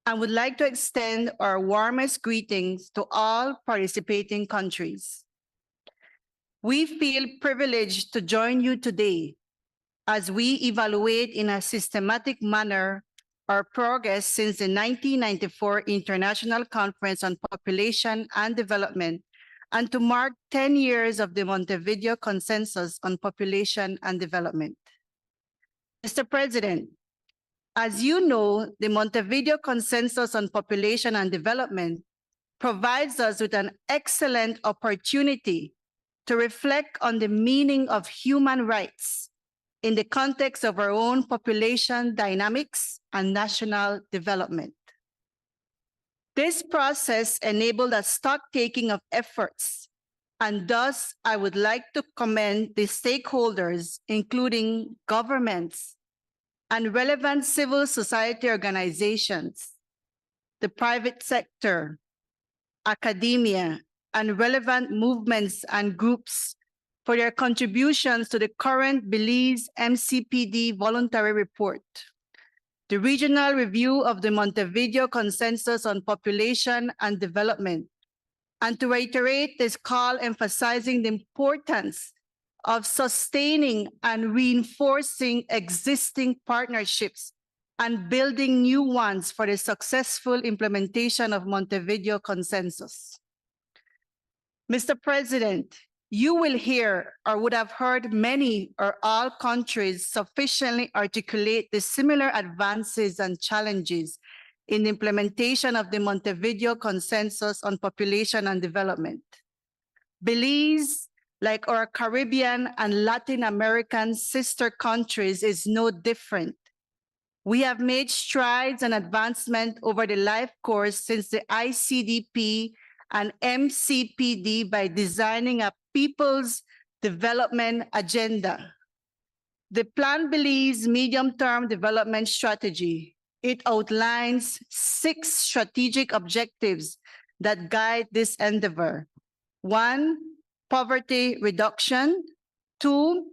and would like to extend our warmest greetings to all participating countries. We feel privileged to join you today as we evaluate in a systematic manner our progress since the 1994 International Conference on Population and Development, and to mark 10 years of the Montevideo Consensus on Population and Development. Mr. President, as you know, the Montevideo Consensus on Population and Development provides us with an excellent opportunity to reflect on the meaning of human rights in the context of our own population dynamics and national development. This process enabled a stock-taking of efforts, and thus I would like to commend the stakeholders, including governments and relevant civil society organizations, the private sector, academia, and relevant movements and groups for their contributions to the current Belize MCPD voluntary report, the regional review of the Montevideo Consensus on Population and Development, and to reiterate this call emphasizing the importance of sustaining and reinforcing existing partnerships and building new ones for the successful implementation of Montevideo Consensus. Mr. President, you will hear or would have heard many or all countries sufficiently articulate the similar advances and challenges in the implementation of the Montevideo Consensus on Population and Development. Belize, like our Caribbean and Latin American sister countries, is no different. We have made strides and advancement over the life course since the ICDP and MCPD by designing a People's Development Agenda. The Plan Belize Medium-Term Development Strategy, it outlines 6 strategic objectives that guide this endeavor. 1, poverty reduction. 2,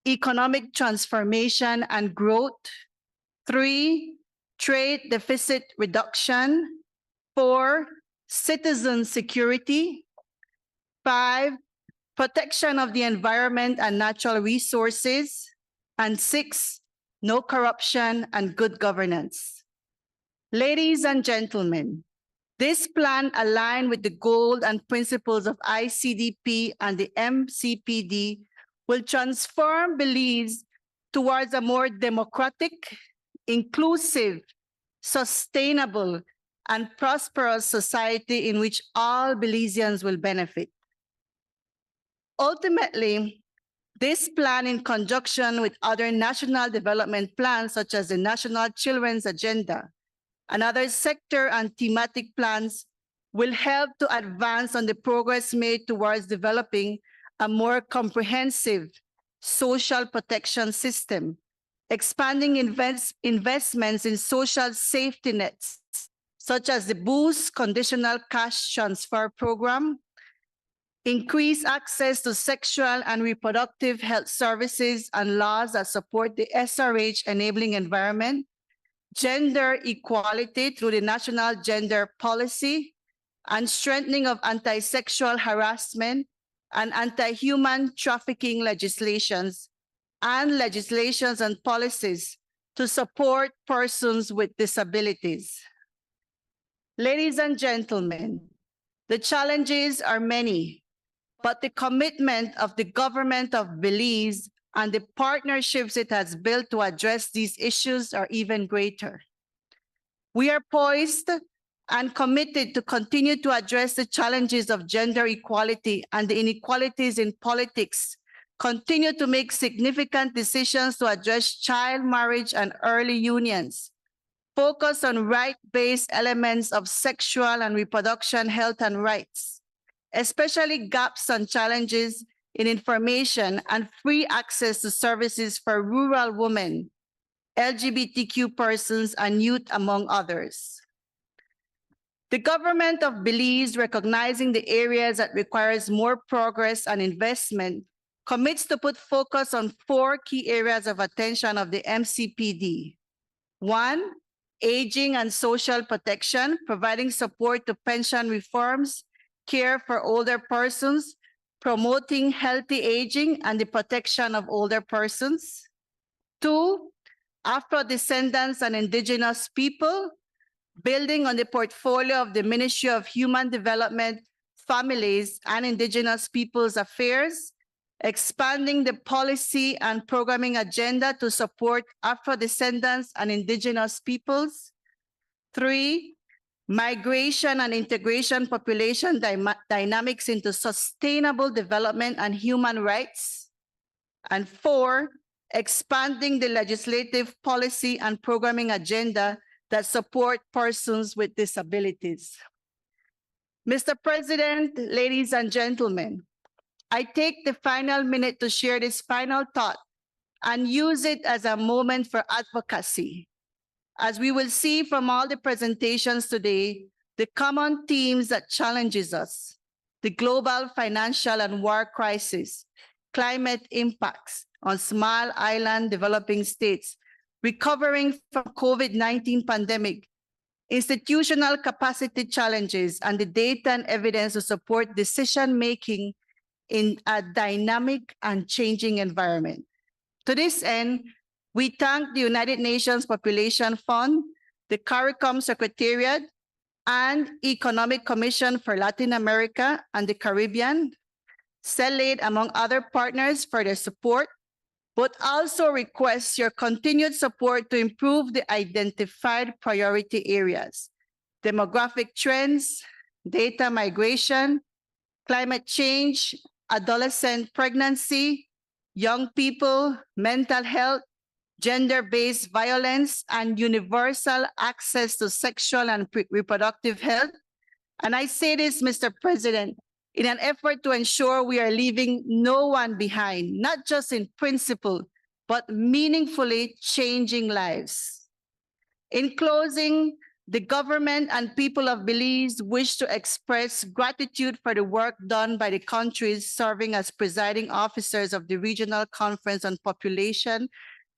economic transformation and growth. 3, trade deficit reduction. 4, citizen security. 5, protection of the environment and natural resources. And 6, no corruption and good governance. Ladies and gentlemen, this plan aligned with the goals and principles of ICDP and the MCPD will transform Belize towards a more democratic, inclusive, sustainable, and prosperous society in which all Belizeans will benefit. Ultimately, this plan, in conjunction with other national development plans, such as the National Children's Agenda and other sector and thematic plans, will help to advance on the progress made towards developing a more comprehensive social protection system, expanding investments in social safety nets, such as the Boost Conditional Cash Transfer Program, increase access to sexual and reproductive health services and laws that support the SRH enabling environment, gender equality through the National Gender Policy, and strengthening of anti-sexual harassment and anti-human trafficking legislations and policies to support persons with disabilities. Ladies and gentlemen, the challenges are many, but the commitment of the government of Belize and the partnerships it has built to address these issues are even greater. We are poised and committed to continue to address the challenges of gender equality and the inequalities in politics, continue to make significant decisions to address child marriage and early unions, focus on right-based elements of sexual and reproduction health and rights, especially gaps and challenges in information and free access to services for rural women, LGBTQ persons, and youth, among others. The government of Belize, recognizing the areas that requires more progress and investment, commits to put focus on 4 key areas of attention of the MCPD. 1, aging and social protection, providing support to pension reforms, care for older persons, promoting healthy aging and the protection of older persons. 2, Afro-descendants and indigenous people, building on the portfolio of the Ministry of Human Development, Families, and Indigenous Peoples Affairs, expanding the policy and programming agenda to support Afro-descendants and indigenous peoples. 3, migration and integration population dynamics into sustainable development and human rights. And 4, expanding the legislative policy and programming agenda that support persons with disabilities. Mr. President, ladies and gentlemen, I take the final minute to share this final thought and use it as a moment for advocacy. As we will see from all the presentations today, the common themes that challenges us, the global financial and war crisis, climate impacts on small island developing states, recovering from COVID-19 pandemic, institutional capacity challenges, and the data and evidence to support decision-making in a dynamic and changing environment. To this end, we thank the United Nations Population Fund, the CARICOM Secretariat, and Economic Commission for Latin America and the Caribbean, CELATE, among other partners, for their support, but also request your continued support to improve the identified priority areas: demographic trends, data migration, climate change, adolescent pregnancy, young people, mental health, gender-based violence, and universal access to sexual and reproductive health. And I say this, Mr. President, in an effort to ensure we are leaving no one behind, not just in principle, but meaningfully changing lives. In closing, the government and people of Belize wish to express gratitude for the work done by the countries serving as presiding officers of the Regional Conference on Population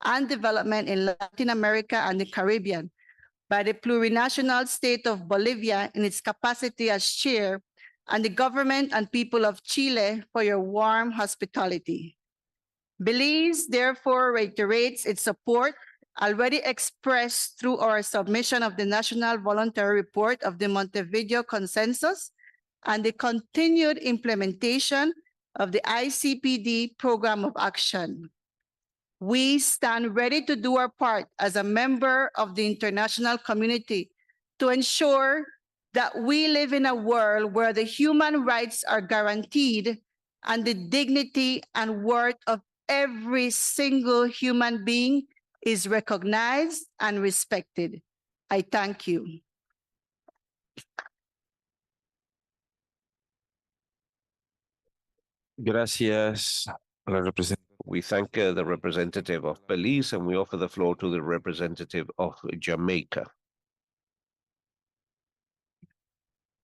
and Development in Latin America and the Caribbean, by the plurinational state of Bolivia in its capacity as chair, and the government and people of Chile for your warm hospitality. Belize therefore reiterates its support already expressed through our submission of the National Voluntary Report of the Montevideo Consensus and the continued implementation of the ICPD Program of Action. We stand ready to do our part as a member of the international community to ensure that we live in a world where the human rights are guaranteed and the dignity and worth of every single human being is recognized and respected. I thank you. Gracias a la representante. We thank the representative of Belize, and we offer the floor to the representative of Jamaica.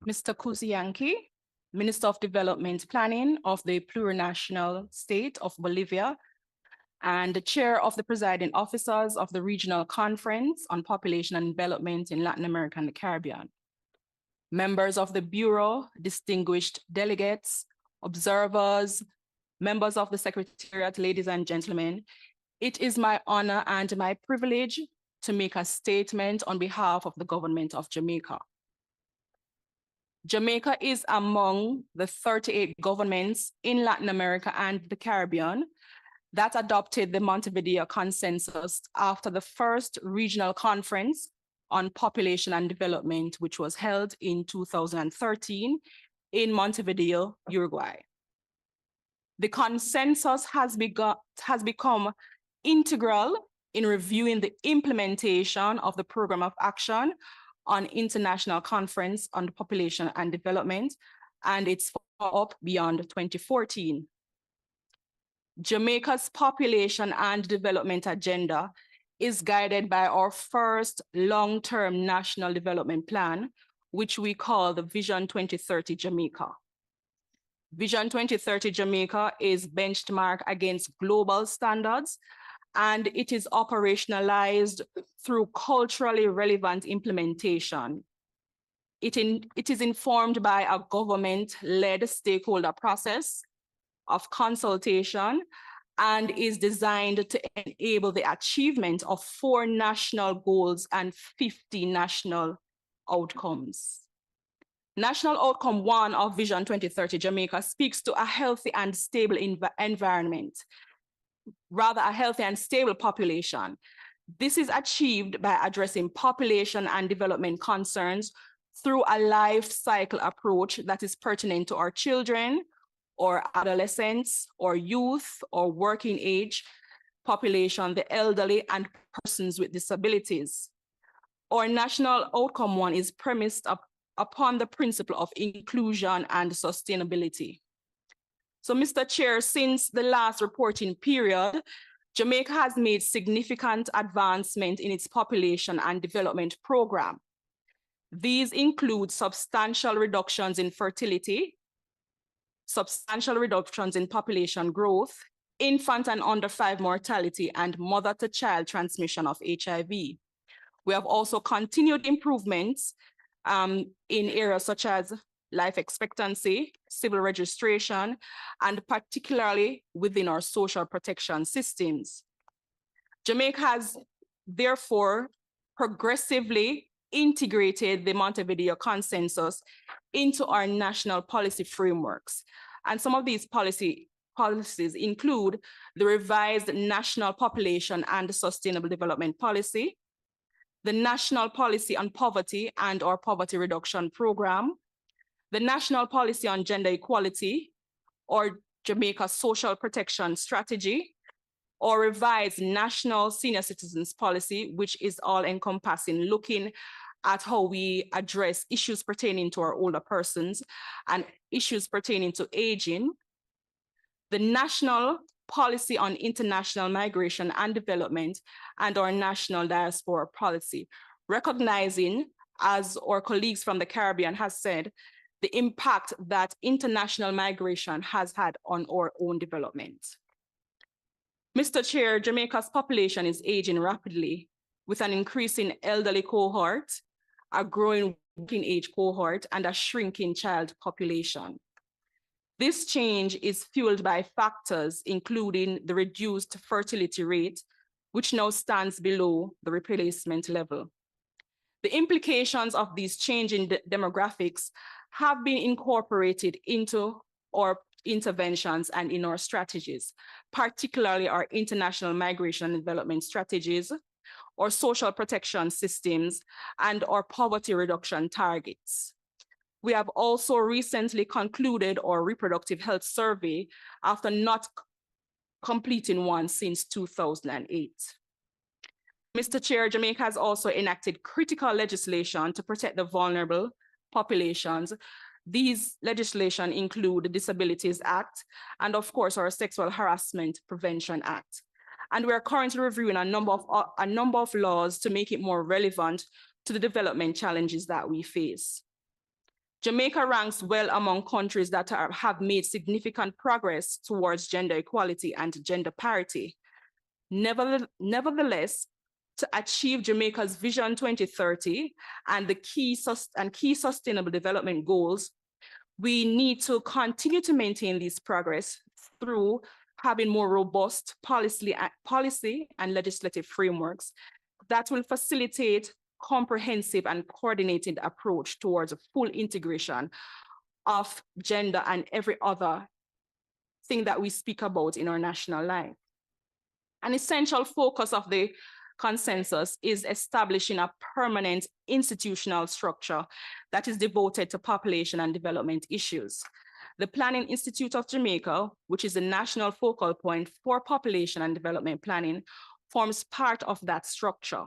Mr. Kuzianki, Minister of Development Planning of the plurinational state of Bolivia, and the chair of the presiding officers of the Regional Conference on Population and Development in Latin America and the Caribbean. Members of the Bureau, distinguished delegates, observers, members of the Secretariat, ladies and gentlemen, it is my honor and my privilege to make a statement on behalf of the government of Jamaica. Jamaica is among the 38 governments in Latin America and the Caribbean that adopted the Montevideo Consensus after the first regional conference on population and development, which was held in 2013 in Montevideo, Uruguay. The consensus has become integral in reviewing the implementation of the Program of Action on International Conference on Population and Development, and its follow-up beyond 2014. Jamaica's population and development agenda is guided by our first long-term national development plan, which we call the Vision 2030 Jamaica. Vision 2030 Jamaica is benchmarked against global standards, and it is operationalized through culturally relevant implementation. It is informed by a government-led stakeholder process of consultation and is designed to enable the achievement of 4 national goals and 50 national outcomes. National Outcome 1 of Vision 2030 Jamaica speaks to a healthy and stable environment, rather a healthy and stable population. This is achieved by addressing population and development concerns through a life cycle approach that is pertinent to our children, or adolescents, or youth, or working age population, the elderly, and persons with disabilities. Our National Outcome 1 is premised upon the principle of inclusion and sustainability. So, Mr. Chair, since the last reporting period, Jamaica has made significant advancement in its population and development program. These include substantial reductions in fertility, substantial reductions in population growth, infant and under 5 mortality, and mother-to-child transmission of HIV. We have also continued improvements in areas such as life expectancy, civil registration, and particularly within our social protection systems. Jamaica has therefore progressively integrated the Montevideo Consensus into our national policy frameworks. And some of these policies include the revised National Population and Sustainable Development Policy, the National Policy on Poverty and or Poverty Reduction Program, the National Policy on Gender Equality, or Jamaica Social Protection Strategy, or revised National Senior Citizens Policy, which is all encompassing, looking at how we address issues pertaining to our older persons and issues pertaining to aging, the National Policy on International Migration and Development, and our National Diaspora Policy, recognizing, as our colleagues from the Caribbean has said, the impact that international migration has had on our own development. Mr. Chair, Jamaica's population is aging rapidly with an increasing elderly cohort, a growing working age cohort, and a shrinking child population. This change is fueled by factors including the reduced fertility rate, which now stands below the replacement level. The implications of these changing demographics have been incorporated into our interventions and in our strategies, particularly our international migration and development strategies, our social protection systems, and our poverty reduction targets. We have also recently concluded our reproductive health survey after not completing one since 2008. Mr. Chair, Jamaica has also enacted critical legislation to protect the vulnerable populations. These legislation include the Disabilities Act and, of course, our Sexual Harassment Prevention Act. And we are currently reviewing a number of laws to make it more relevant to the development challenges that we face. Jamaica ranks well among countries that have made significant progress towards gender equality and gender parity. Nevertheless, to achieve Jamaica's Vision 2030 and the key sustainable development goals, we need to continue to maintain this progress through having more robust policy and legislative frameworks that will facilitate comprehensive and coordinated approach towards a full integration of gender and every other thing that we speak about in our national life. An essential focus of the consensus is establishing a permanent institutional structure that is devoted to population and development issues. The Planning Institute of Jamaica, which is the national focal point for population and development planning, forms part of that structure.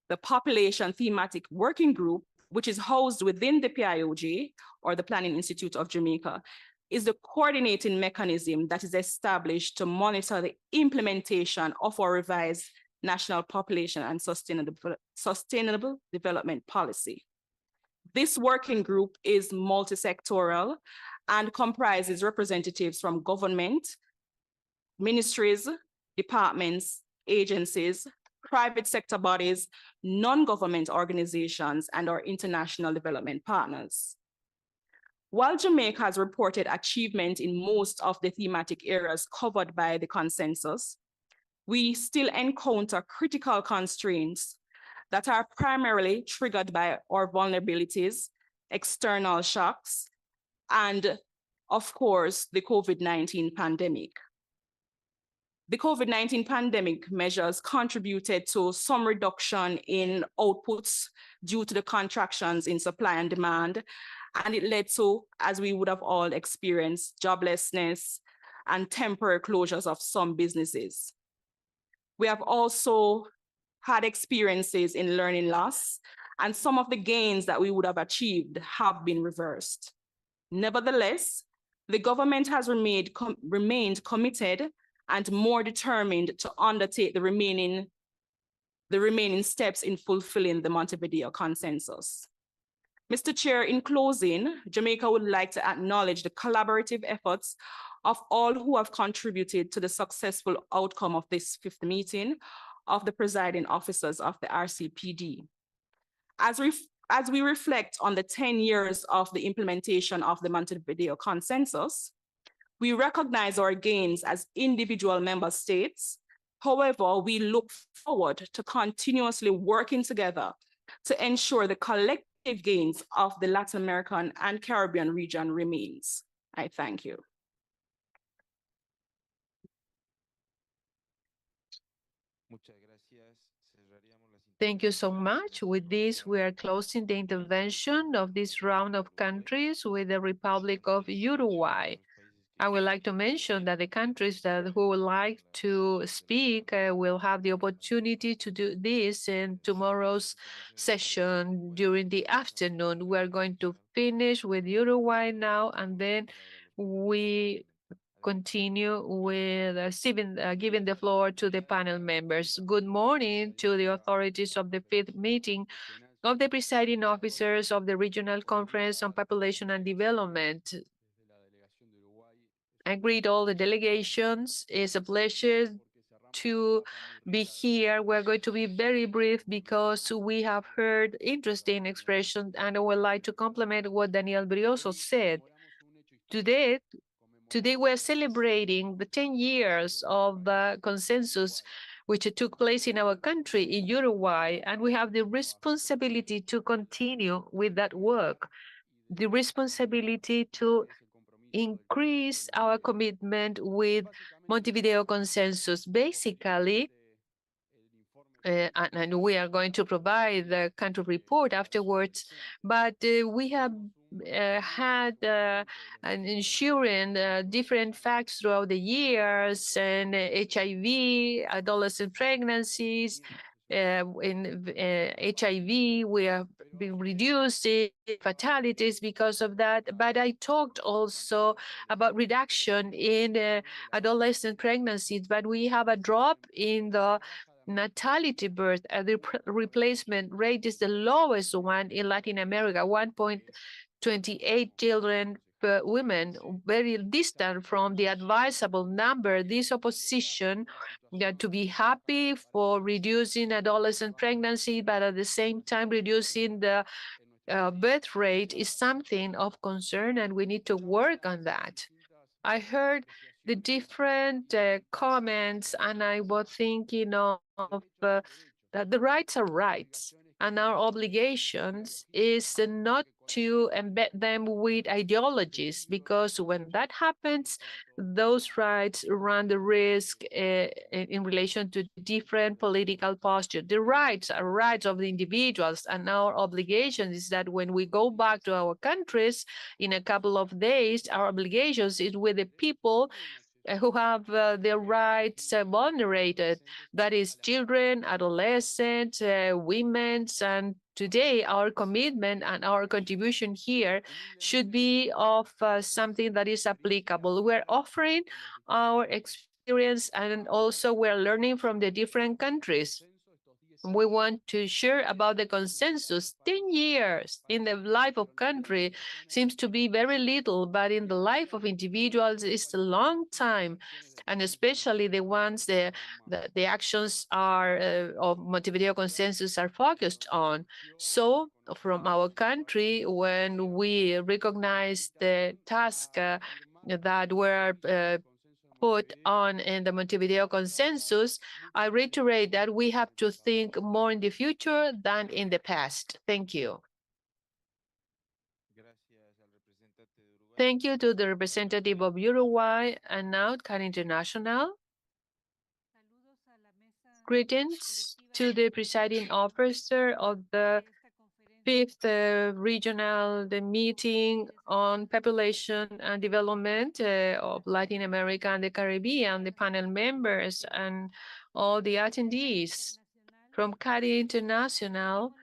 The Population Thematic Working Group, which is housed within the PIOJ, or the Planning Institute of Jamaica, is the coordinating mechanism that is established to monitor the implementation of our revised National Population and Sustainable Development Policy. This working group is multi-sectoral and comprises representatives from government, ministries, departments, agencies, private sector bodies, non-government organizations, and our international development partners. While Jamaica has reported achievement in most of the thematic areas covered by the consensus, we still encounter critical constraints that are primarily triggered by our vulnerabilities, external shocks, and of course, the COVID-19 pandemic. The COVID-19 pandemic measures contributed to some reduction in outputs due to the contractions in supply and demand, and it led to, as we would have all experienced, joblessness and temporary closures of some businesses. We have also had experiences in learning loss, and some of the gains that we would have achieved have been reversed. Nevertheless, the government has remained committed and more determined to undertake the remaining steps in fulfilling the Montevideo Consensus. Mr. Chair, in closing, Jamaica would like to acknowledge the collaborative efforts of all who have contributed to the successful outcome of this fifth meeting of the presiding officers of the RCPD. As we reflect on the 10 years of the implementation of the Montevideo Consensus, we recognize our gains as individual member states. However, we look forward to continuously working together to ensure the collective gains of the Latin American and Caribbean region remains. I thank you. Thank you so much. With this, we are closing the intervention of this round of countries with the Republic of Uruguay. I would like to mention that the countries who would like to speak will have the opportunity to do this in tomorrow's session during the afternoon. We are going to finish with Uruguay now, and then we continue with giving the floor to the panel members. Good morning to the authorities of the fifth meeting of the presiding officers of the Regional Conference on Population and Development. I greet all the delegations. It's a pleasure to be here. We're going to be very brief because we have heard interesting expressions, and I would like to complement what Daniel Brioso said. Today we're celebrating the 10 years of the consensus which took place in our country, in Uruguay, and we have the responsibility to continue with that work, the responsibility to increase our commitment with Montevideo Consensus. Basically, and we are going to provide the country report afterwards, but we have had an ensuring different facts throughout the years, and HIV, adolescent pregnancies. In HIV, we have been reducing fatalities because of that. But I talked also about reduction in adolescent pregnancies, but we have a drop in the natality birth. The replacement rate is the lowest one in Latin America, 1.28 children per woman, very distant from the advisable number. This opposition to be happy for reducing adolescent pregnancy, but at the same time reducing the birth rate is something of concern, and we need to work on that. I heard the different comments, and I was thinking of that the rights are rights, and our obligations is not to embed them with ideologies, because when that happens, those rights run the risk in relation to different political postures. The rights are rights of the individuals, and our obligation is that when we go back to our countries in a couple of days, our obligations is with the people who have their rights vulnerated, that is children, adolescents, women. And today our commitment and our contribution here should be of something that is applicable. We're offering our experience, and also we're learning from the different countries. We want to share about the consensus. 10 years in the life of country seems to be very little, but in the life of individuals, it's a long time. And especially the ones the actions are of Montevideo Consensus are focused on. So from our country, when we recognize the task that were put on in the Montevideo Consensus, I reiterate that we have to think more in the future than in the past. Thank you. Thank you to the representative of Uruguay and now CAR International. Greetings to the presiding officer of the fifth regional meeting on population and development of Latin America and the Caribbean, the panel members and all the attendees. From CAR International,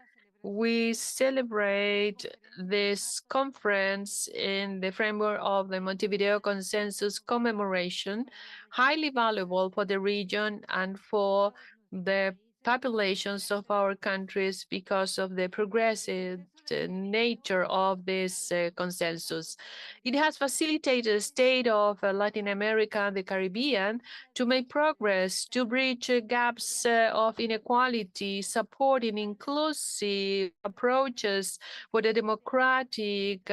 we celebrate this conference in the framework of the Montevideo Consensus commemoration, highly valuable for the region and for the populations of our countries because of the progressive nature of this consensus. It has facilitated the state of Latin America and the Caribbean to make progress, to bridge gaps of inequality, supporting inclusive approaches for the democratic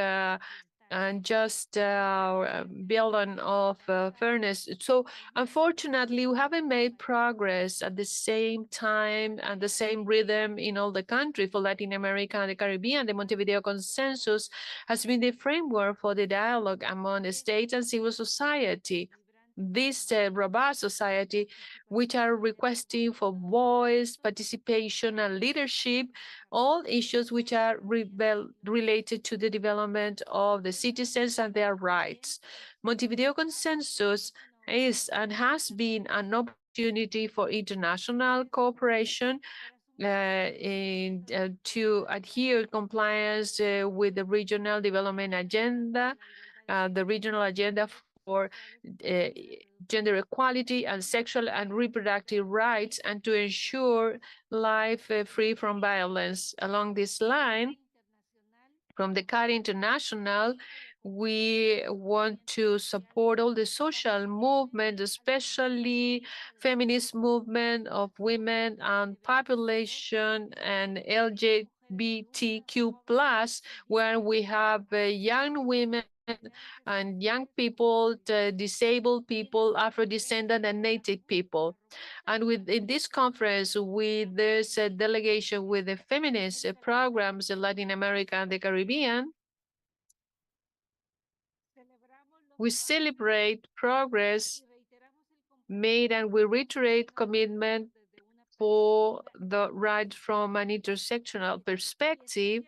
and just building of fairness. So unfortunately, we haven't made progress at the same time and the same rhythm in all the countries. For Latin America and the Caribbean, the Montevideo Consensus has been the framework for the dialogue among the states and civil society. This robust society, which are requesting for voice, participation, and leadership, all issues which are related to the development of the citizens and their rights. Montevideo Consensus is and has been an opportunity for international cooperation to adhere compliance with the regional development agenda, the regional agenda for gender equality and sexual and reproductive rights, and to ensure life free from violence. Along this line, from the CAR International, we want to support all the social movement, especially feminist movement of women and population and LGBTQ+, where we have young women and young people, disabled people, Afro-descendant and Native people. And in this conference, there's a delegation with the feminist programs in Latin America and the Caribbean. We celebrate progress made and we reiterate commitment for the right from an intersectional perspective,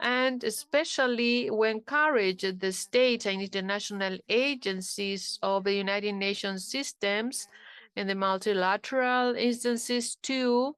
and especially we encourage the states and international agencies of the United Nations systems and the multilateral instances to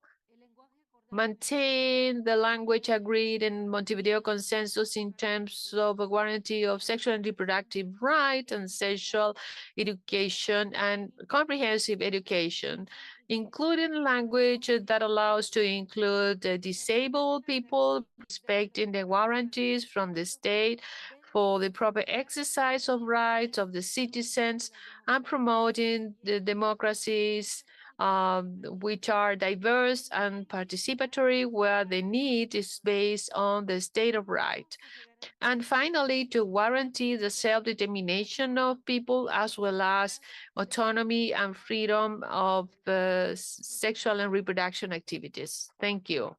maintain the language agreed in Montevideo Consensus in terms of a guarantee of sexual and reproductive rights and sexual education and comprehensive education, including language that allows to include disabled people, respecting the guarantees from the state for the proper exercise of rights of the citizens and promoting the democracies which are diverse and participatory, where the need is based on the state of right. And finally, to guarantee the self-determination of people as well as autonomy and freedom of sexual and reproduction activities. Thank you.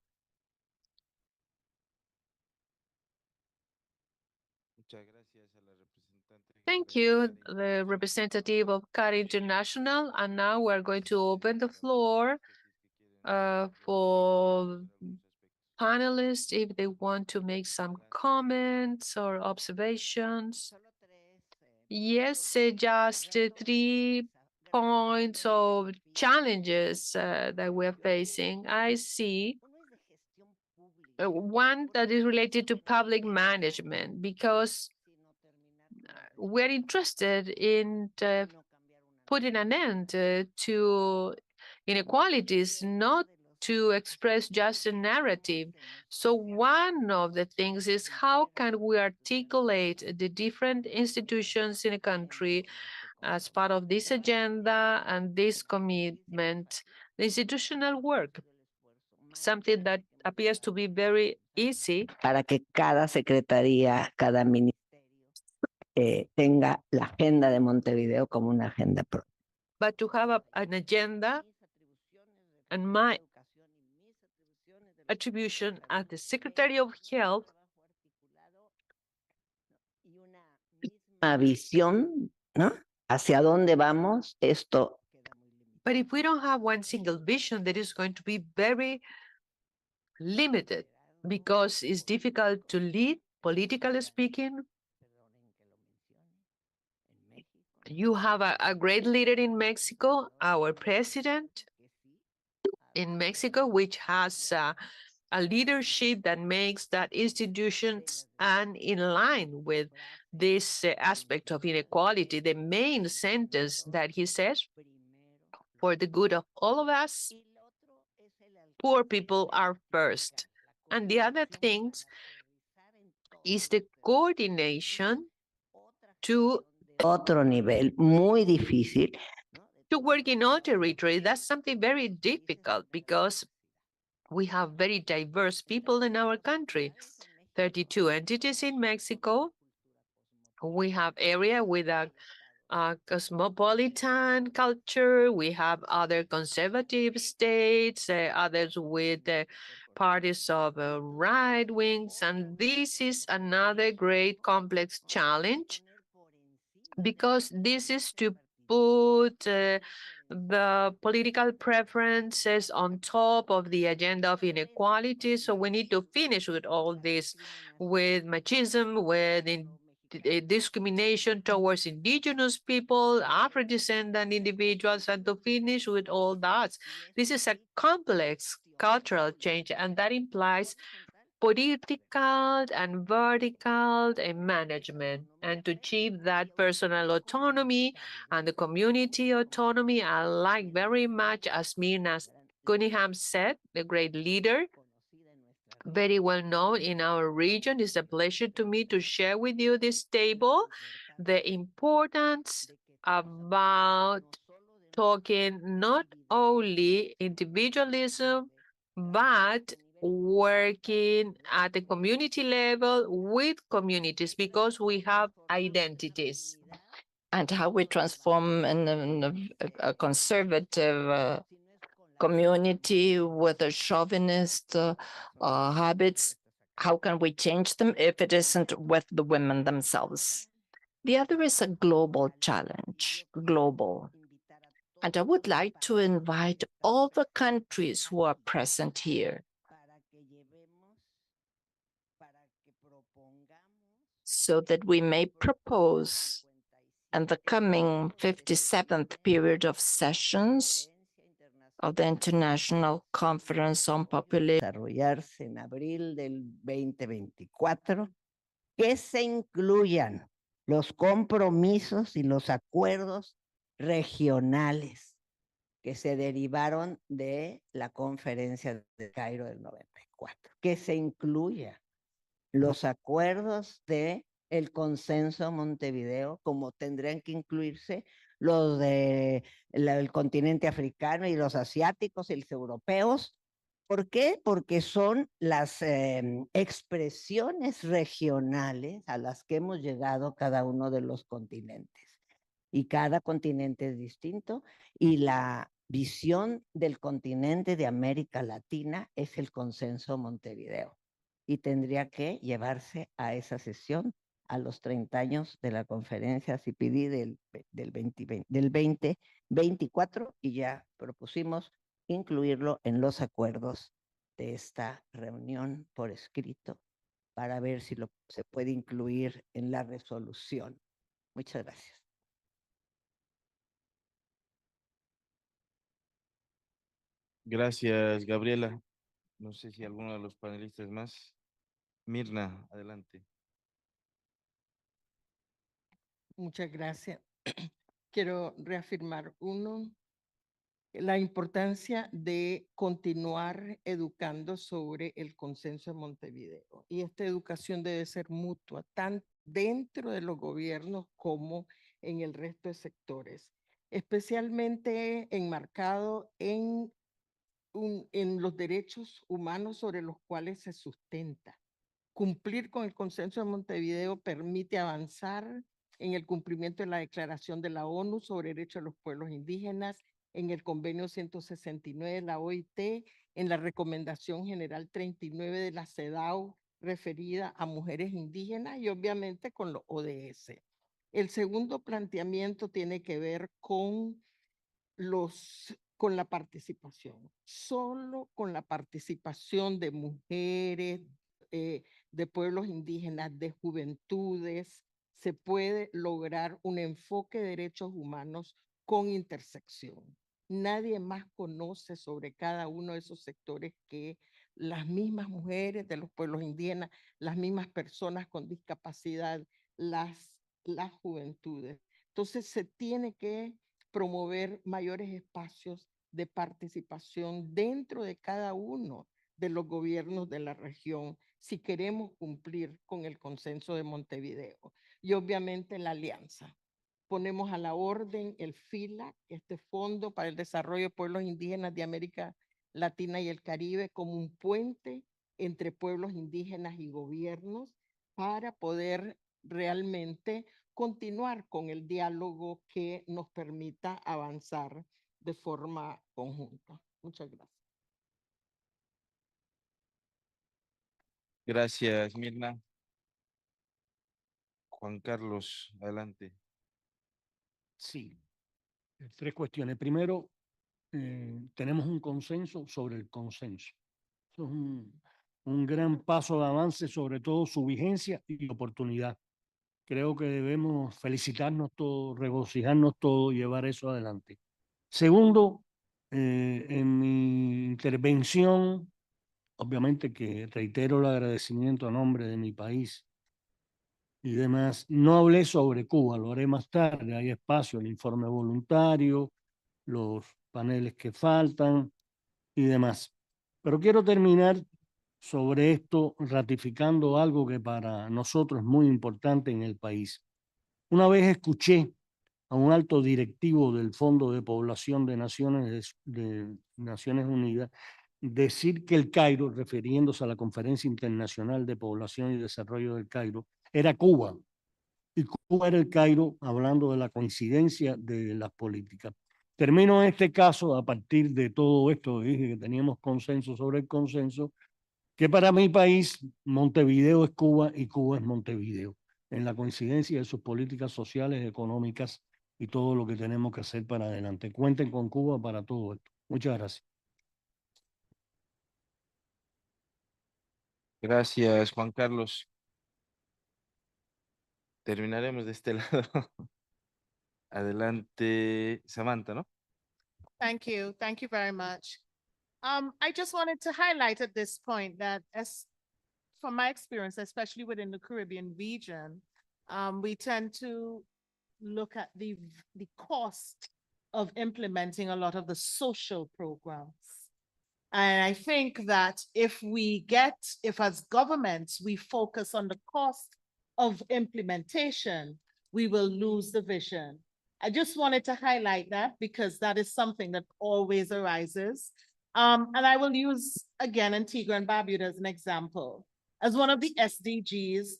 Thank you, the representative of CAR International. And now we're going to open the floor for panelists if they want to make some comments or observations. Yes, just 3 points of challenges that we're facing. I see one that is related to public management, because we're interested in putting an end to inequalities, not to express just a narrative. So one of the things is how can we articulate the different institutions in a country as part of this agenda and this commitment, the institutional work, something that appears to be very easy. Para que cada secretaría, cada ministerio tenga la agenda de Montevideo como una agenda propia. But to have an agenda, and my attribution as the Secretary of Health, una visión, ¿no? Hacia dónde vamos, esto. But if we don't have one single vision, that is going to be very limited because it's difficult to lead, politically speaking. You have a great leader in Mexico, our president in Mexico, which has a leadership that makes that institutions and in line with this aspect of inequality. The main sentence that he says, for the good of all of us, poor people are first. And the other things is the coordination to otro nivel muy difícil. To work in all territories. That's something very difficult because we have very diverse people in our country. 32 entities in Mexico. We have area with a cosmopolitan culture. We have other conservative states, others with parties of right wings. And this is another great complex challenge because this is to put the political preferences on top of the agenda of inequality. So we need to finish with all this, with machismo, with discrimination towards indigenous people, Afro-descendant individuals, and to finish with all that. This is a complex cultural change, and that implies political and vertical management. And to achieve that personal autonomy and the community autonomy, I like very much, as Mirna Cunningham said, the great leader, very well known in our region. It's a pleasure to me to share with you this table, the importance about talking not only individualism, but working at the community level with communities because we have identities. And how we transform in a conservative community with a chauvinist habits, how can we change them if it isn't with the women themselves? The other is a global challenge, global. And I would like to invite all the countries who are present here so that we may propose in the coming 57th period of sessions of the International Conference on Population. Desarrollarse en abril del 2024, que se incluyan los compromisos y los acuerdos regionales que se derivaron de la conferencia de Cairo del 94, que se incluya los acuerdos de el consenso Montevideo, como tendrán que incluirse los del continente africano y los asiáticos y los europeos. ¿Por qué? Porque son las expresiones regionales a las que hemos llegado cada uno de los continentes. Y cada continente es distinto y la visión del continente de América Latina es el consenso Montevideo. Y tendría que llevarse a esa sesión a los 30 años de la conferencia CPD del 2024 y ya propusimos incluirlo en los acuerdos de esta reunión por escrito para ver si se puede incluir en la resolución. Muchas gracias. Gracias, Gabriela. No sé si alguno de los panelistas más. Mirna, adelante. Muchas gracias. Quiero reafirmar uno, la importancia de continuar educando sobre el consenso de Montevideo. Y esta educación debe ser mutua, tanto dentro de los gobiernos como en el resto de sectores, especialmente enmarcado en los derechos humanos sobre los cuales se sustenta. Cumplir con el consenso de Montevideo permite avanzar en el cumplimiento de la Declaración de la ONU sobre Derechos de los Pueblos Indígenas, en el Convenio 169 de la OIT, en la Recomendación General 39 de la CEDAW referida a mujeres indígenas y obviamente con los ODS. El segundo planteamiento tiene que ver con la participación. Solo con la participación de mujeres, de pueblos indígenas, de juventudes, se puede lograr un enfoque de derechos humanos con intersección. Nadie más conoce sobre cada uno de esos sectores que las mismas mujeres de los pueblos indígenas, las mismas personas con discapacidad, las juventudes. Entonces se tiene que promover mayores espacios de participación dentro de cada uno de los gobiernos de la región si queremos cumplir con el consenso de Montevideo. Y obviamente la alianza. Ponemos a la orden el FILAC, este Fondo para el Desarrollo de Pueblos Indígenas de América Latina y el Caribe, como un puente entre pueblos indígenas y gobiernos para poder realmente continuar con el diálogo que nos permita avanzar de forma conjunta. Muchas gracias. Gracias, Mirna. Juan Carlos, adelante. Sí, tres cuestiones. Primero, tenemos un consenso sobre el consenso. Eso es un gran paso de avance, sobre todo su vigencia y oportunidad. Creo que debemos felicitarnos todos, regocijarnos todos y llevar eso adelante. Segundo, en mi intervención, obviamente que reitero el agradecimiento a nombre de mi país y demás, no hablé sobre Cuba, lo haré más tarde, hay espacio, el informe voluntario, los paneles que faltan y demás. Pero quiero terminar sobre esto ratificando algo que para nosotros es muy importante en el país. Una vez escuché a un alto directivo del Fondo de Población de Naciones Unidas decir que el Cairo, refiriéndose a la Conferencia Internacional de Población y Desarrollo del Cairo, era Cuba. Y Cuba era el Cairo, hablando de la coincidencia de las políticas. Termino en este caso, a partir de todo esto, dije que teníamos consenso sobre el consenso, que para mi país Montevideo es Cuba y Cuba es Montevideo, en la coincidencia de sus políticas sociales, económicas y todo lo que tenemos que hacer para adelante. Cuenten con Cuba para todo esto. Muchas gracias. Gracias, Juan Carlos. Terminaremos de este lado. Adelante, Samantha, ¿no? Thank you. Thank you very much. I just wanted to highlight at this point that from my experience, especially within the Caribbean region, we tend to look at the cost of implementing a lot of the social programs. And I think that if as governments, we focus on the cost of implementation, we will lose the vision. I just wanted to highlight that because that is something that always arises. And I will use, again, Antigua and Barbuda as an example. As one of the SDGs,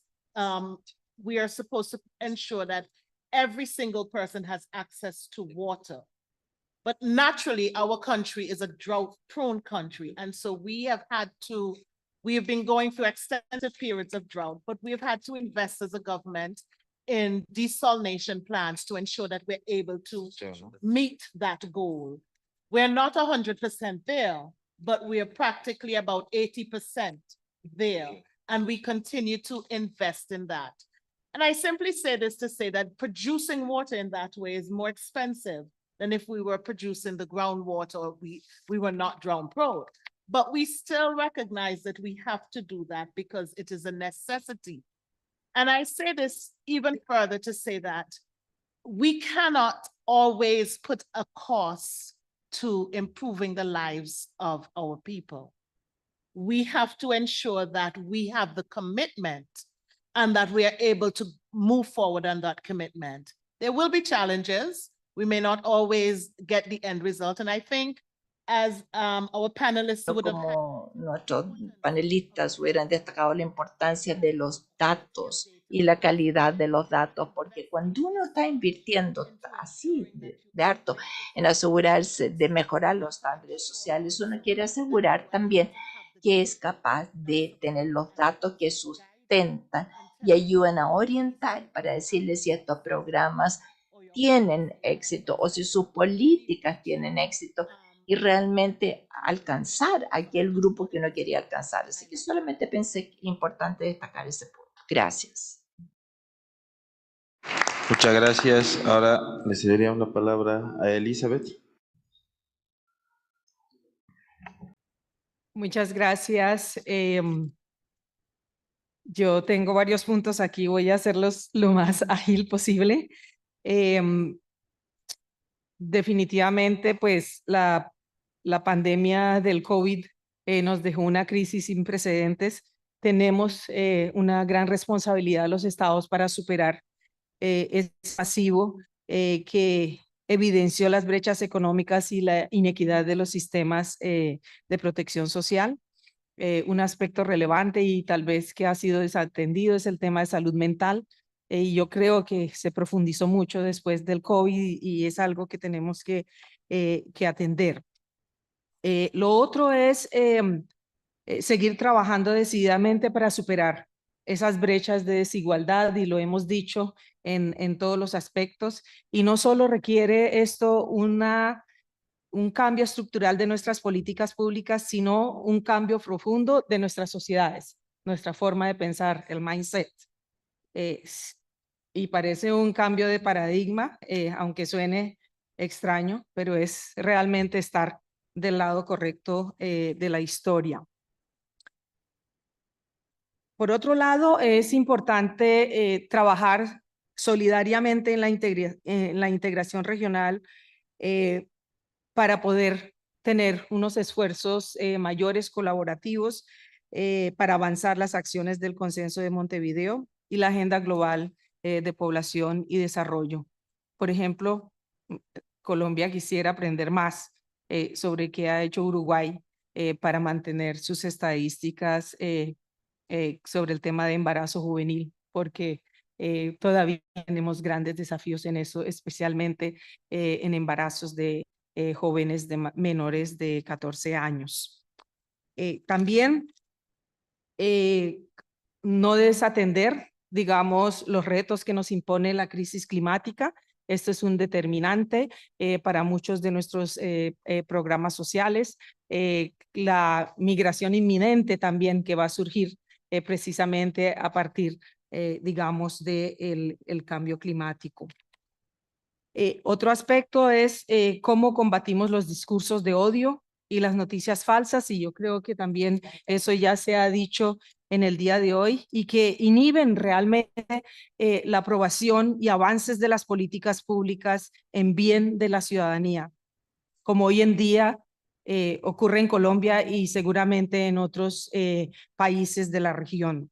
we are supposed to ensure that every single person has access to water. But naturally, our country is a drought-prone country. And so we have been going through extensive periods of drought, but we have had to invest as a government in desalination plants to ensure that we're able to meet that goal. We're not 100% there, but we are practically about 80% there. And we continue to invest in that. And I simply say this to say that producing water in that way is more expensive than if we were producing the groundwater or we were not drought prone. But we still recognize that we have to do that because it is a necessity. And I say this even further to say that we cannot always put a cost to improving the lives of our people. We have to ensure that we have the commitment and that we are able to move forward on that commitment. There will be challenges. We may not always get the end result. And I think as our panelists would have... Como nuestros panelistas hubieran destacado la importancia de los datos y la calidad de los datos, porque cuando uno está invirtiendo así de harto en asegurarse de mejorar los estándares sociales, uno quiere asegurar también que es capaz de tener los datos que sustentan y ayudan a orientar para decirle si estos programas tienen éxito o si sus políticas tienen éxito y realmente alcanzar a aquel grupo que uno quería alcanzar. Así que solamente pensé que es importante destacar ese punto. Gracias. Muchas gracias. Ahora le cedería la palabra a Elizabeth. Muchas gracias. Yo tengo varios puntos aquí, voy a hacerlos lo más ágil posible. Definitivamente, pues la pandemia del COVID nos dejó una crisis sin precedentes. Tenemos una gran responsabilidad los estados para superar ese masivo que evidenció las brechas económicas y la inequidad de los sistemas de protección social. Un aspecto relevante y tal vez que ha sido desatendido es el tema de salud mental. Y yo creo que se profundizó mucho después del COVID y es algo que tenemos que atender. Lo otro es seguir trabajando decididamente para superar esas brechas de desigualdad, y lo hemos dicho en todos los aspectos. Y no solo requiere esto un cambio estructural de nuestras políticas públicas, sino un cambio profundo de nuestras sociedades, nuestra forma de pensar, el mindset. Y parece un cambio de paradigma, aunque suene extraño, pero es realmente estar del lado correcto de la historia. Por otro lado, es importante trabajar solidariamente en la integración regional para poder tener unos esfuerzos mayores colaborativos para avanzar las acciones del Consenso de Montevideo y la Agenda Global de Población y Desarrollo. Por ejemplo, Colombia quisiera aprender más sobre qué ha hecho Uruguay para mantener sus estadísticas sobre el tema de embarazo juvenil, porque todavía tenemos grandes desafíos en eso, especialmente en embarazos de jóvenes menores de 14 años. También no desatender, digamos, los retos que nos impone la crisis climática. Esto es un determinante para muchos de nuestros programas sociales. La migración inminente también que va a surgir precisamente a partir, digamos, del cambio climático. Otro aspecto es cómo combatimos los discursos de odio y las noticias falsas, y yo creo que también eso ya se ha dicho en el día de hoy, y que inhiben realmente la aprobación y avances de las políticas públicas en bien de la ciudadanía, como hoy en día ocurre en Colombia y seguramente en otros países de la región.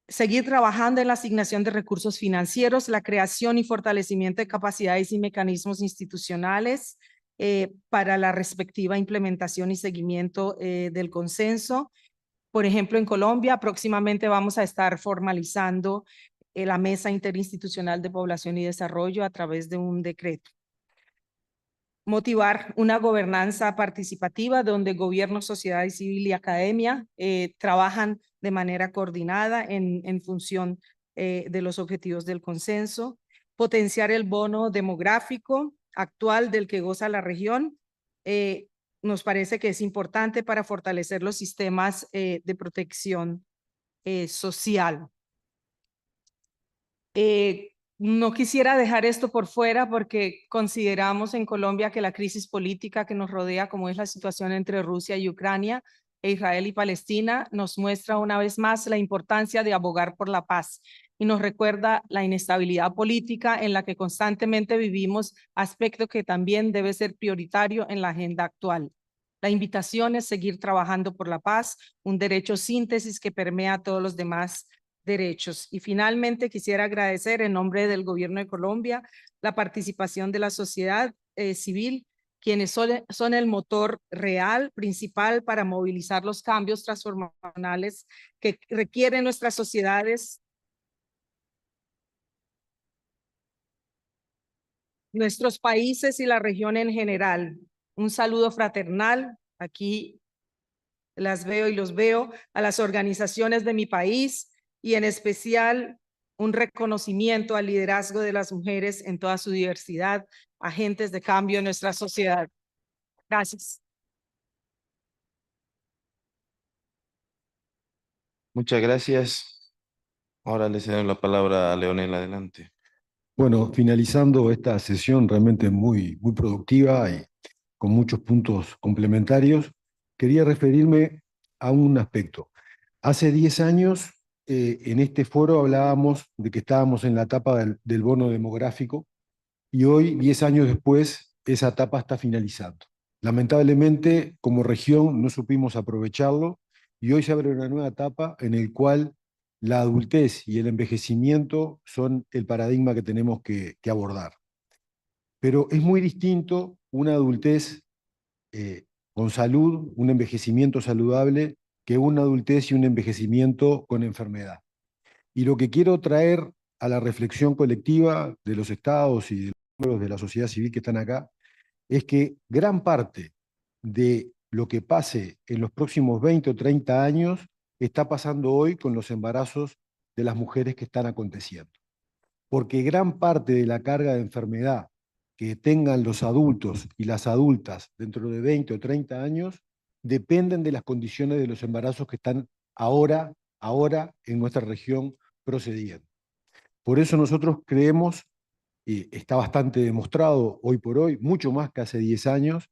Seguir trabajando en la asignación de recursos financieros, la creación y fortalecimiento de capacidades y mecanismos institucionales para la respectiva implementación y seguimiento del consenso. Por ejemplo, en Colombia próximamente vamos a estar formalizando la Mesa Interinstitucional de Población y Desarrollo a través de un decreto. Motivar una gobernanza participativa donde gobierno, sociedad civil y academia trabajan de manera coordinada en función de los objetivos del consenso. Potenciar el bono demográfico actual del que goza la región. Nos parece que es importante para fortalecer los sistemas de protección social. No quisiera dejar esto por fuera porque consideramos en Colombia que la crisis política que nos rodea, como es la situación entre Rusia y Ucrania, Israel y Palestina nos muestra una vez más la importancia de abogar por la paz y nos recuerda la inestabilidad política en la que constantemente vivimos, aspecto que también debe ser prioritario en la agenda actual. La invitación es seguir trabajando por la paz, un derecho síntesis que permea todos los demás derechos. Y finalmente quisiera agradecer en nombre del Gobierno de Colombia la participación de la sociedad civil, quienes son el motor real, principal para movilizar los cambios transformacionales que requieren nuestras sociedades, nuestros países y la región en general. Un saludo fraternal, aquí las veo y los veo, a las organizaciones de mi país y en especial un reconocimiento al liderazgo de las mujeres en toda su diversidad, agentes de cambio en nuestra sociedad. Gracias. Muchas gracias. Ahora le cedo la palabra a Leonel, adelante. Bueno, finalizando esta sesión realmente muy productiva y con muchos puntos complementarios, quería referirme a un aspecto. Hace 10 años, en este foro hablábamos de que estábamos en la etapa del bono demográfico y hoy, 10 años después, esa etapa está finalizando. Lamentablemente, como región, no supimos aprovecharlo y hoy se abre una nueva etapa en la cual la adultez y el envejecimiento son el paradigma que tenemos que abordar. Pero es muy distinto una adultez con salud, un envejecimiento saludable, que una adultez y un envejecimiento con enfermedad. Y lo que quiero traer a la reflexión colectiva de los estados y de los miembros de la sociedad civil que están acá, es que gran parte de lo que pase en los próximos 20 o 30 años está pasando hoy con los embarazos de las mujeres que están aconteciendo. Porque gran parte de la carga de enfermedad que tengan los adultos y las adultas dentro de 20 o 30 años dependen de las condiciones de los embarazos que están ahora en nuestra región procediendo. Por eso nosotros creemos, y está bastante demostrado hoy por hoy, mucho más que hace 10 años,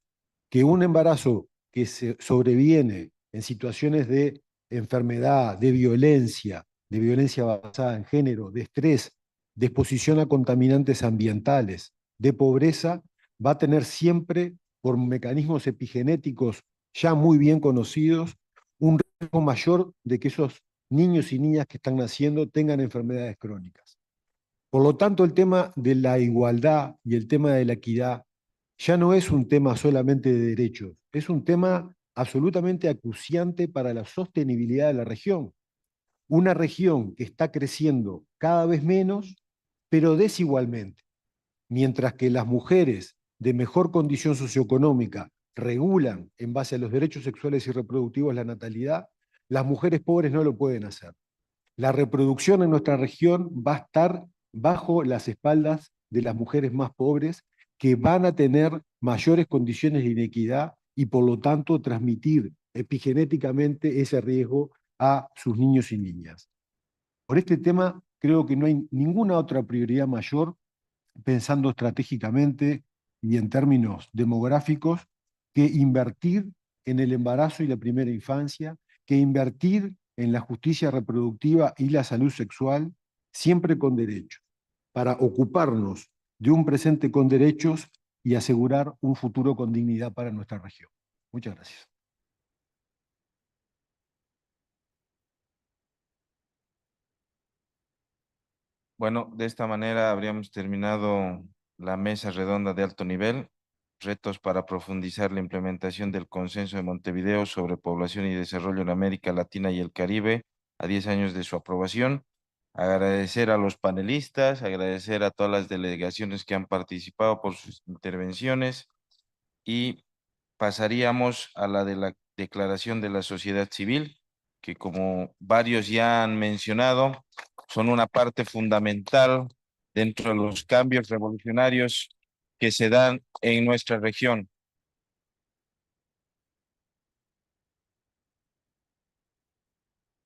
que un embarazo que se sobreviene en situaciones de enfermedad, de violencia basada en género, de estrés, de exposición a contaminantes ambientales, de pobreza, va a tener siempre, por mecanismos epigenéticos ya muy bien conocidos, un riesgo mayor de que esos niños y niñas que están naciendo tengan enfermedades crónicas. Por lo tanto, el tema de la igualdad y el tema de la equidad ya no es un tema solamente de derechos, es un tema absolutamente acuciante para la sostenibilidad de la región. Una región que está creciendo cada vez menos, pero desigualmente. Mientras que las mujeres de mejor condición socioeconómica regulan en base a los derechos sexuales y reproductivos la natalidad, las mujeres pobres no lo pueden hacer. La reproducción en nuestra región va a estar bajo las espaldas de las mujeres más pobres que van a tener mayores condiciones de inequidad y por lo tanto transmitir epigenéticamente ese riesgo a sus niños y niñas. Por este tema creo que no hay ninguna otra prioridad mayor, pensando estratégicamente y en términos demográficos, que invertir en el embarazo y la primera infancia, que invertir en la justicia reproductiva y la salud sexual, siempre con derechos, para ocuparnos de un presente con derechos y asegurar un futuro con dignidad para nuestra región. Muchas gracias. Bueno, de esta manera habríamos terminado la mesa redonda de alto nivel, retos para profundizar la implementación del Consenso de Montevideo sobre población y desarrollo en América Latina y el Caribe a 10 años de su aprobación. Agradecer a los panelistas, agradecer a todas las delegaciones que han participado por sus intervenciones y pasaríamos a la de la declaración de la sociedad civil, que como varios ya han mencionado, son una parte fundamental dentro de los cambios revolucionarios que se dan en nuestra región.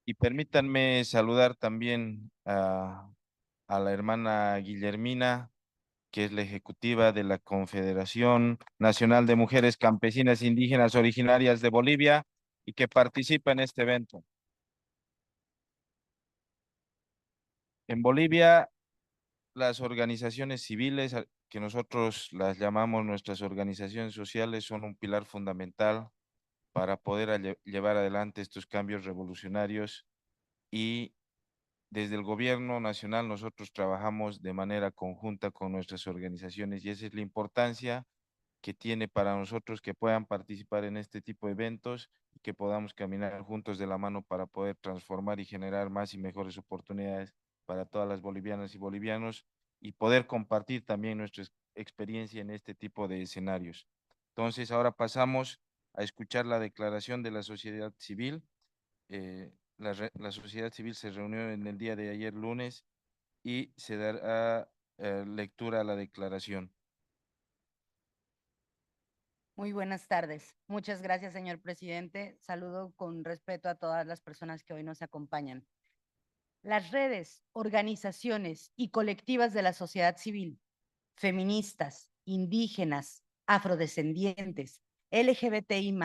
Y permítanme saludar también a la hermana Guillermina, que es la ejecutiva de la Confederación Nacional de Mujeres Campesinas Indígenas Originarias de Bolivia, y que participa en este evento. En Bolivia, las organizaciones civiles, que nosotros las llamamos nuestras organizaciones sociales, son un pilar fundamental para poder llevar adelante estos cambios revolucionarios, y desde el gobierno nacional nosotros trabajamos de manera conjunta con nuestras organizaciones, y esa es la importancia que tiene para nosotros que puedan participar en este tipo de eventos y que podamos caminar juntos de la mano para poder transformar y generar más y mejores oportunidades para todas las bolivianas y bolivianos, y poder compartir también nuestra experiencia en este tipo de escenarios. Entonces, ahora pasamos a escuchar la declaración de la sociedad civil. La sociedad civil se reunió en el día de ayer lunes y se dará lectura a la declaración. Muy buenas tardes. Muchas gracias, señor presidente. Saludo con respeto a todas las personas que hoy nos acompañan. Las redes, organizaciones y colectivas de la sociedad civil, feministas, indígenas, afrodescendientes, LGBTI+,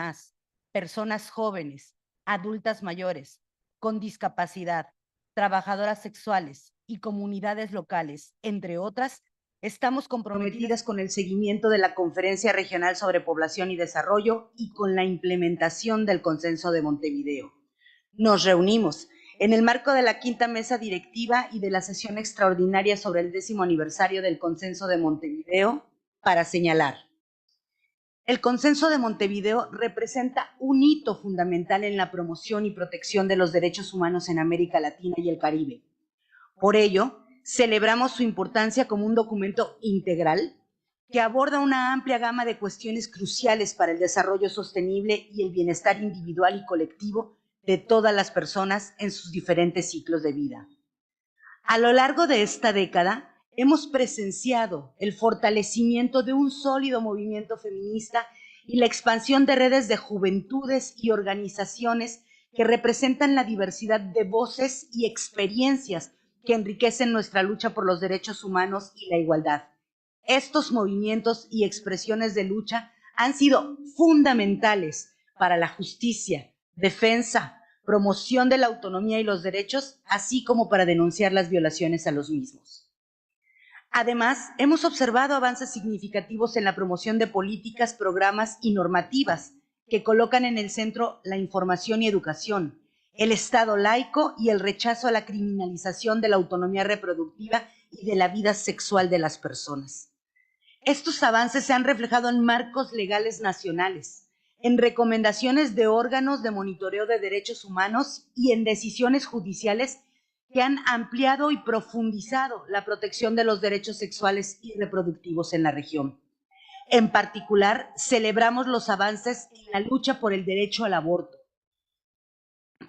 personas jóvenes, adultas mayores, con discapacidad, trabajadoras sexuales y comunidades locales, entre otras, estamos comprometidas con el seguimiento de la Conferencia Regional sobre Población y Desarrollo y con la implementación del Consenso de Montevideo. Nos reunimos en el marco de la quinta mesa directiva y de la sesión extraordinaria sobre el 10º aniversario del Consenso de Montevideo para señalar: el Consenso de Montevideo representa un hito fundamental en la promoción y protección de los derechos humanos en América Latina y el Caribe. Por ello, celebramos su importancia como un documento integral que aborda una amplia gama de cuestiones cruciales para el desarrollo sostenible y el bienestar individual y colectivo de todas las personas en sus diferentes ciclos de vida. A lo largo de esta década, hemos presenciado el fortalecimiento de un sólido movimiento feminista y la expansión de redes de juventudes y organizaciones que representan la diversidad de voces y experiencias que enriquecen nuestra lucha por los derechos humanos y la igualdad. Estos movimientos y expresiones de lucha han sido fundamentales para la justicia, defensa, promoción de la autonomía y los derechos, así como para denunciar las violaciones a los mismos. Además, hemos observado avances significativos en la promoción de políticas, programas y normativas que colocan en el centro la información y educación, el Estado laico y el rechazo a la criminalización de la autonomía reproductiva y de la vida sexual de las personas. Estos avances se han reflejado en marcos legales nacionales, en recomendaciones de órganos de monitoreo de derechos humanos y en decisiones judiciales que han ampliado y profundizado la protección de los derechos sexuales y reproductivos en la región. En particular, celebramos los avances en la lucha por el derecho al aborto,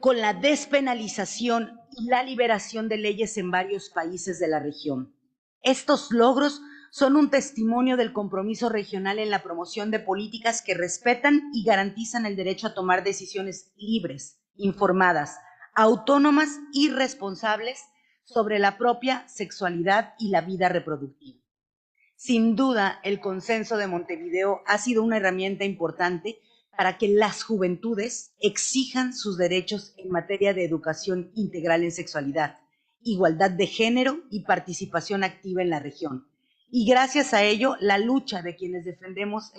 con la despenalización y la liberación de leyes en varios países de la región. Estos logros son un testimonio del compromiso regional en la promoción de políticas que respetan y garantizan el derecho a tomar decisiones libres, informadas, autónomas y responsables sobre la propia sexualidad y la vida reproductiva. Sin duda, el Consenso de Montevideo ha sido una herramienta importante para que las juventudes exijan sus derechos en materia de educación integral en sexualidad, igualdad de género y participación activa en la región. Y gracias a ello, la lucha de quienes defendemos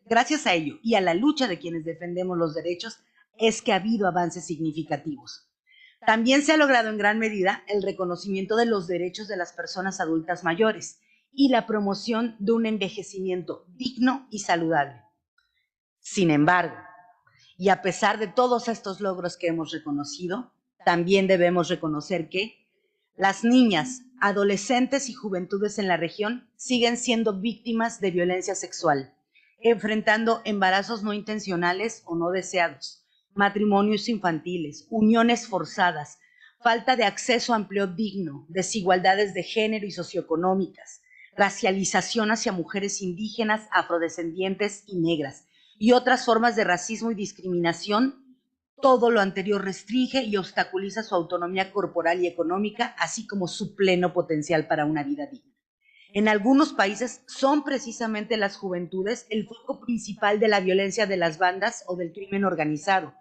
gracias a ello y a la lucha de quienes defendemos los derechos es que ha habido avances significativos. También se ha logrado en gran medida el reconocimiento de los derechos de las personas adultas mayores y la promoción de un envejecimiento digno y saludable. Sin embargo, y a pesar de todos estos logros que hemos reconocido, también debemos reconocer que las niñas, adolescentes y juventudes en la región siguen siendo víctimas de violencia sexual, enfrentando embarazos no intencionales o no deseados, matrimonios infantiles, uniones forzadas, falta de acceso a empleo digno, desigualdades de género y socioeconómicas, racialización hacia mujeres indígenas, afrodescendientes y negras, y otras formas de racismo y discriminación. Todo lo anterior restringe y obstaculiza su autonomía corporal y económica, así como su pleno potencial para una vida digna. En algunos países son precisamente las juventudes el foco principal de la violencia de las bandas o del crimen organizado,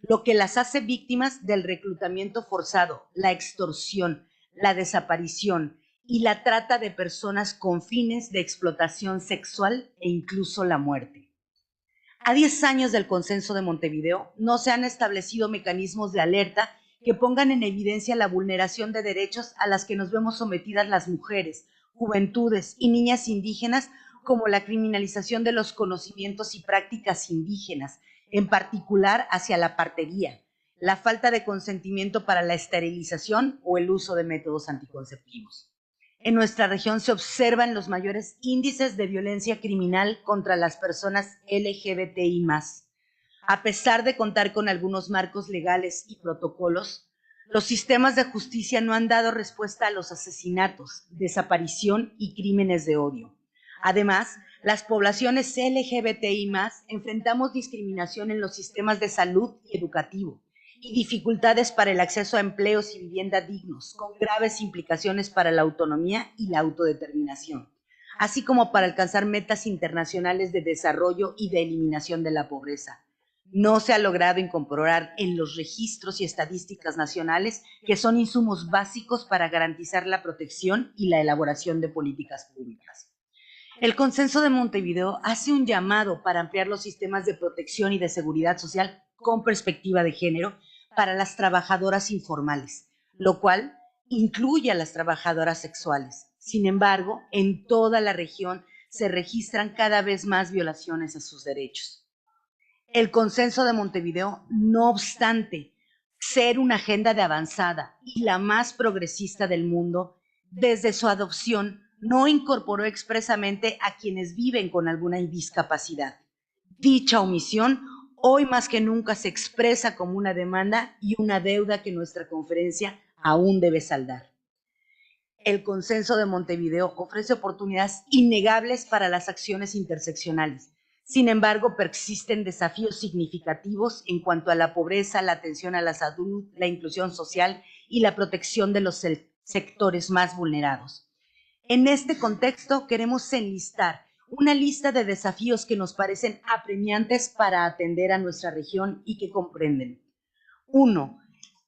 lo que las hace víctimas del reclutamiento forzado, la extorsión, la desaparición y la trata de personas con fines de explotación sexual e incluso la muerte. A 10 años del Consenso de Montevideo, no se han establecido mecanismos de alerta que pongan en evidencia la vulneración de derechos a las que nos vemos sometidas las mujeres, juventudes y niñas indígenas, como la criminalización de los conocimientos y prácticas indígenas, en particular hacia la partería, la falta de consentimiento para la esterilización o el uso de métodos anticonceptivos. En nuestra región se observan los mayores índices de violencia criminal contra las personas LGBTI+. A pesar de contar con algunos marcos legales y protocolos, los sistemas de justicia no han dado respuesta a los asesinatos, desaparición y crímenes de odio. Además, las poblaciones LGBTI+ enfrentamos discriminación en los sistemas de salud y educativo y dificultades para el acceso a empleos y vivienda dignos, con graves implicaciones para la autonomía y la autodeterminación, así como para alcanzar metas internacionales de desarrollo y de eliminación de la pobreza. No se ha logrado incorporar en los registros y estadísticas nacionales, que son insumos básicos para garantizar la protección y la elaboración de políticas públicas. El Consenso de Montevideo hace un llamado para ampliar los sistemas de protección y de seguridad social con perspectiva de género para las trabajadoras informales, lo cual incluye a las trabajadoras sexuales. Sin embargo, en toda la región se registran cada vez más violaciones a sus derechos. El Consenso de Montevideo, no obstante ser una agenda de avanzada y la más progresista del mundo, desde su adopción no incorporó expresamente a quienes viven con alguna discapacidad. Dicha omisión hoy más que nunca se expresa como una demanda y una deuda que nuestra conferencia aún debe saldar. El Consenso de Montevideo ofrece oportunidades innegables para las acciones interseccionales. Sin embargo, persisten desafíos significativos en cuanto a la pobreza, la atención a la salud, la inclusión social y la protección de los sectores más vulnerados. En este contexto, queremos enlistar una lista de desafíos que nos parecen apremiantes para atender a nuestra región y que comprenden. 1.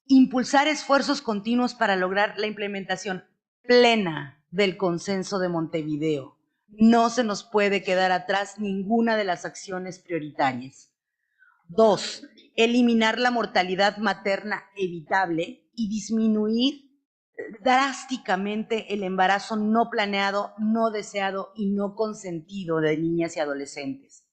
Impulsar esfuerzos continuos para lograr la implementación plena del Consenso de Montevideo. No se nos puede quedar atrás ninguna de las acciones prioritarias. 2. Eliminar la mortalidad materna evitable y disminuir drásticamente el embarazo no planeado, no deseado y no consentido de niñas y adolescentes.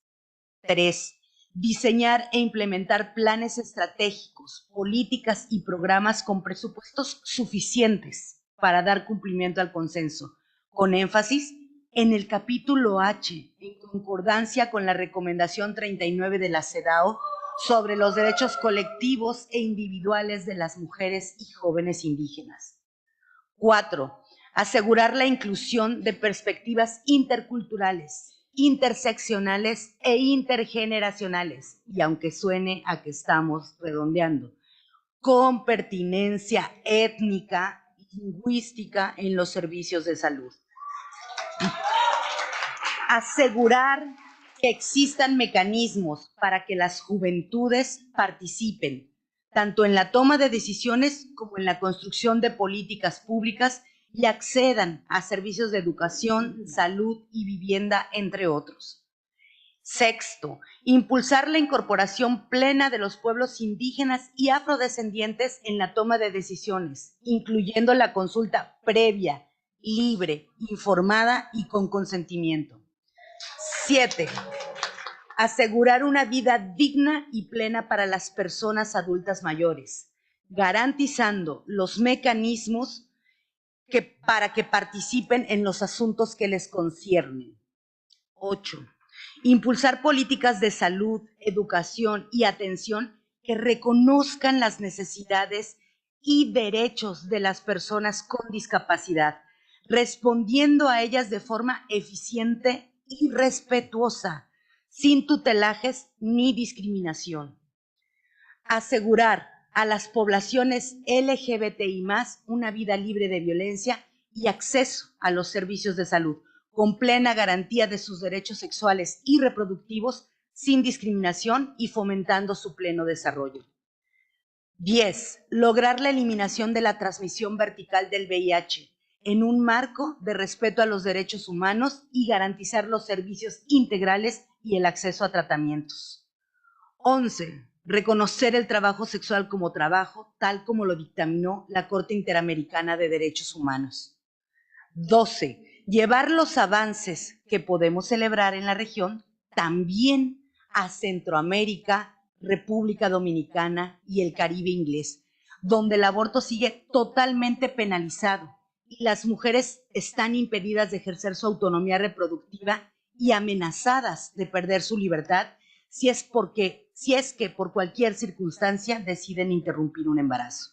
3. Diseñar e implementar planes estratégicos, políticas y programas con presupuestos suficientes para dar cumplimiento al consenso, con énfasis en el capítulo H, en concordancia con la recomendación 39 de la CEDAW sobre los derechos colectivos e individuales de las mujeres y jóvenes indígenas. 4. Asegurar la inclusión de perspectivas interculturales, interseccionales e intergeneracionales, y aunque suene a que estamos redondeando, con pertinencia étnica y lingüística en los servicios de salud. Asegurar que existan mecanismos para que las juventudes participen, tanto en la toma de decisiones como en la construcción de políticas públicas y accedan a servicios de educación, salud y vivienda, entre otros. 6. Impulsar la incorporación plena de los pueblos indígenas y afrodescendientes en la toma de decisiones, incluyendo la consulta previa, libre, informada y con consentimiento. 7. Asegurar una vida digna y plena para las personas adultas mayores, garantizando los mecanismos para que participen en los asuntos que les conciernen. 8. Impulsar políticas de salud, educación y atención que reconozcan las necesidades y derechos de las personas con discapacidad, respondiendo a ellas de forma eficiente y respetuosa, sin tutelajes ni discriminación. Asegurar a las poblaciones LGBTI+ una vida libre de violencia y acceso a los servicios de salud, con plena garantía de sus derechos sexuales y reproductivos, sin discriminación y fomentando su pleno desarrollo. 10. Lograr la eliminación de la transmisión vertical del VIH en un marco de respeto a los derechos humanos y garantizar los servicios integrales y el acceso a tratamientos. 11. Reconocer el trabajo sexual como trabajo, tal como lo dictaminó la Corte Interamericana de Derechos Humanos. 12. Llevar los avances que podemos celebrar en la región también a Centroamérica, República Dominicana y el Caribe inglés, donde el aborto sigue totalmente penalizado y las mujeres están impedidas de ejercer su autonomía reproductiva y amenazadas de perder su libertad si es que por cualquier circunstancia deciden interrumpir un embarazo.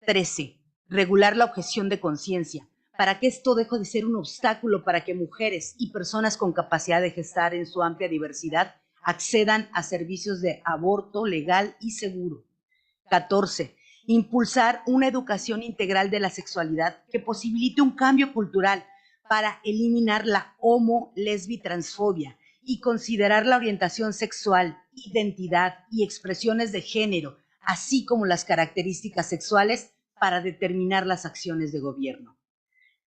13. Regular la objeción de conciencia, para que esto deje de ser un obstáculo para que mujeres y personas con capacidad de gestar en su amplia diversidad accedan a servicios de aborto legal y seguro. 14. Impulsar una educación integral de la sexualidad que posibilite un cambio cultural para eliminar la transfobia y considerar la orientación sexual, identidad y expresiones de género, así como las características sexuales para determinar las acciones de gobierno.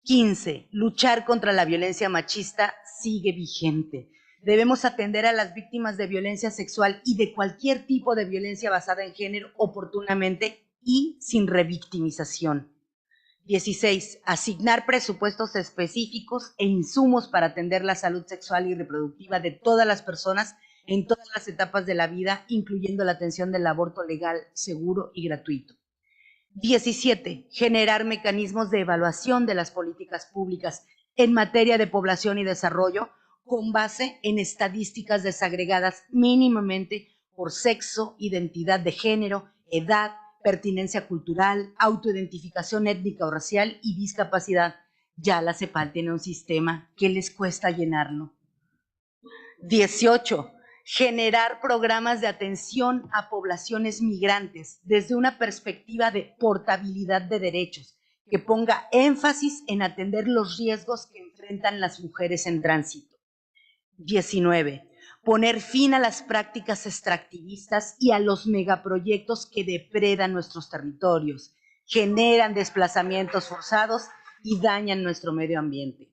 15. Luchar contra la violencia machista sigue vigente. Debemos atender a las víctimas de violencia sexual y de cualquier tipo de violencia basada en género oportunamente y sin revictimización. 16. Asignar presupuestos específicos e insumos para atender la salud sexual y reproductiva de todas las personas en todas las etapas de la vida, incluyendo la atención del aborto legal, seguro y gratuito. 17. Generar mecanismos de evaluación de las políticas públicas en materia de población y desarrollo con base en estadísticas desagregadas mínimamente por sexo, identidad de género, edad, pertinencia cultural, autoidentificación étnica o racial y discapacidad. Ya la CEPAL tiene un sistema que les cuesta llenarlo. 18. Generar programas de atención a poblaciones migrantes desde una perspectiva de portabilidad de derechos, que ponga énfasis en atender los riesgos que enfrentan las mujeres en tránsito. 19. Poner fin a las prácticas extractivistas y a los megaproyectos que depredan nuestros territorios, generan desplazamientos forzados y dañan nuestro medio ambiente.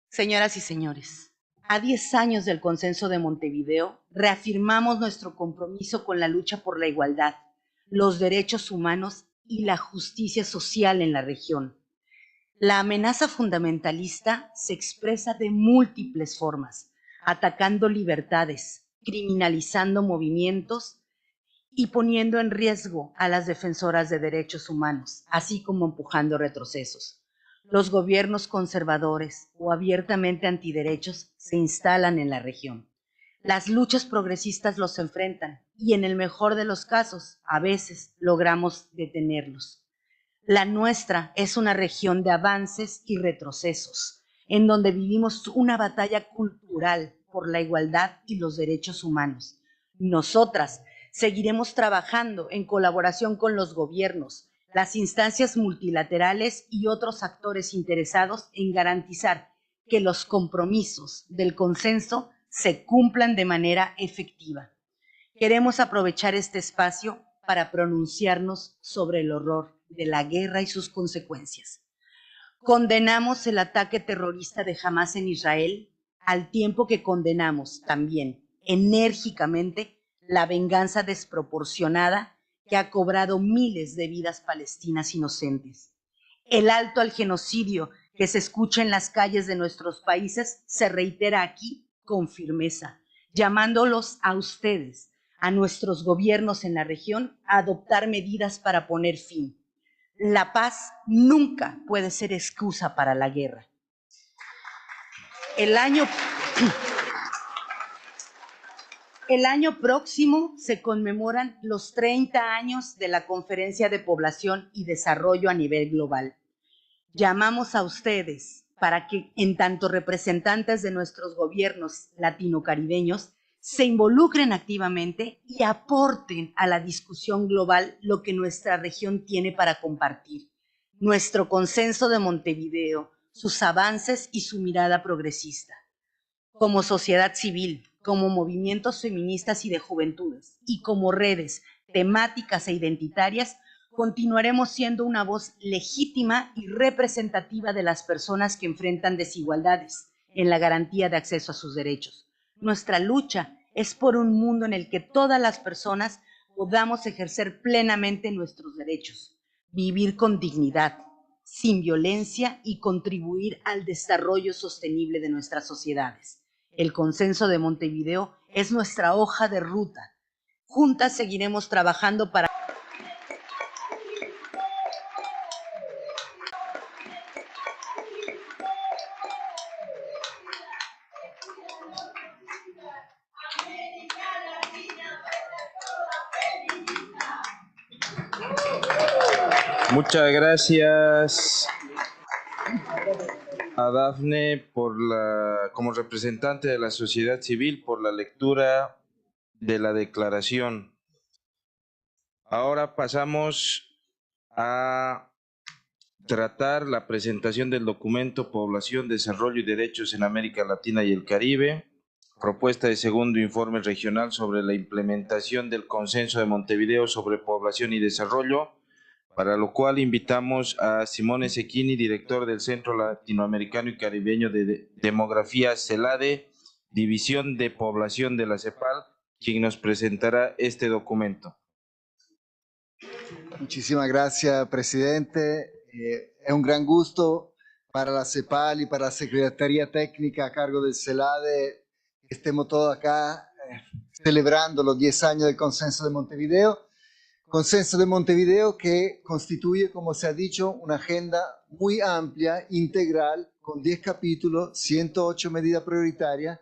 Señoras y señores, a 10 años del Consenso de Montevideo, reafirmamos nuestro compromiso con la lucha por la igualdad, los derechos humanos y la justicia social en la región. La amenaza fundamentalista se expresa de múltiples formas, atacando libertades, criminalizando movimientos y poniendo en riesgo a las defensoras de derechos humanos, así como empujando retrocesos. Los gobiernos conservadores o abiertamente antiderechos se instalan en la región. Las luchas progresistas los enfrentan y en el mejor de los casos, a veces logramos detenerlos. La nuestra es una región de avances y retrocesos, en donde vivimos una batalla cultural por la igualdad y los derechos humanos. Nosotras seguiremos trabajando en colaboración con los gobiernos, las instancias multilaterales y otros actores interesados en garantizar que los compromisos del consenso se cumplan de manera efectiva. Queremos aprovechar este espacio para pronunciarnos sobre el horror de la guerra y sus consecuencias. Condenamos el ataque terrorista de Hamás en Israel, al tiempo que condenamos también enérgicamente la venganza desproporcionada que ha cobrado miles de vidas palestinas inocentes. El alto al genocidio que se escucha en las calles de nuestros países se reitera aquí con firmeza, llamándolos a ustedes, a nuestros gobiernos en la región, a adoptar medidas para poner fin. La paz nunca puede ser excusa para la guerra. El año próximo se conmemoran los 30 años de la Conferencia de Población y Desarrollo a nivel global. Llamamos a ustedes para que, en tanto representantes de nuestros gobiernos latino-caribeños, se involucren activamente y aporten a la discusión global lo que nuestra región tiene para compartir. Nuestro Consenso de Montevideo, sus avances y su mirada progresista. Como sociedad civil, como movimientos feministas y de juventudes, y como redes, temáticas e identitarias, continuaremos siendo una voz legítima y representativa de las personas que enfrentan desigualdades en la garantía de acceso a sus derechos. Nuestra lucha es por un mundo en el que todas las personas podamos ejercer plenamente nuestros derechos, vivir con dignidad, sin violencia y contribuir al desarrollo sostenible de nuestras sociedades. El Consenso de Montevideo es nuestra hoja de ruta. Juntas seguiremos trabajando para... Muchas gracias a Dafne como representante de la sociedad civil por la lectura de la declaración. Ahora pasamos a tratar la presentación del documento Población, Desarrollo y Derechos en América Latina y el Caribe, propuesta de segundo informe regional sobre la implementación del Consenso de Montevideo sobre Población y Desarrollo, para lo cual invitamos a Simone Cecchini, director del Centro Latinoamericano y Caribeño de Demografía CELADE, División de Población de la CEPAL, quien nos presentará este documento. Muchísimas gracias, presidente. Es un gran gusto para la CEPAL y para la Secretaría Técnica a cargo del CELADE que estemos todos acá celebrando los 10 años del Consenso de Montevideo. Consenso de Montevideo que constituye, como se ha dicho, una agenda muy amplia, integral, con 10 capítulos, 108 medidas prioritarias.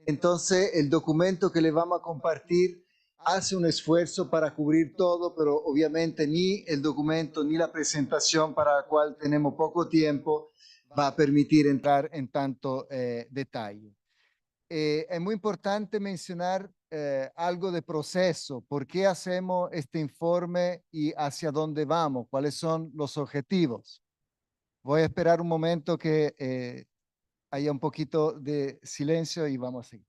Entonces, el documento que le vamos a compartir hace un esfuerzo para cubrir todo, pero obviamente ni el documento ni la presentación, para la cual tenemos poco tiempo, va a permitir entrar en tanto detalle. Es muy importante mencionar algo de proceso. ¿Por qué hacemos este informe y hacia dónde vamos? ¿Cuáles son los objetivos? Voy a esperar un momento que haya un poquito de silencio y vamos a seguir.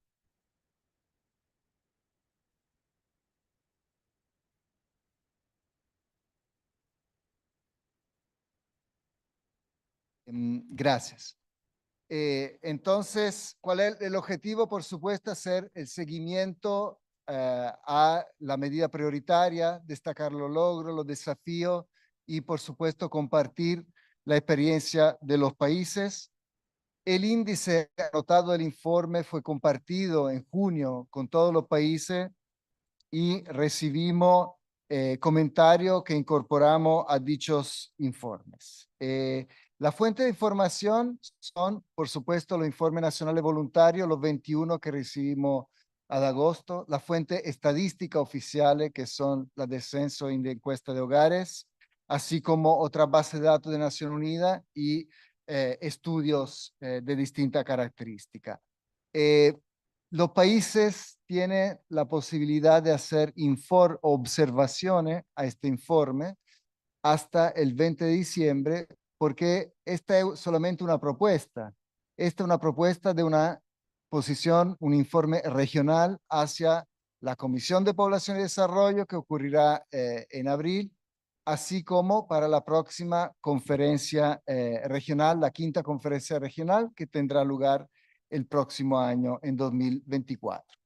Gracias. Entonces, ¿cuál es el objetivo? Por supuesto, hacer el seguimiento a la medida prioritaria, destacar los logros, los desafíos y, por supuesto, compartir la experiencia de los países. El índice anotado del informe fue compartido en junio con todos los países y recibimos comentarios que incorporamos a dichos informes. La fuente de información son, por supuesto, los informes nacionales voluntarios, los 21 que recibimos de agosto, la fuente estadística oficiales, que son la de censo y de encuesta de hogares, así como otras bases de datos de Naciones Unidas y estudios de distinta característica. Los países tienen la posibilidad de hacer observaciones a este informe hasta el 20 de diciembre, porque esta es solamente una propuesta. Esta es una propuesta de una posición, un informe regional hacia la Comisión de Población y Desarrollo que ocurrirá en abril, así como para la próxima conferencia regional, la quinta conferencia regional que tendrá lugar el próximo año, en 2024.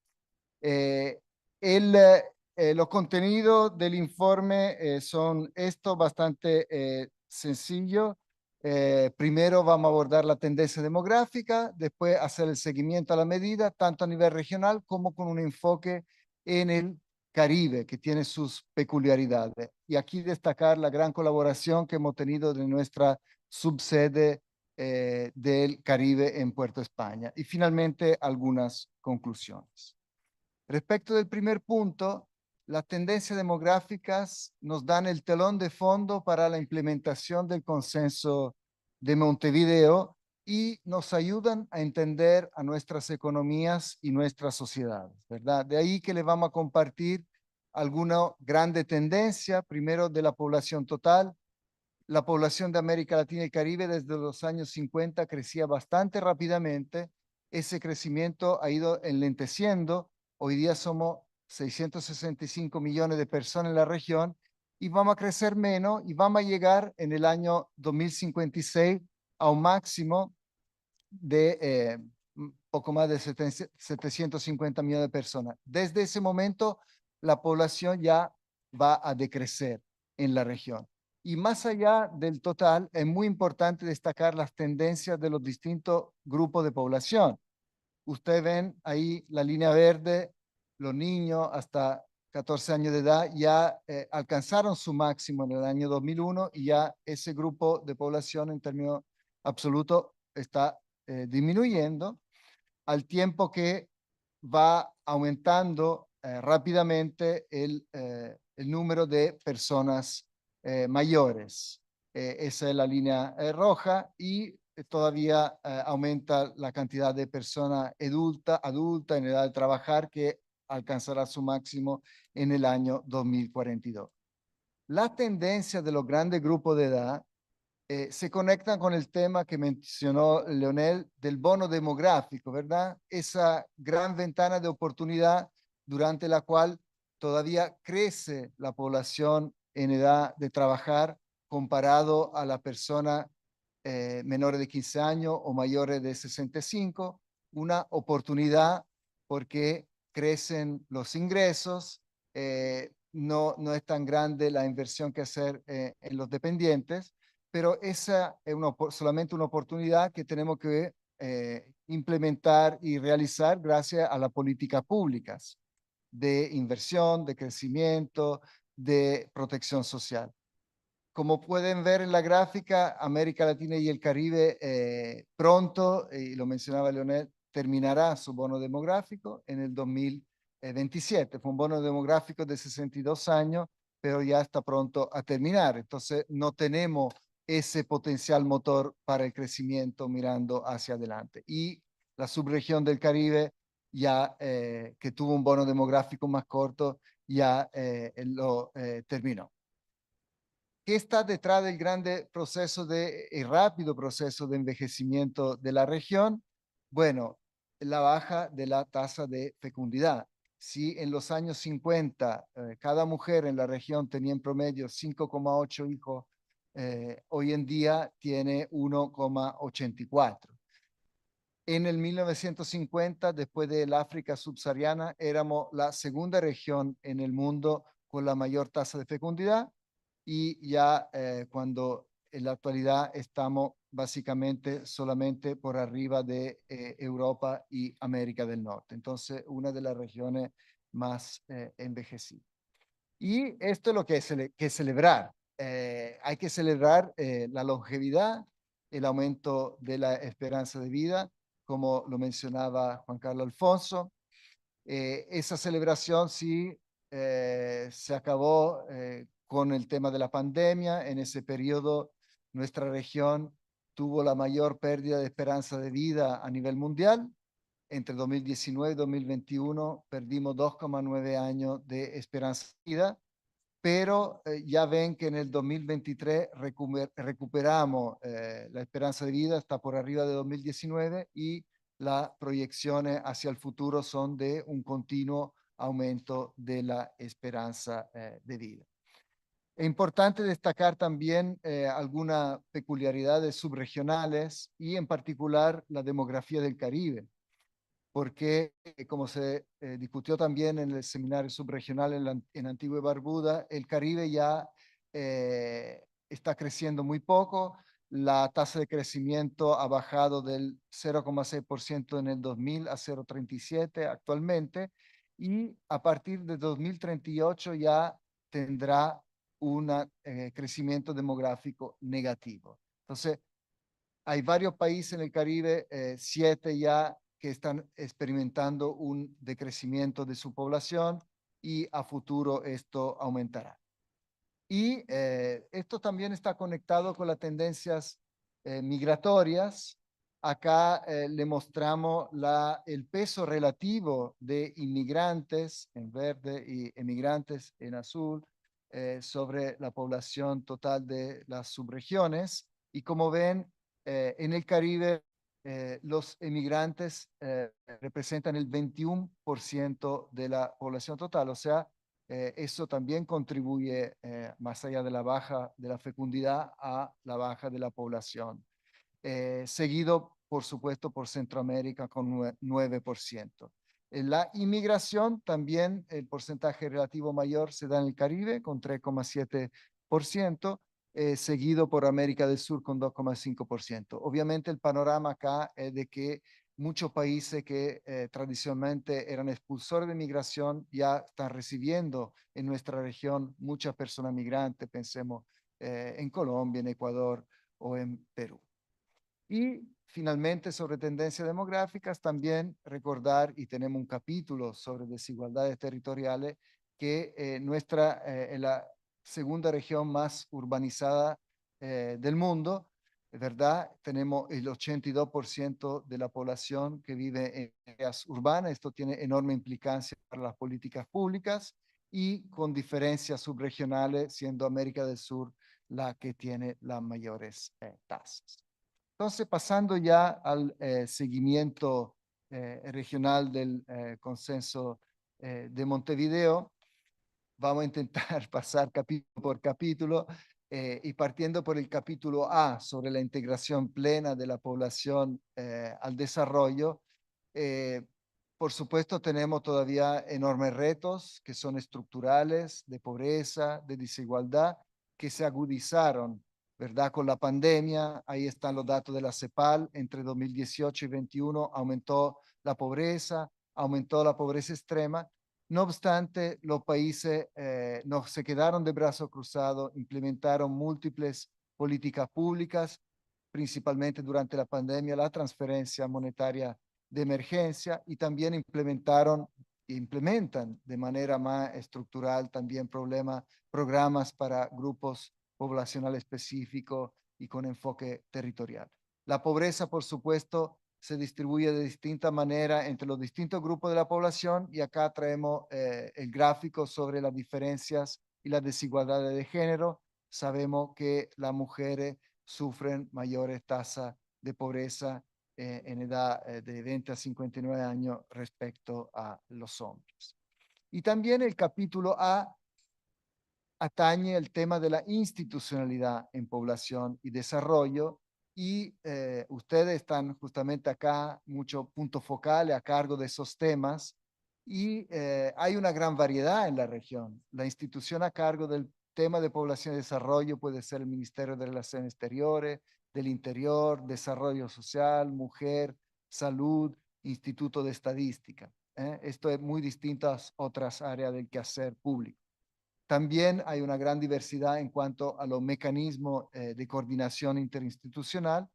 Los contenidos del informe son estos, bastante sencillos. Primero vamos a abordar la tendencia demográfica, después hacer el seguimiento a la medida, tanto a nivel regional como con un enfoque en el Caribe, que tiene sus peculiaridades. Y aquí destacar la gran colaboración que hemos tenido de nuestra subsede del Caribe en Puerto España. Y finalmente, algunas conclusiones. Respecto del primer punto, las tendencias demográficas nos dan el telón de fondo para la implementación del Consenso de Montevideo y nos ayudan a entender a nuestras economías y nuestras sociedades, ¿verdad? De ahí que le vamos a compartir alguna grande tendencia, primero de la población total. La población de América Latina y Caribe desde los años 50 crecía bastante rápidamente. Ese crecimiento ha ido enlenteciendo. Hoy día somos 665 millones de personas en la región, y vamos a crecer menos y vamos a llegar en el año 2056 a un máximo de poco más de 750 millones de personas. Desde ese momento, la población ya va a decrecer en la región. Y más allá del total, es muy importante destacar las tendencias de los distintos grupos de población. Ustedes ven ahí la línea verde, los niños hasta 14 años de edad ya alcanzaron su máximo en el año 2001 y ya ese grupo de población en términos absolutos está disminuyendo al tiempo que va aumentando rápidamente el número de personas mayores. Esa es la línea roja y todavía aumenta la cantidad de personas adulta en edad de trabajar que alcanzará su máximo en el año 2042. La tendencia de los grandes grupos de edad se conectan con el tema que mencionó Leonel del bono demográfico, ¿verdad? Esa gran ventana de oportunidad durante la cual todavía crece la población en edad de trabajar comparado a la persona menores de 15 años o mayores de 65, una oportunidad porque crecen los ingresos, no es tan grande la inversión que hacer en los dependientes, pero esa es solamente una oportunidad que tenemos que implementar y realizar gracias a las políticas públicas de inversión, de crecimiento, de protección social. Como pueden ver en la gráfica, América Latina y el Caribe pronto, y lo mencionaba Leonel, terminará su bono demográfico en el 2027. Fue un bono demográfico de 62 años, pero ya está pronto a terminar. Entonces, no tenemos ese potencial motor para el crecimiento mirando hacia adelante. Y la subregión del Caribe, ya que tuvo un bono demográfico más corto, ya lo terminó. ¿Qué está detrás del grande proceso y rápido proceso de envejecimiento de la región? Bueno, la baja de la tasa de fecundidad. Si en los años 50 cada mujer en la región tenía en promedio 5,8 hijos, hoy en día tiene 1,84. En el 1950, después del África subsahariana, éramos la segunda región en el mundo con la mayor tasa de fecundidad y ya cuando en la actualidad estamos básicamente solamente por arriba de Europa y América del Norte. Entonces, una de las regiones más envejecidas. Y esto es lo que hay que celebrar. Hay que celebrar la longevidad, el aumento de la esperanza de vida, como lo mencionaba Juan Carlos Alfonso. Esa celebración sí se acabó con el tema de la pandemia. En ese periodo, nuestra región tuvo la mayor pérdida de esperanza de vida a nivel mundial. Entre 2019 y 2021 perdimos 2,9 años de esperanza de vida, pero ya ven que en el 2023 recuperamos la esperanza de vida, está por arriba de 2019 y las proyecciones hacia el futuro son de un continuo aumento de la esperanza de vida. Es importante destacar también algunas peculiaridades subregionales y en particular la demografía del Caribe, porque como se discutió también en el seminario subregional en Antigua y Barbuda, el Caribe ya está creciendo muy poco. La tasa de crecimiento ha bajado del 0,6% en el 2000 a 0,37 actualmente, y a partir de 2038 ya tendrá un crecimiento demográfico negativo. Entonces, hay varios países en el Caribe, 7 ya, que están experimentando un decrecimiento de su población y a futuro esto aumentará. Y esto también está conectado con las tendencias migratorias. Acá le mostramos el peso relativo de inmigrantes en verde y emigrantes en azul sobre la población total de las subregiones. Y como ven, en el Caribe los emigrantes representan el 21% de la población total, o sea, eso también contribuye, más allá de la baja de la fecundidad, a la baja de la población. Seguido, por supuesto, por Centroamérica con 9%. En la inmigración también el porcentaje relativo mayor se da en el Caribe con 3,7%, seguido por América del Sur con 2,5%. Obviamente el panorama acá es de que muchos países que tradicionalmente eran expulsores de migración ya están recibiendo en nuestra región muchas personas migrantes, pensemos en Colombia, en Ecuador o en Perú. Y finalmente, sobre tendencias demográficas, también recordar, y tenemos un capítulo sobre desigualdades territoriales, que nuestra es la segunda región más urbanizada del mundo, ¿verdad? Tenemos el 82% de la población que vive en áreas urbanas. Esto tiene enorme implicancia para las políticas públicas y con diferencias subregionales, siendo América del Sur la que tiene las mayores tasas. Entonces, pasando ya al seguimiento regional del consenso de Montevideo, vamos a intentar pasar capítulo por capítulo y partiendo por el capítulo A sobre la integración plena de la población al desarrollo. Por supuesto, tenemos todavía enormes retos que son estructurales, de pobreza, de desigualdad, que se agudizaron, ¿verdad? Con la pandemia. Ahí están los datos de la CEPAL. Entre 2018 y 2021 aumentó la pobreza extrema. No obstante, los países no se quedaron de brazos cruzados, implementaron múltiples políticas públicas, principalmente durante la pandemia, la transferencia monetaria de emergencia, y también implementan de manera más estructural también programas para grupos poblacionales específicos y con enfoque territorial. La pobreza, por supuesto, se distribuye de distinta manera entre los distintos grupos de la población, y acá traemos el gráfico sobre las diferencias y las desigualdades de género. Sabemos que las mujeres sufren mayores tasas de pobreza en edad de 20 a 59 años respecto a los hombres. Y también el capítulo A atañe el tema de la institucionalidad en población y desarrollo, y ustedes están justamente acá, muchos puntos focales a cargo de esos temas, y hay una gran variedad en la región. La institución a cargo del tema de población y desarrollo puede ser el Ministerio de Relaciones Exteriores, del Interior, Desarrollo Social, Mujer, Salud, Instituto de Estadística. Esto es muy distinto a otras áreas del quehacer público. También hay una gran diversidad en cuanto a los mecanismos de coordinación interinstitucional,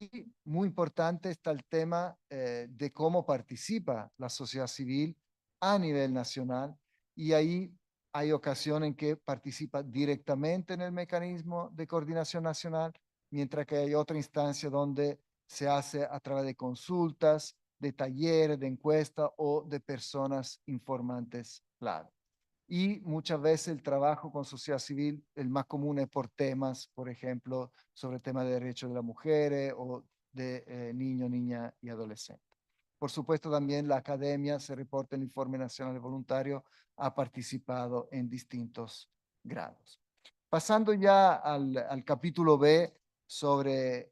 y muy importante está el tema de cómo participa la sociedad civil a nivel nacional, y ahí hay ocasiones en que participa directamente en el mecanismo de coordinación nacional, mientras que hay otra instancia donde se hace a través de consultas, de talleres, de encuestas o de personas informantes clave. Y muchas veces el trabajo con sociedad civil, el más común es por temas, por ejemplo, sobre temas de derechos de las mujeres o de niños, niñas y adolescentes. Por supuesto, también la academia, se reporta en el Informe Nacional de Voluntarios, ha participado en distintos grados. Pasando ya al capítulo B sobre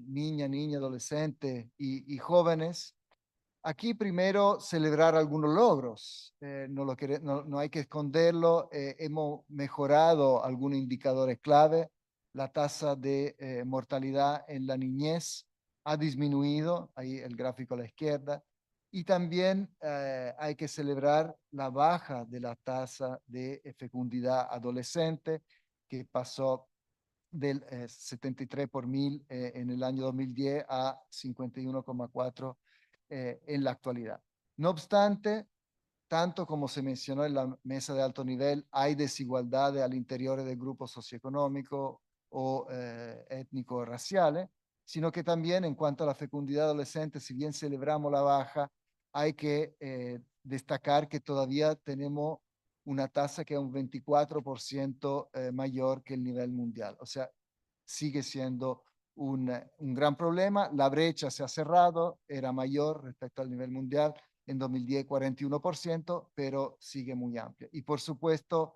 niña, adolescente y jóvenes. Aquí primero celebrar algunos logros, no hay que esconderlo, hemos mejorado algunos indicadores clave. La tasa de mortalidad en la niñez ha disminuido, ahí el gráfico a la izquierda, y también hay que celebrar la baja de la tasa de fecundidad adolescente, que pasó del 73 por mil en el año 2010 a 51,4 en la actualidad. No obstante, tanto como se mencionó en la mesa de alto nivel, hay desigualdades al interior de grupos socioeconómicos o étnicos raciales, sino que también en cuanto a la fecundidad adolescente, si bien celebramos la baja, hay que destacar que todavía tenemos una tasa que es un 24% mayor que el nivel mundial. O sea, sigue siendo un gran problema. La brecha se ha cerrado, era mayor respecto al nivel mundial en 2010, 41%, pero sigue muy amplia. Y por supuesto,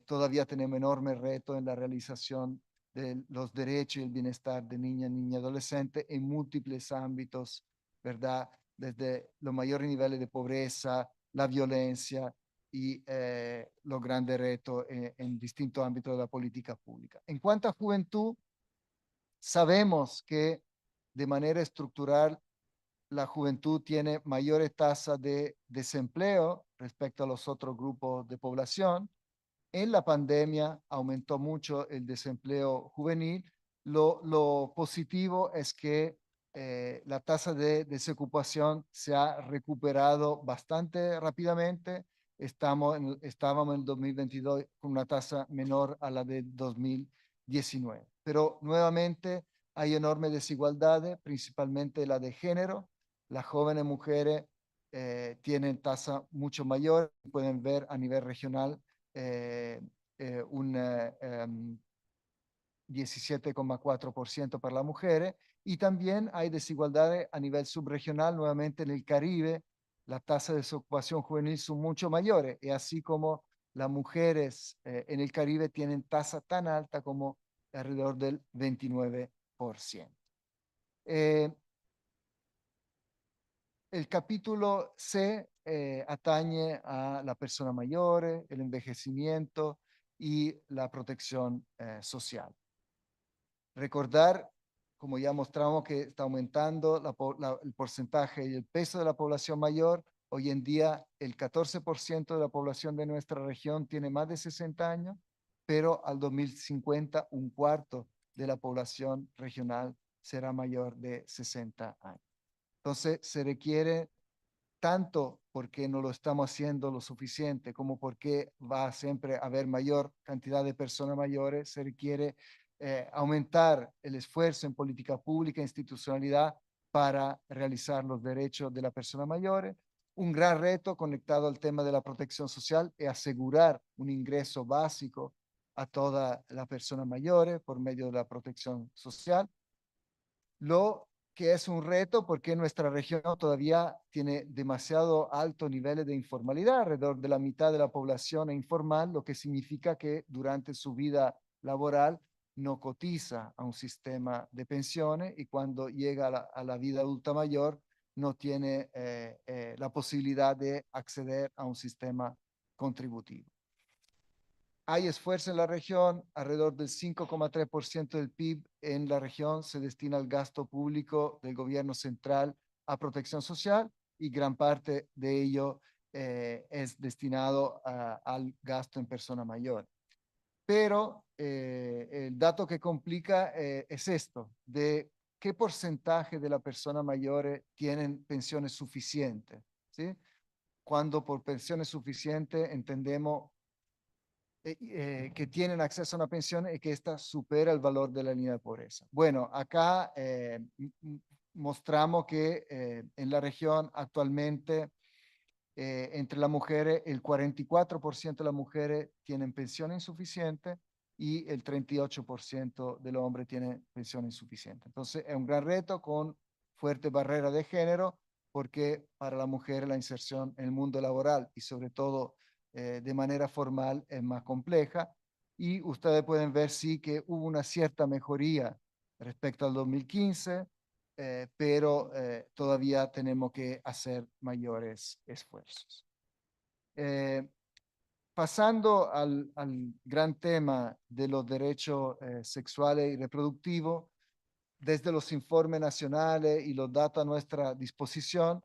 todavía tenemos enorme reto en la realización de los derechos y el bienestar de niñas, niños y adolescentes en múltiples ámbitos, ¿verdad? Desde los mayores niveles de pobreza, la violencia y los grandes retos en distintos ámbitos de la política pública. En cuanto a juventud, sabemos que de manera estructural la juventud tiene mayores tasas de desempleo respecto a los otros grupos de población. En la pandemia aumentó mucho el desempleo juvenil. Lo positivo es que la tasa de desocupación se ha recuperado bastante rápidamente. Estábamos en el 2022 con una tasa menor a la de 2019. Pero nuevamente hay enormes desigualdades, principalmente la de género. Las jóvenes mujeres tienen tasa mucho mayor. Pueden ver a nivel regional un 17,4% para las mujeres, y también hay desigualdades a nivel subregional. Nuevamente en el Caribe las tasas de desocupación juvenil son mucho mayores, y así como las mujeres en el Caribe tienen tasa tan alta como alrededor del 29%. El capítulo C atañe a la persona mayor, el envejecimiento y la protección social. Recordar, como ya mostramos, que está aumentando el porcentaje y el peso de la población mayor. Hoy en día el 14% de la población de nuestra región tiene más de 60 años, pero al 2050 un cuarto de la población regional será mayor de 60 años. Entonces se requiere, tanto porque no lo estamos haciendo lo suficiente como porque va siempre a haber mayor cantidad de personas mayores, se requiere aumentar el esfuerzo en política pública e institucionalidad para realizar los derechos de las personas mayores. Un gran reto conectado al tema de la protección social es asegurar un ingreso básico a todas las personas mayores por medio de la protección social. Lo que es un reto porque nuestra región todavía tiene demasiado altos niveles de informalidad. Alrededor de la mitad de la población es informal, lo que significa que durante su vida laboral no cotiza a un sistema de pensiones, y cuando llega a la vida adulta mayor no tiene la posibilidad de acceder a un sistema contributivo. Hay esfuerzo en la región. Alrededor del 5,3% del PIB en la región se destina al gasto público del gobierno central a protección social, y gran parte de ello es destinado al gasto en persona mayor. Pero el dato que complica es esto, de qué porcentaje de la persona mayor tienen pensiones suficientes, ¿sí? Cuando por pensiones suficientes entendemos que tienen acceso a una pensión y que ésta supera el valor de la línea de pobreza. Bueno, acá mostramos que en la región actualmente entre las mujeres el 44% de las mujeres tienen pensión insuficiente y el 38% de los hombres tienen pensión insuficiente. Entonces es un gran reto con fuerte barrera de género, porque para la mujer la inserción en el mundo laboral y sobre todo de manera formal es más compleja, y ustedes pueden ver sí que hubo una cierta mejoría respecto al 2015, pero todavía tenemos que hacer mayores esfuerzos. Pasando al gran tema de los derechos sexuales y reproductivos, desde los informes nacionales y los datos a nuestra disposición,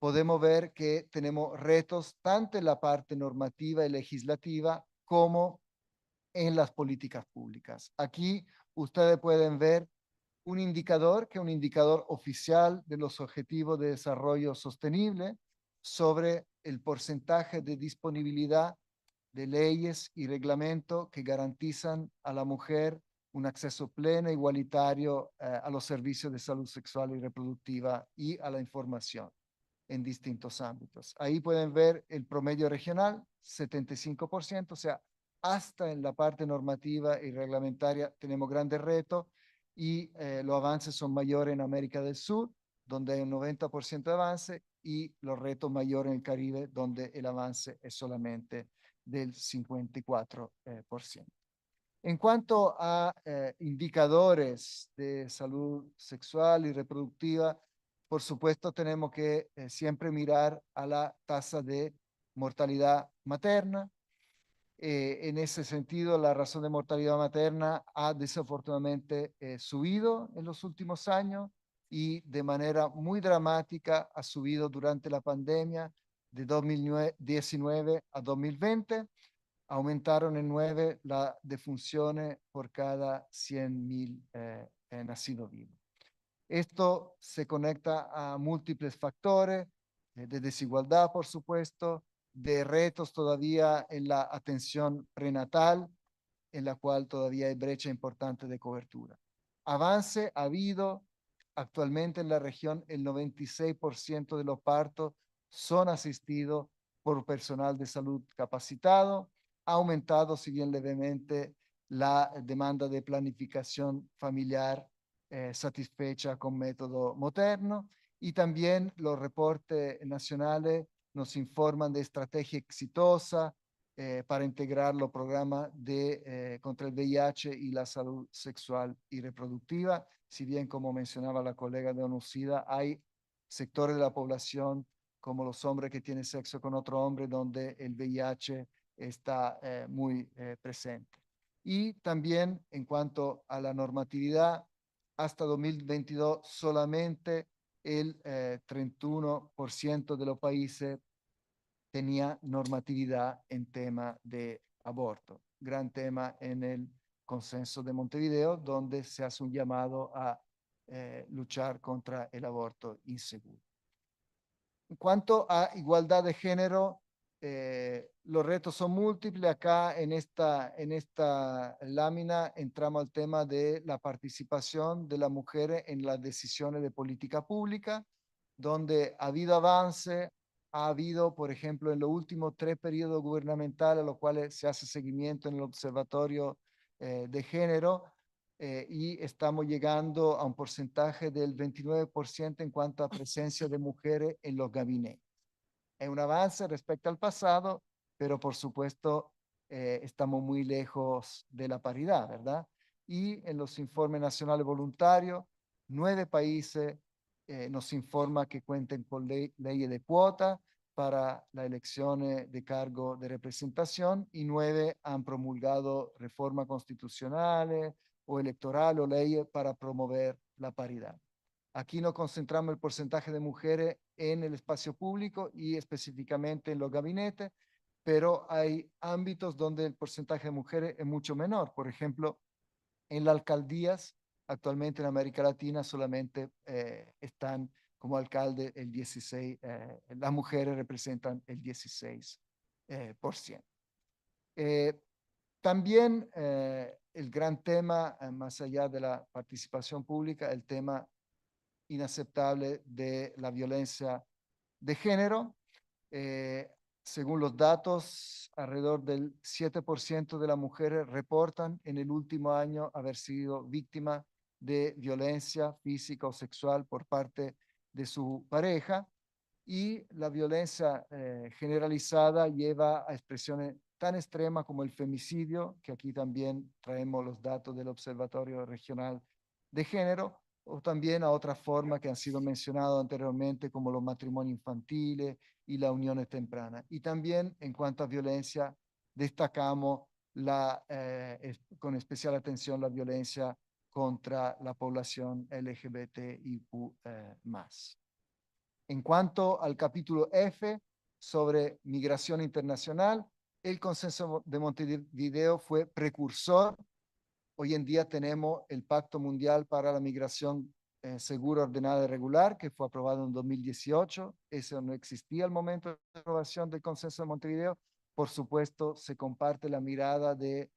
podemos ver que tenemos retos tanto en la parte normativa y legislativa como en las políticas públicas. Aquí ustedes pueden ver un indicador que es un indicador oficial de los Objetivos de Desarrollo Sostenible sobre el porcentaje de disponibilidad de leyes y reglamentos que garantizan a la mujer un acceso pleno e igualitario a los servicios de salud sexual y reproductiva y a la información en distintos ámbitos. Ahí pueden ver el promedio regional, 75%, o sea, hasta en la parte normativa y reglamentaria tenemos grandes retos, y los avances son mayores en América del Sur, donde hay un 90% de avance, y los retos mayores en el Caribe, donde el avance es solamente del 54%. En cuanto a indicadores de salud sexual y reproductiva, por supuesto tenemos que siempre mirar a la tasa de mortalidad materna. En ese sentido, la razón de mortalidad materna ha desafortunadamente subido en los últimos años y de manera muy dramática ha subido durante la pandemia de 2019 a 2020. Aumentaron en 9 las defunciones por cada 100.000 nacidos vivos. Esto se conecta a múltiples factores de desigualdad, por supuesto, de retos todavía en la atención prenatal, en la cual todavía hay brecha importante de cobertura. Avance ha habido actualmente en la región, el 96% de los partos son asistidos por personal de salud capacitado. Ha aumentado, si bien levemente, la demanda de planificación familiar satisfecha con método moderno, y también los reportes nacionales nos informan de estrategia exitosa para integrar los programas contra el VIH y la salud sexual y reproductiva. Si bien, como mencionaba la colega de ONUCIDA, hay sectores de la población, como los hombres que tienen sexo con otro hombre, donde el VIH está muy presente. Y también en cuanto a la normatividad, hasta 2022 solamente el 31% de los países tenía normatividad en tema de aborto. Gran tema en el Consenso de Montevideo, donde se hace un llamado a luchar contra el aborto inseguro. En cuanto a igualdad de género, los retos son múltiples. Acá en esta lámina entramos al tema de la participación de las mujeres en las decisiones de política pública, donde ha habido avance. Ha habido, por ejemplo, en los últimos 3 periodos gubernamentales, a los cuales se hace seguimiento en el Observatorio de Género, y estamos llegando a un porcentaje del 29% en cuanto a presencia de mujeres en los gabinetes. Es un avance respecto al pasado, pero por supuesto estamos muy lejos de la paridad, ¿verdad? Y en los informes nacionales voluntarios, 9 países nos informan que cuenten con leyes de cuota para las elecciones de cargo de representación, y 9 han promulgado reformas constitucionales o electorales o leyes para promover la paridad. Aquí nos concentramos el porcentaje de mujeres en el espacio público y específicamente en los gabinetes, pero hay ámbitos donde el porcentaje de mujeres es mucho menor. Por ejemplo, en las alcaldías, actualmente en América Latina solamente están como alcalde el 16%, las mujeres representan el 16%. También el gran tema, más allá de la participación pública, el tema inaceptable de la violencia de género. Según los datos, alrededor del 7% de las mujeres reportan en el último año haber sido víctimas de violencia física o sexual por parte de su pareja, y la violencia generalizada lleva a expresiones tan extremas como el femicidio, que aquí también traemos los datos del Observatorio Regional de Género, o también a otras formas que han sido mencionadas anteriormente, como los matrimonios infantiles y las uniones tempranas. Y también en cuanto a violencia, destacamos con especial atención la violencia contra la población LGBTIQ+. En cuanto al capítulo F sobre migración internacional, el Consenso de Montevideo fue precursor. Hoy en día tenemos el Pacto Mundial para la Migración Segura, Ordenada y Regular, que fue aprobado en 2018. Eso no existía al momento de la aprobación del Consenso de Montevideo. Por supuesto, se comparte la mirada de,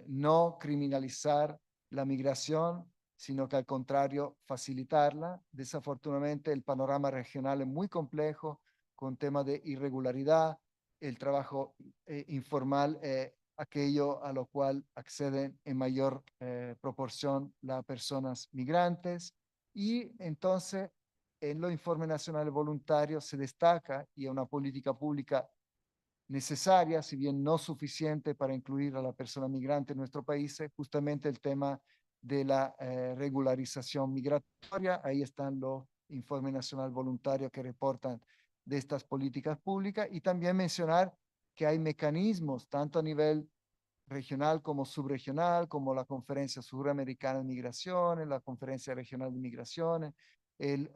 no criminalizar la migración, sino que al contrario, facilitarla. Desafortunadamente, el panorama regional es muy complejo, con temas de irregularidad, el trabajo informal aquello a lo cual acceden en mayor proporción las personas migrantes. Y entonces, en los informes nacionales voluntarios se destaca, y es una política pública necesaria, si bien no suficiente para incluir a la persona migrante en nuestro país, justamente el tema de la regularización migratoria. Ahí están los informes nacionales voluntarios que reportan de estas políticas públicas, y también mencionar que hay mecanismos, tanto a nivel regional como subregional, como la Conferencia Suramericana de Migraciones, la Conferencia Regional de Migraciones, el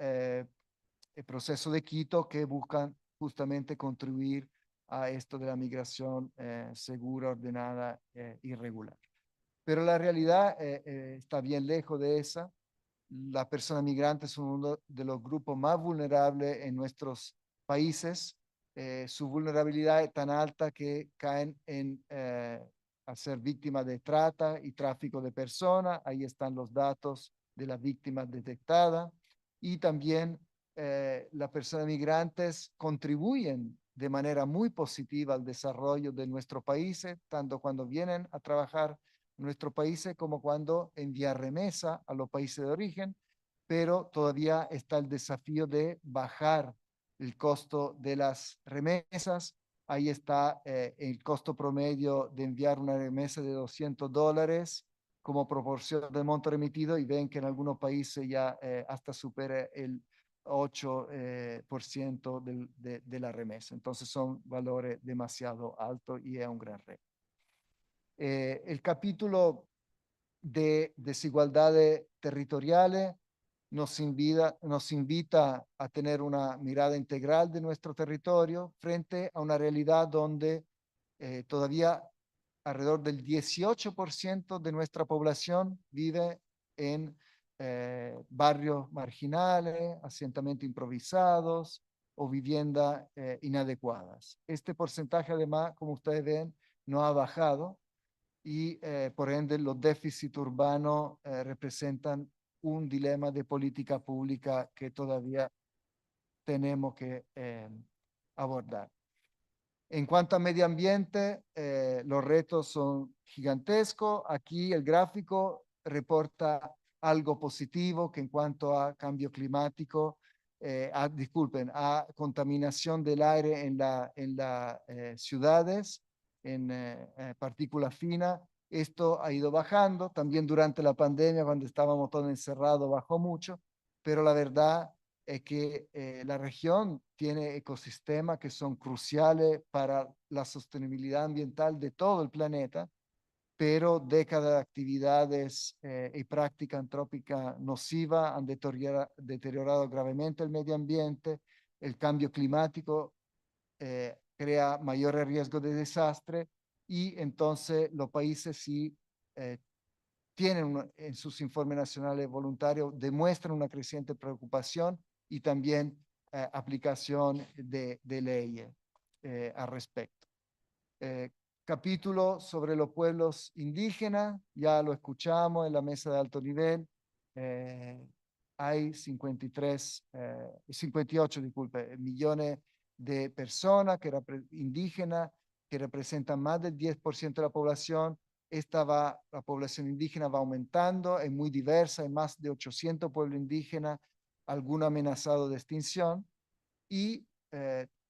proceso de Quito, que buscan justamente contribuir a esto de la migración segura, ordenada y regular. Pero la realidad está bien lejos de esa. Las personas migrantes son uno de los grupos más vulnerables en nuestros países. Su vulnerabilidad es tan alta que caen a ser víctimas de trata y tráfico de personas. Ahí están los datos de las víctimas detectadas. Y también las personas migrantes contribuyen de manera muy positiva al desarrollo de nuestros países, tanto cuando vienen a trabajar en nuestros países como cuando envían remesa a los países de origen, pero todavía está el desafío de bajar el costo de las remesas. Ahí está el costo promedio de enviar una remesa de $200 como proporción del monto remitido, y ven que en algunos países ya hasta supera el 8% de la remesa. Entonces son valores demasiado altos y es un gran reto. El capítulo de desigualdades territoriales nos invita a tener una mirada integral de nuestro territorio frente a una realidad donde todavía alrededor del 18% de nuestra población vive en barrios marginales, asentamientos improvisados o viviendas inadecuadas. Este porcentaje, además, como ustedes ven, no ha bajado, y por ende los déficits urbanos representan un dilema de política pública que todavía tenemos que abordar. En cuanto a medio ambiente, los retos son gigantescos. Aquí el gráfico reporta algo positivo, que en cuanto a cambio climático, a contaminación del aire en las ciudades, en partículas finas, esto ha ido bajando. También durante la pandemia, cuando estábamos todos encerrados, bajó mucho, pero la verdad es que la región tiene ecosistemas que son cruciales para la sostenibilidad ambiental de todo el planeta, pero décadas de actividades y práctica antrópica nociva han deteriorado gravemente el medio ambiente. El cambio climático crea mayores riesgos de desastre, y entonces los países sí tienen en sus informes nacionales voluntarios, demuestran una creciente preocupación y también aplicación de leyes al respecto. Capítulo sobre los pueblos indígenas, ya lo escuchamos en la mesa de alto nivel. Hay 58 millones de personas indígenas que representan más del 10% de la población. La población indígena va aumentando, es muy diversa, hay más de 800 pueblos indígenas, algunos amenazados de extinción, y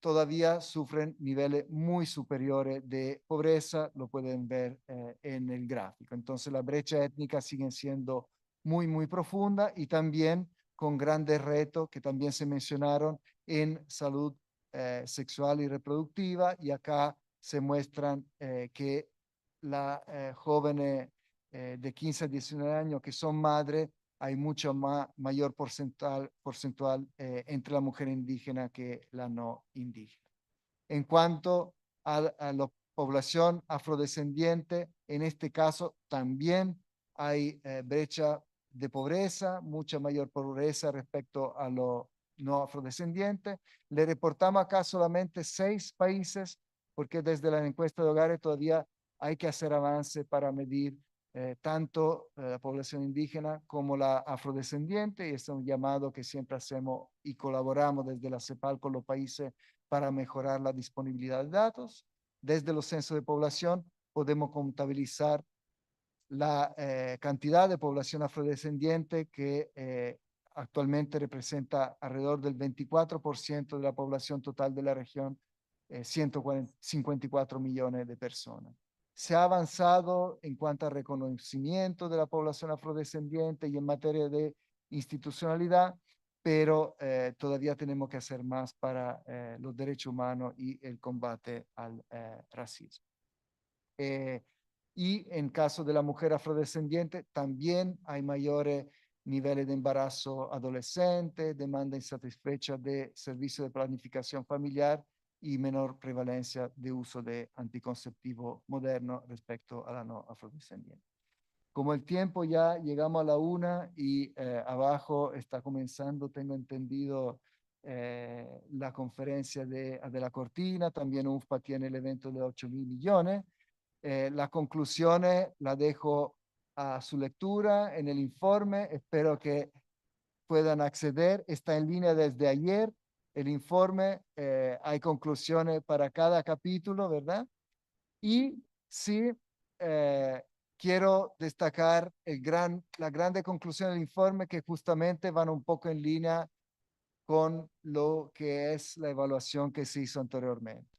todavía sufren niveles muy superiores de pobreza, lo pueden ver en el gráfico. Entonces la brecha étnica sigue siendo muy, muy profunda, y también con grandes retos que también se mencionaron en salud sexual y reproductiva, y acá se muestran que las jóvenes de 15 a 19 años que son madres, hay mucho mayor porcentual entre la mujer indígena que la no indígena. En cuanto a la población afrodescendiente, en este caso también hay brecha de pobreza, mucha mayor pobreza respecto a los no afrodescendientes. Le reportamos acá solamente 6 países, porque desde la encuesta de hogares todavía hay que hacer avance para medir tanto la población indígena como la afrodescendiente, y es un llamado que siempre hacemos y colaboramos desde la CEPAL con los países para mejorar la disponibilidad de datos. Desde los censos de población, podemos contabilizar la cantidad de población afrodescendiente que actualmente representa alrededor del 24% de la población total de la región, 154 millones de personas. Se ha avanzado en cuanto a reconocimiento de la población afrodescendiente y en materia de institucionalidad, pero todavía tenemos que hacer más para los derechos humanos y el combate al racismo. Y en caso de la mujer afrodescendiente, también hay mayores niveles de embarazo adolescente, demanda insatisfecha de servicios de planificación familiar y menor prevalencia de uso de anticonceptivo moderno respecto a la no afrodescendiente. Como el tiempo ya llegamos a la 1 y abajo está comenzando, tengo entendido, la conferencia de la cortina, también UFPA tiene el evento de 8.000 millones. Las conclusiones las dejo a su lectura en el informe. Espero que puedan acceder. Está en línea desde ayer. El informe, hay conclusiones para cada capítulo, ¿verdad? Y sí, quiero destacar la grande conclusión del informe que justamente van un poco en línea con lo que es la evaluación que se hizo anteriormente.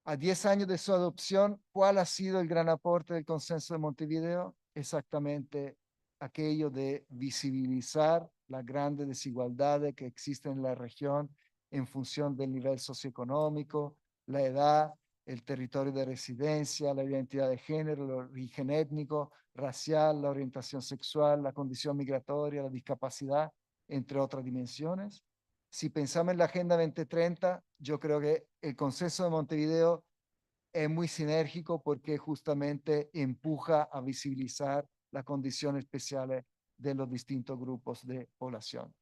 A 10 años de su adopción, ¿cuál ha sido el gran aporte del Consenso de Montevideo? Exactamente aquello de visibilizar las grandes desigualdades que existen en la región en función del nivel socioeconómico, la edad, el territorio de residencia, la identidad de género, el origen étnico, racial, la orientación sexual, la condición migratoria, la discapacidad, entre otras dimensiones. Si pensamos en la Agenda 2030, yo creo que el Consenso de Montevideo es muy sinérgico porque justamente empuja a visibilizar las condiciones especiales de los distintos grupos de población.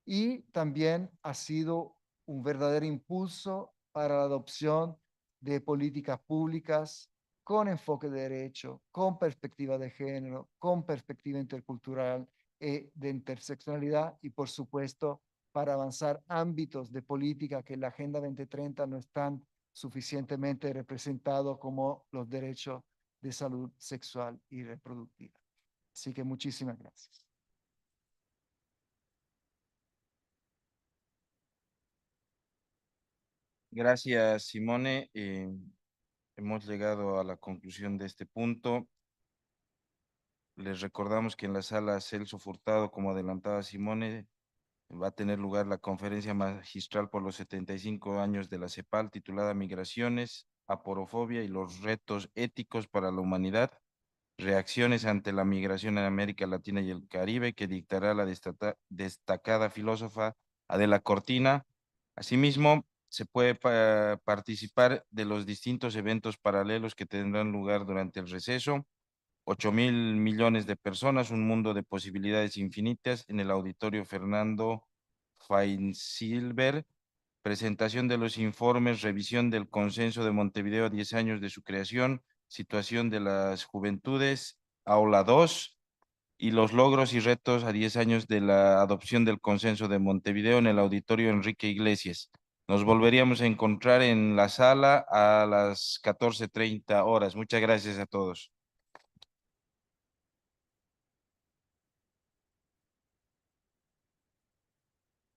Y también ha sido un verdadero impulso para la adopción de políticas públicas con enfoque de derecho, con perspectiva de género, con perspectiva intercultural y de interseccionalidad y, por supuesto, para avanzar ámbitos de política que en la Agenda 2030 no están suficientemente representados como los derechos de salud sexual y reproductiva. Así que muchísimas gracias. Gracias, Simone. Hemos llegado a la conclusión de este punto. Les recordamos que en la sala Celso Furtado, como adelantaba Simone, va a tener lugar la conferencia magistral por los 75 años de la CEPAL, titulada Migraciones, Aporofobia y los retos éticos para la humanidad, reacciones ante la migración en América Latina y el Caribe, que dictará la destacada filósofa Adela Cortina. Asimismo, se puede participar de los distintos eventos paralelos que tendrán lugar durante el receso. 8.000 millones de personas, un mundo de posibilidades infinitas en el auditorio Fernando Feinsilber, presentación de los informes, revisión del Consenso de Montevideo a 10 años de su creación, situación de las juventudes, aula 2, y los logros y retos a 10 años de la adopción del Consenso de Montevideo en el auditorio Enrique Iglesias. Nos volveríamos a encontrar en la sala a las 14:30 horas. Muchas gracias a todos.